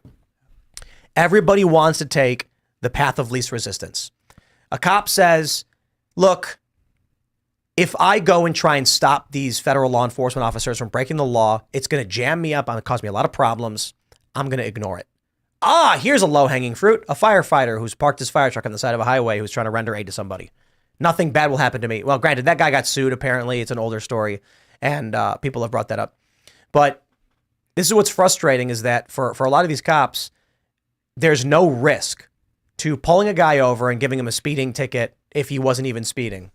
Everybody wants to take the path of least resistance. A cop says, look, if I go and try and stop these federal law enforcement officers from breaking the law, it's going to jam me up and cause me a lot of problems. I'm going to ignore it. Here's a low-hanging fruit. A firefighter who's parked his fire truck on the side of a highway who's trying to render aid to somebody. Nothing bad will happen to me. Well, granted, that guy got sued, apparently. It's an older story, and people have brought that up. But this is what's frustrating is that for a lot of these cops, there's no risk to pulling a guy over and giving him a speeding ticket if he wasn't even speeding.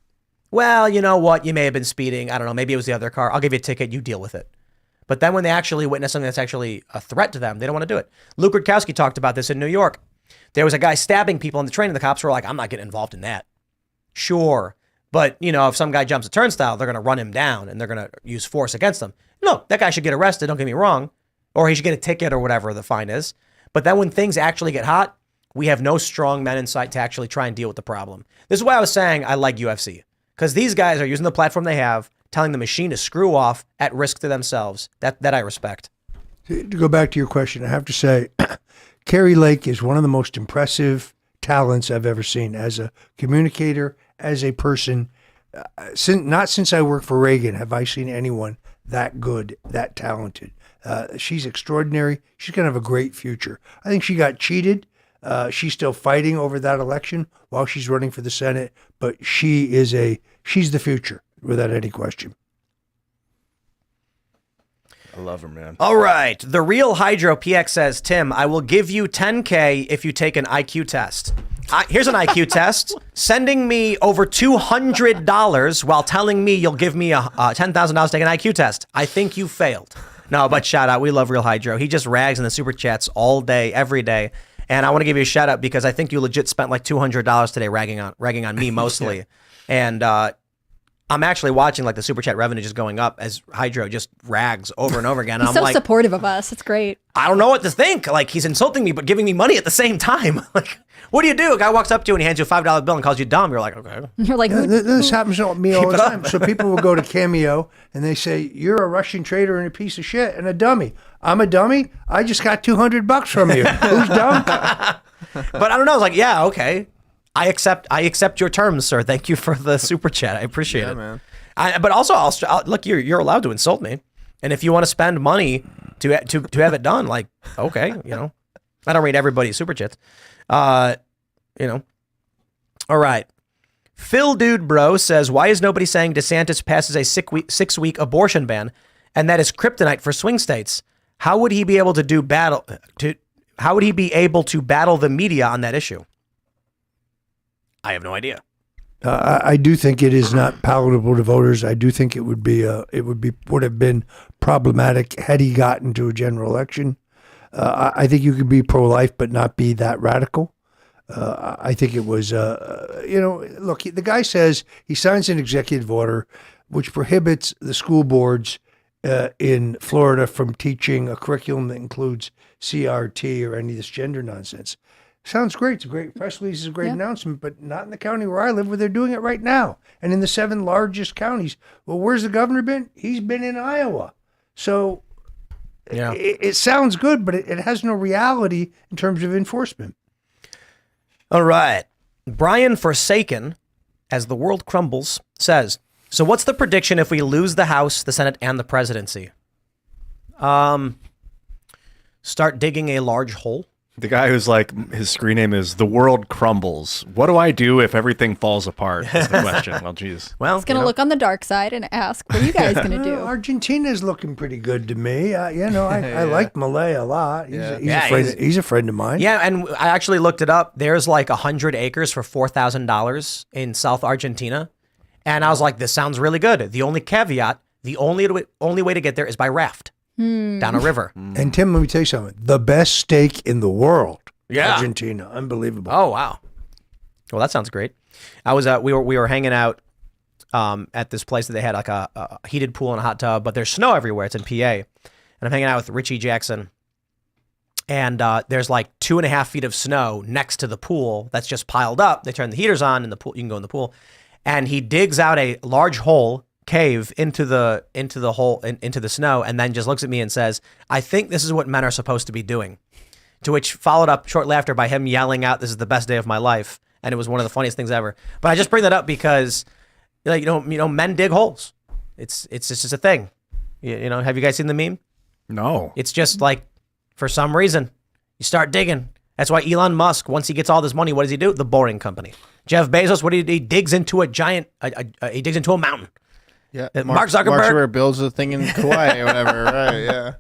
Well, you know what? You may have been speeding. I don't know. Maybe it was the other car. I'll give you a ticket. You deal with it. But then when they actually witness something that's actually a threat to them, they don't want to do it. Luke Rudkowski talked about this in New York. There was a guy stabbing people on the train, and the cops were like, I'm not getting involved in that. Sure. But, you know, if some guy jumps a turnstile, they're going to run him down, and they're going to use force against him. No, that guy should get arrested, don't get me wrong. Or he should get a ticket or whatever the fine is. But then when things actually get hot, we have no strong men in sight to actually try and deal with the problem. This is why I was saying I like UFC. Because these guys are using the platform they have, telling the machine to screw off at risk to themselves. That I respect. To go back to your question, I have to say, Carrie Lake is one of the most impressive talents I've ever seen as a communicator, as a person. Not since I worked for Reagan have I seen anyone that good, that talented. She's extraordinary. She's going to have a great future. I think she got cheated. She's still fighting over that election while she's running for the Senate, but she's the future without any question. I love her, man. All right. The Real Hydro PX says, Tim, I will give you $10K if you take an IQ test. Here's an IQ test. Sending me over $200 while telling me you'll give me $10,000 to take an IQ test. I think you failed. No, but shout out. We love Real Hydro. He just rags in the super chats all day, every day. And I want to give you a shout out because I think you legit spent like $200 today ragging on me mostly. And I'm actually watching like the super chat revenue just going up as Hydro just rags over and over again. And He's I'm so like, supportive of us. It's great. I don't know what to think. Like, he's insulting me, but giving me money at the same time. Like, what do you do? A guy walks up to you and he hands you a $5 bill and calls you dumb. You're like, okay. You're like, This happens to me all Keep the it up. time. So people will go to Cameo and they say, you're a Russian traitor and a piece of shit and a dummy. I'm a dummy? I just got $200 from you. Who's dumb? But I don't know. I was like, yeah, okay. I accept your terms, sir. Thank you for the super chat. I appreciate it. Man. But also, look, you're allowed to insult me. And if you want to spend money to have it done, like, okay, you know. I don't read everybody's super chats. You know. All right. Phil Dude Bro says, why is nobody saying DeSantis passes a 6-week abortion ban and that is kryptonite for swing states? How would he be able to battle the media on that issue? I have no idea. I do think it is not palatable to voters. I do think it would have been problematic had he gotten to a general election. I think you could be pro-life but not be that radical. I think it was, look, the guy says he signs an executive order which prohibits the school boards in Florida from teaching a curriculum that includes CRT or any of this gender nonsense. Sounds great. It's a great press release. It's a great announcement, but not in the county where I live, where they're doing it right now. And in the 7 largest counties. Well, where's the governor been? He's been in Iowa. So it sounds good, but it has no reality in terms of enforcement. All right. Brian Forsaken, as the world crumbles, says, so what's the prediction if we lose the House, the Senate, and the presidency? Start digging a large hole. The guy who's like, his screen name is The World Crumbles. What do I do if everything falls apart? Is the question. Well, geez. Well, He's going to look on the dark side and ask, what are you guys going to do? Argentina's looking pretty good to me. I like Malay a lot. He's a friend of mine. Yeah, and I actually looked it up. There's like 100 acres for $4,000 in South Argentina. And I was like, this sounds really good. The only caveat, the only way to get there is by raft down a river. And Tim, let me tell you something. The best steak in the world. Yeah. Argentina. Unbelievable. Oh, wow. Well, that sounds great. I was we were hanging out at this place that they had like a heated pool and a hot tub, but there's snow everywhere. It's in PA. And I'm hanging out with Richie Jackson. And there's like 2.5 feet of snow next to the pool that's just piled up. They turn the heaters on in the pool. You can go in the pool. And he digs out a large cave into the hole, into the snow, and then just looks at me and says, I think this is what men are supposed to be doing. To which followed up shortly after by him yelling out, this is the best day of my life. And it was one of the funniest things ever. But I just bring that up because, men dig holes. It's just a thing. Have you guys seen the meme? No. It's just like, for some reason, you start digging. That's why Elon Musk, once he gets all this money, what does he do? The Boring Company. Jeff Bezos, what do he digs into a giant, he digs into a mountain. Yeah. Mark Zuckerberg. Mark Zuckerberg builds a thing in Kauai or whatever. Right, yeah.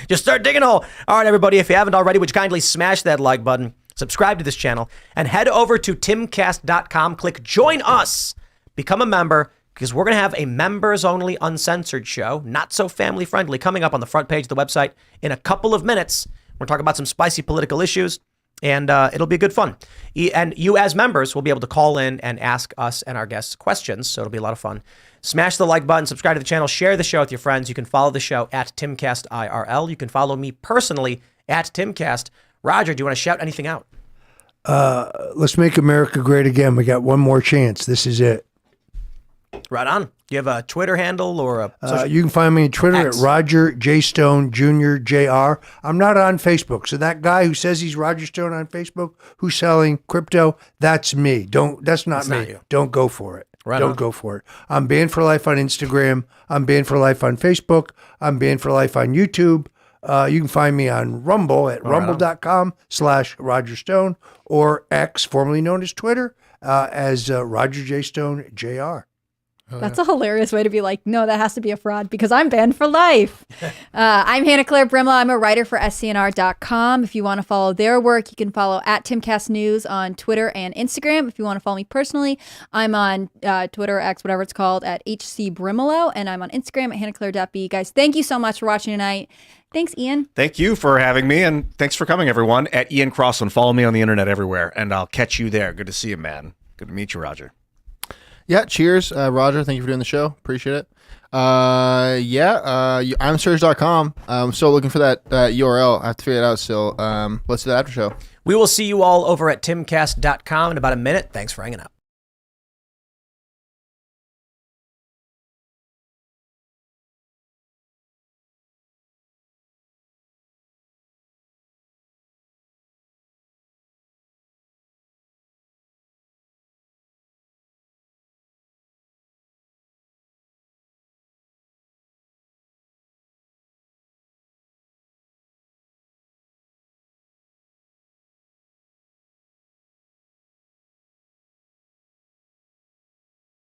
Just start digging a hole. All right, everybody, if you haven't already, would you kindly smash that like button, subscribe to this channel, and head over to timcast.com, click join us, become a member, because we're going to have a members-only uncensored show, not so family-friendly, coming up on the front page of the website in a couple of minutes. We're talking about some spicy political issues, and it'll be good fun. And you as members will be able to call in and ask us and our guests questions, so it'll be a lot of fun. Smash the like button, subscribe to the channel, share the show with your friends. You can follow the show at Timcast IRL. You can follow me personally at Timcast. Roger, do you want to shout anything out? Let's make America great again. We got one more chance. This is it. Right on. Do you have a Twitter handle or a social? You can find me on Twitter X. at Roger J. Stone Jr. Jr. I'm not on Facebook. So that guy who says he's Roger Stone on Facebook, who's selling crypto, that's me. That's not me. not you. Don't go for it. Right Don't on. go for it. I'm banned for life on Instagram. I'm banned for life on Facebook. I'm banned for life on YouTube. You can find me on Rumble at rumble.com/Roger Stone or X, formerly known as Twitter, as Roger J. Stone Jr. That's a hilarious way to be like, no, that has to be a fraud because I'm banned for life. I'm Hannah Claire Brimlow. I'm a writer for SCNR.com. If you want to follow their work, you can follow at Timcast News on Twitter and Instagram. If you want to follow me personally, I'm on Twitter, X, whatever it's called, at HC Brimlow, and I'm on Instagram at HannahClaire.b. Guys, thank you so much for watching tonight. Thanks, Ian. Thank you for having me, and thanks for coming, everyone. At Ian Crossland. Follow me on the internet everywhere, and I'll catch you there. Good to see you, man. Good to meet you, Roger. Yeah, cheers, Roger. Thank you for doing the show. Appreciate it. I'm Serge.com. I'm still looking for that URL. I have to figure it out still. Let's do that after show. We will see you all over at timcast.com in about a minute. Thanks for hanging out.